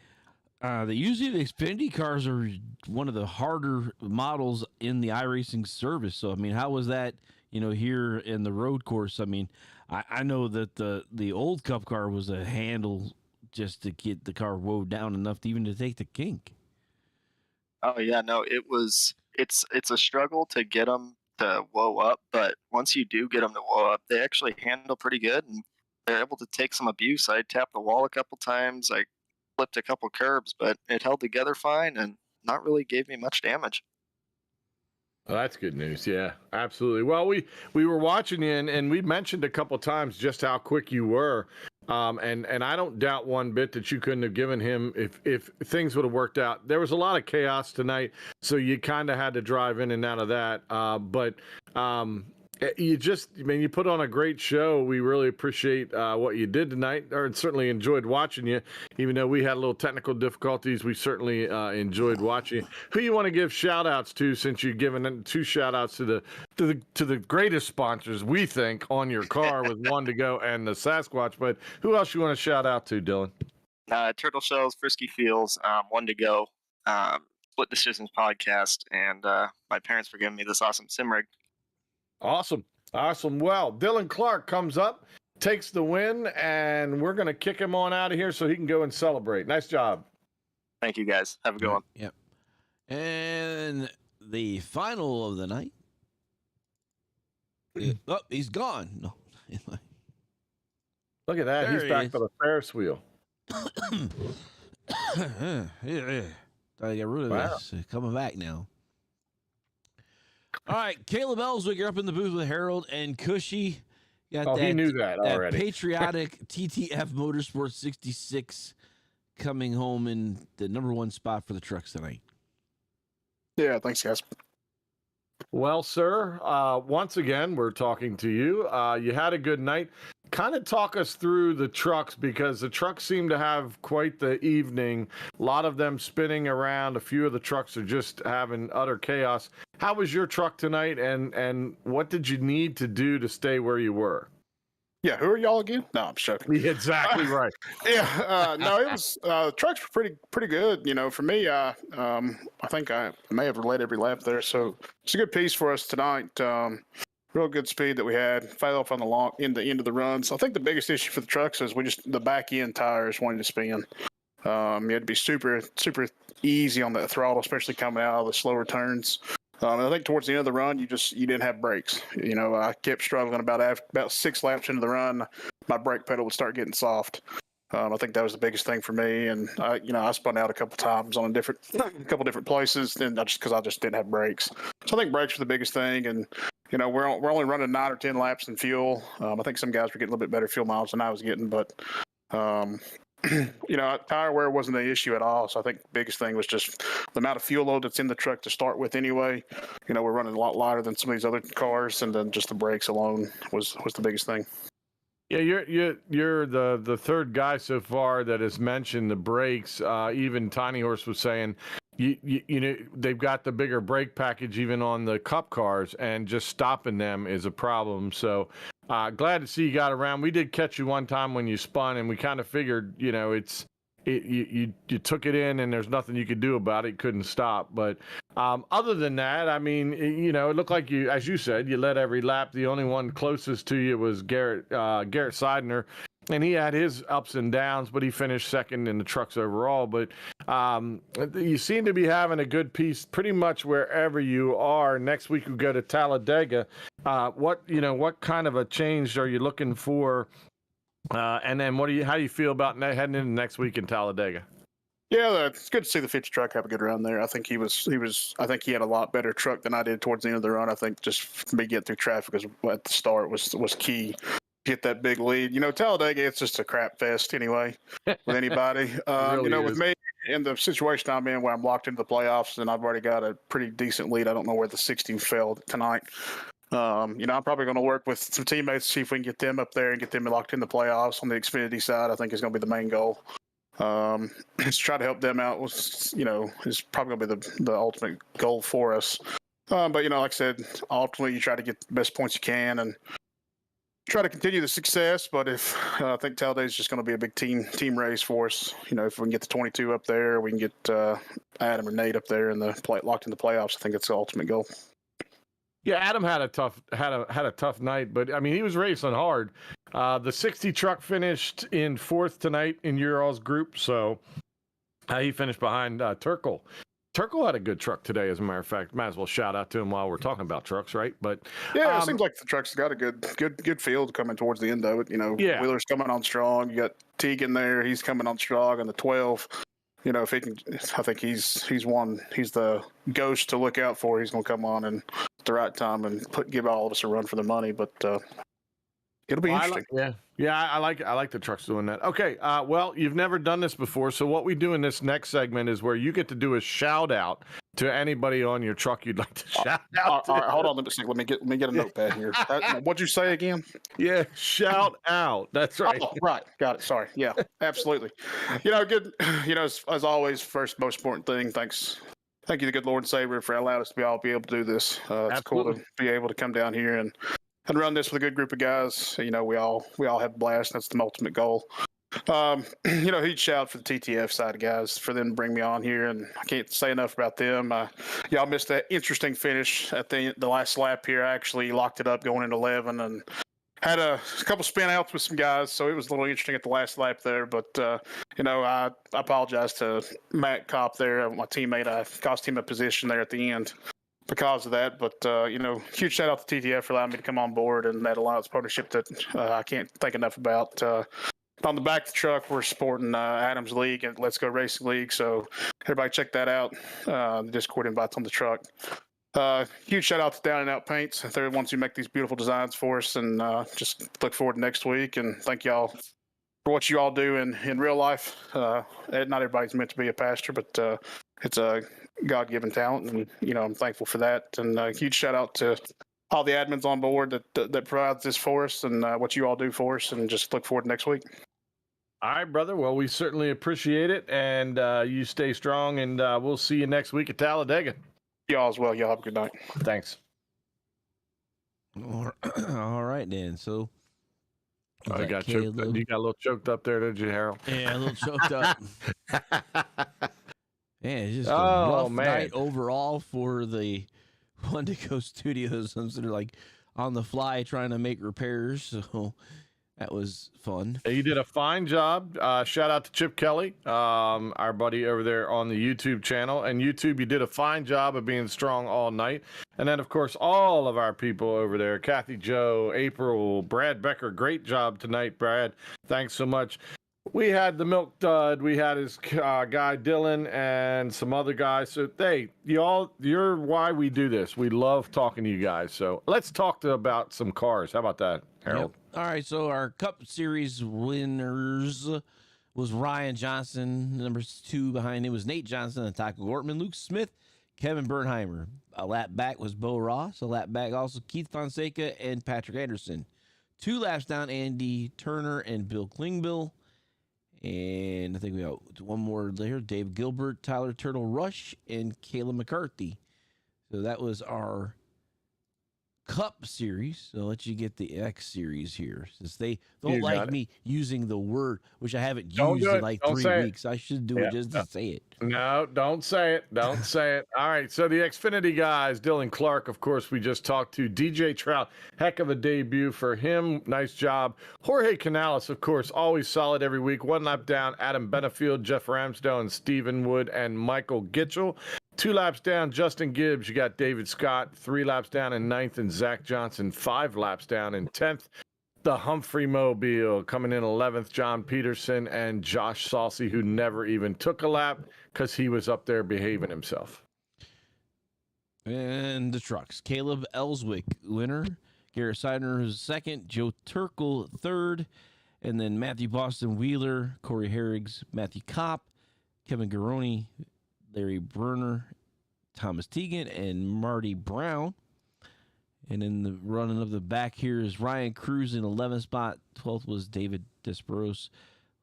usually the Xfinity cars are one of the harder models in the iRacing service. So I mean, how was that? You know, here in the road course. I mean, I know that the old Cup car was a handle just to get the car woed down enough to even to take the kink. Oh yeah, no, it's a struggle to get them to woe up, but once you do get them to woe up, they actually handle pretty good and they're able to take some abuse. I tapped the wall a couple times, I flipped a couple curbs, but it held together fine and not really gave me much damage. Well, that's good news. Yeah, absolutely. Well, we were watching you, and we mentioned a couple times just how quick you were, and I don't doubt one bit that you couldn't have given him if things would have worked out. There was a lot of chaos tonight, so you kind of had to drive in and out of that. But you put on a great show. We really appreciate what you did tonight, or certainly enjoyed watching you. Even though we had a little technical difficulties, we certainly enjoyed watching you. Who you want to give shout outs to, since you've given 2 shout outs to the greatest sponsors, we think, on your car with One to Go and the Sasquatch. But who else you want to shout out to, Dylan? Turtle Shells, Frisky Fields, One to Go, Split Decisions podcast, and my parents for giving me this awesome sim rig. Awesome. Well, Dylan Clark comes up, takes the win, and we're going to kick him on out of here so he can go and celebrate. Nice job. Thank you, guys. Have a good one. Yep. And the final of the night. Oh, he's gone. No. Look at that. There He's he back is. for the Ferris wheel. yeah. Thought I got rid of Wow. this. Coming back now. All right, Caleb Ellswick, you're up in the booth with Harold and Cushy. Got He knew that already. Patriotic TTF Motorsports 66 coming home in the number 1 spot for the trucks tonight. Yeah, thanks, guys. Well, sir, once again, we're talking to you. You had a good night. Kind of talk us through the trucks, because the trucks seem to have quite the evening. A lot of them spinning around. A few of the trucks are just having utter chaos. How was your truck tonight, and what did you need to do to stay where you were? Yeah, who are y'all again? No, I'm joking. Exactly right. Yeah, no, it was trucks were pretty good. You know, for me, I think I may have led every lap there, so it's a good piece for us tonight. Real good speed that we had. Fell off on the end of the run. So I think the biggest issue for the trucks is the back end tires wanted to spin. You had to be super easy on the throttle, especially coming out of the slower turns. I think towards the end of the run, you didn't have brakes. You know, I kept struggling about 6 laps into the run. My brake pedal would start getting soft. I think that was the biggest thing for me, and I spun out a couple times on a couple different places, and because I just didn't have brakes. So I think brakes were the biggest thing, and you know we're only running 9 or 10 laps in fuel. I think some guys were getting a little bit better fuel mileage than I was getting, but tire wear wasn't an issue at all. So I think the biggest thing was just the amount of fuel load that's in the truck to start with anyway. We're running a lot lighter than some of these other cars, and then just the brakes alone was the biggest thing. Yeah, you're the third guy so far that has mentioned the brakes. Even Tiny Horse was saying, they've got the bigger brake package even on the Cup cars, and just stopping them is a problem. So glad to see you got around. We did catch you one time when you spun, and we kind of figured, you took it in, and there's nothing you could do about it. Couldn't stop. But other than that, I mean, it looked like you, as you said, you led every lap. The only one closest to you was Garrett Seidner, and he had his ups and downs, but he finished second in the trucks overall. But you seem to be having a good piece pretty much wherever you are. Next week we go to Talladega. What kind of a change are you looking for? And then how do you feel about heading into next week in Talladega? Yeah, it's good to see the 50 truck have a good run there. I think I think he had a lot better truck than I did towards the end of the run. I think just for me getting through traffic at the start was key. Get that big lead. Talladega, it's just a crap fest anyway with anybody. Really with me in the situation I'm in where I'm locked into the playoffs and I've already got a pretty decent lead. I don't know where the 60 fell tonight. I'm probably going to work with some teammates to see if we can get them up there and get them locked in the playoffs on the Xfinity side. I think is going to be the main goal. Just try to help them out is probably going to be the ultimate goal for us. But like I said, ultimately you try to get the best points you can and try to continue the success. But if I think Talladega is just going to be a big team race for us. If we can get the 22 up there, we can get Adam or Nate up there and locked in the playoffs. I think it's the ultimate goal. Yeah, Adam had a tough night, but I mean he was racing hard. The 60 truck finished in fourth tonight in your all's group, so he finished behind Turkle. Turkle had a good truck today, as a matter of fact. Might as well shout out to him while we're talking about trucks, right? But yeah, it seems like the truck's got a good field coming towards the end of it. Yeah. Wheeler's coming on strong. You got Teague there; he's coming on strong, and the 12. If he can, I think he's the ghost to look out for. He's going to come on and at the right time and give all of us a run for the money. But it'll be interesting. I like the trucks doing that. Okay, well, you've never done this before, so what we do in this next segment is where you get to do a shout out to anybody on your truck you'd like to shout out. All right, hold on, let me get a notepad here. What'd you say again? Yeah, shout out. That's right. Oh, right, got it. Sorry. Yeah, absolutely. Good. As always, first most important thing. Thank you, the good Lord and Savior, for allowing us to be able to do this. It's cool to be able to come down here and run this with a good group of guys. We all have a blast. That's the ultimate goal. Huge shout for the TTF side of guys for them to bring me on here, and I can't say enough about them. Y'all missed that interesting finish at the last lap here. I actually locked it up going into 11 and had a couple spin outs with some guys, so it was a little interesting at the last lap there. But I apologize to Matt Kopp there, my teammate. I cost him a position there at the end because of that. But huge shout out to TTF for allowing me to come on board and that alliance partnership that I can't think enough about. On the back of the truck, we're supporting Adams League and Let's Go Racing League, so everybody check that out. The Discord invites on the truck. Huge shout out to Down and Out Paints. They're the ones who make these beautiful designs for us, and just look forward to next week. And thank y'all for what you all do in real life. Not everybody's meant to be a pastor, but it's a God-given talent, and I'm thankful for that. And huge shout out to all the admins on board that provides this for us, and what you all do for us. And just look forward to next week. All right, brother. Well, we certainly appreciate it, and you stay strong, and we'll see you next week at Talladega. Y'all as well. Y'all have a good night. Thanks. All right, then. So you got a little choked up there, did you, Harold? Yeah, a little choked up. Yeah, it's just a rough night overall for the Wendigo Studios. I'm sort of like on the fly trying to make repairs, so that was fun. You did a fine job. Shout out to Chip Kelly, our buddy over there on the YouTube channel. And YouTube, you did a fine job of being strong all night. And then, of course, all of our people over there, Kathy Joe, April, Brad Becker, great job tonight, Brad. Thanks so much. We had the Milk Dud, we had his guy Dylan, and some other guys. So, you're why we do this. We love talking to you guys. So let's talk about some cars. How about that, Harold? Yep. All right, so our Cup Series winners was Ryan Johnson. Number 2 behind him was Nate Johnson and Taco Gortman, Luke Smith, Kevin Bernheimer. A lap back was Bo Ross. A lap back also Keith Fonseca and Patrick Anderson. 2 laps down, Andy Turner and Bill Klingbill. And I think we got one more there, Dave Gilbert, Tyler Turtle Rush, and Kayla McCarthy. So that was our Cup Series. So I'll let you get the X Series here, since they don't like me using the word, which I haven't used in like 3 weeks. I should do it just to say it. No, don't say it. Don't say it. All right. So the Xfinity guys, Dylan Clark, of course, we just talked to. DJ Trout, heck of a debut for him. Nice job. Jorge Canales, of course, always solid every week. 1 lap down, Adam Benefield, Jeff Ramsdale, and Stephen Wood, and Michael Gitchell. 2 laps down, Justin Gibbs. You got David Scott. 3 laps down in 9th, and Zach Johnson. 5 laps down in 10th. The Humphrey Mobile coming in 11th, John Peterson and Josh Saucy, who never even took a lap because he was up there behaving himself. And the trucks. Caleb Ellswick, winner. Garrett Seidner is 2nd. Joe Turkel, 3rd. And then Matthew Boston Wheeler, Corey Herrigs, Matthew Kopp, Kevin Garoni, Larry Bruner, Thomas Teagan, and Marty Brown. And in the running of the back here is Ryan Cruz in 11th spot. 12th was David Desperos.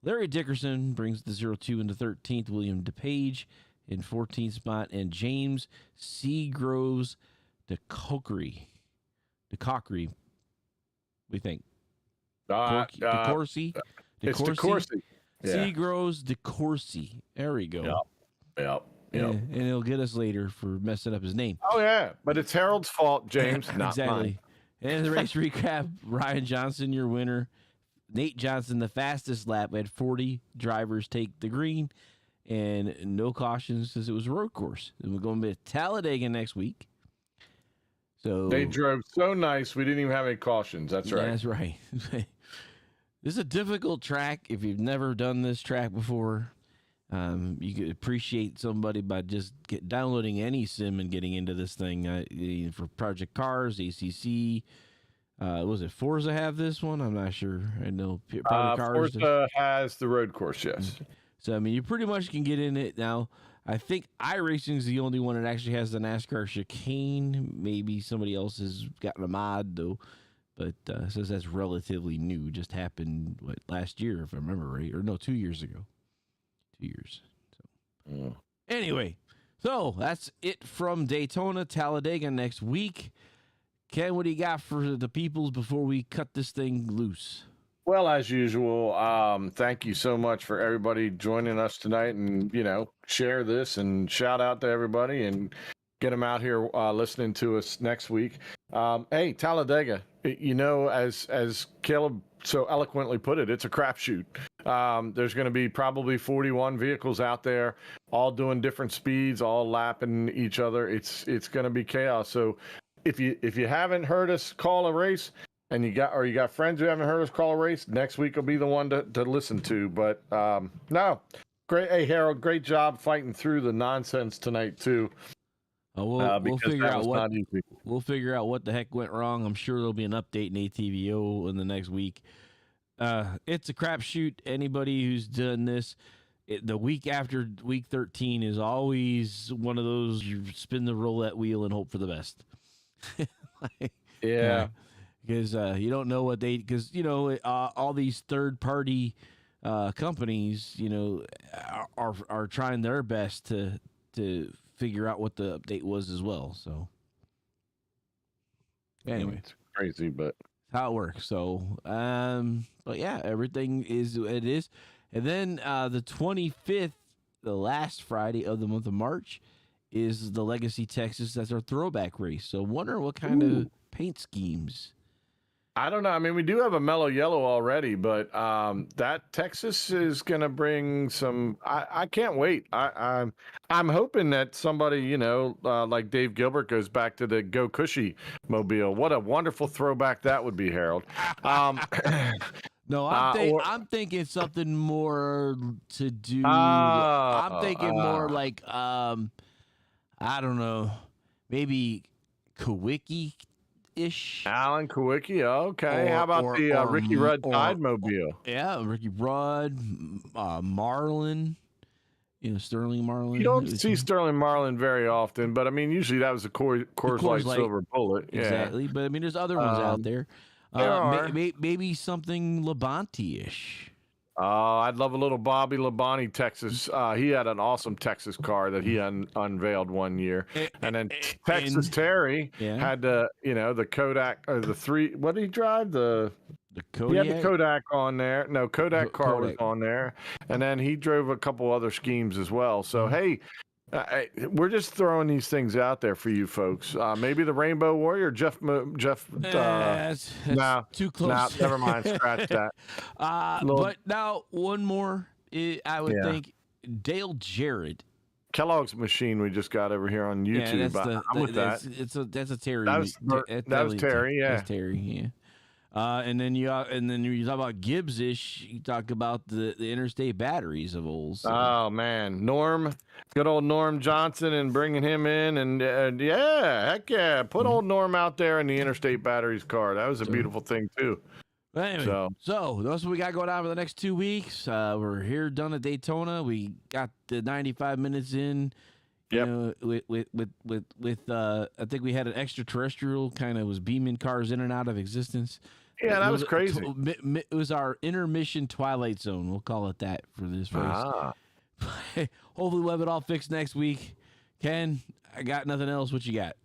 Larry Dickerson brings the 0-2 into 13th. William DePage in 14th spot. And James Seagroves DeCockery. We think. DeCourcy. It's DeCourcy. Yeah. Seagroves DeCourcy. There we go. Yep. And he'll get us later for messing up his name. Oh, yeah. But it's Harold's fault, James. Not exactly. Mine. And the race recap, Ryan Johnson, your winner. Nate Johnson, the fastest lap. We had 40 drivers take the green and no cautions since it was a road course. And we're going to be Talladega next week. So they drove so nice, we didn't even have any cautions. That's right. That's right. This is a difficult track. If you've never done this track before, you could appreciate somebody by just downloading any sim and getting into this thing. For Project Cars, ACC, was it Forza have this one? I'm not sure. I know Project Cars. Forza has the road course, yes. So, I mean, you pretty much can get in it now. I think iRacing is the only one that actually has the NASCAR chicane. Maybe somebody else has gotten a mod, though. But it says that's relatively new. Just happened, last year, if I remember right. Or no, 2 years ago. 2 years. So Anyway, so that's it from Daytona, Talladega next week. Ken, what do you got for the peoples before we cut this thing loose? Well, as usual, thank you so much for everybody joining us tonight, and share this and shout out to everybody and get them out here listening to us next week. Hey, Talladega, as Caleb so eloquently put it, it's a crapshoot. There's going to be probably 41 vehicles out there, all doing different speeds, all lapping each other. It's going to be chaos. So if you haven't heard us call a race, and you got friends who haven't heard us call a race, next week will be the one to listen to. But no, great. Hey, Harold, great job fighting through the nonsense tonight too. We'll figure out what the heck went wrong. I'm sure there'll be an update in ATVO in the next week. It's a crapshoot. Anybody who's done this, the week after week 13 is always one of those you spin the roulette wheel and hope for the best. Yeah. Because you don't know what because all these third party companies are trying their best to figure out what the update was as well. So anyway, it's crazy, but how it works. So but yeah, everything is what it is. And then the 25th, the last Friday of the month of March, is the Legacy Texas. That's our throwback race. So wonder what kind of paint schemes. I don't know. I mean, we do have a mellow yellow already, but that Texas is going to bring some. I can't wait. I'm hoping that somebody, like Dave Gilbert goes back to the Go Cushy mobile. What a wonderful throwback that would be, Harold. No, I'm thinking something more to do. I'm thinking more like I don't know, maybe Kawiki ish. Alan Kawicki. Okay. How about the Ricky Rudd Tidemobile? Yeah, Ricky Rudd, Marlin. Sterling Marlin. You don't see Sterling Marlin very often, but I mean, usually that was a Coors Light Silver Bullet. Exactly. Yeah. But I mean, there's other ones out there. There are. Maybe something Labonte-ish. I'd love a little Bobby Labonte Texas. He had an awesome Texas car that he unveiled one year, and then Texas Terry had the Kodak or the three. What did he drive? The Kodak? He had the Kodak on there. No, Kodak car was on there, and then he drove a couple other schemes as well. So hey. We're just throwing these things out there for you folks. Maybe the Rainbow Warrior, Jeff. That's too close. Nah, never mind. Scratch that. But now one more. I would think Dale Jarrett. Kellogg's machine we just got over here on YouTube. I'm with that. That's a Terry. That was Terry. Yeah. That's Terry. Yeah. And then you talk about Gibbs-ish. You talk about the interstate batteries of old. So. Oh man, good old Norm Johnson, and bringing him in, and heck yeah, put old Norm out there in the interstate batteries car. That was a beautiful thing too. Anyway, so that's what we got going on for the next 2 weeks. We're here done at Daytona. We got the 95 minutes in. Yep. With I think we had an extraterrestrial kind of was beaming cars in and out of existence. Yeah, that was crazy. It was our intermission Twilight Zone. We'll call it that for this race. Hopefully we'll have it all fixed next week. Ken, I got nothing else. What you got?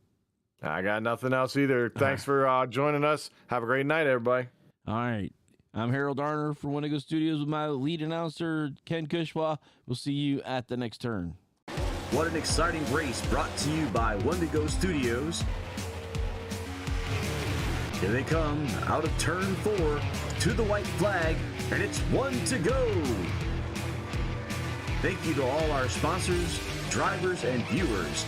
I got nothing else either. Thanks for joining us. Have a great night, everybody. All right. I'm Harold Arner from Wendigo Studios with my lead announcer, Ken Kushwa. We'll see you at the next turn. What an exciting race brought to you by Wendigo Studios. Here they come out of turn 4 to the white flag, and it's 1 to go. Thank you to all our sponsors, drivers, and viewers.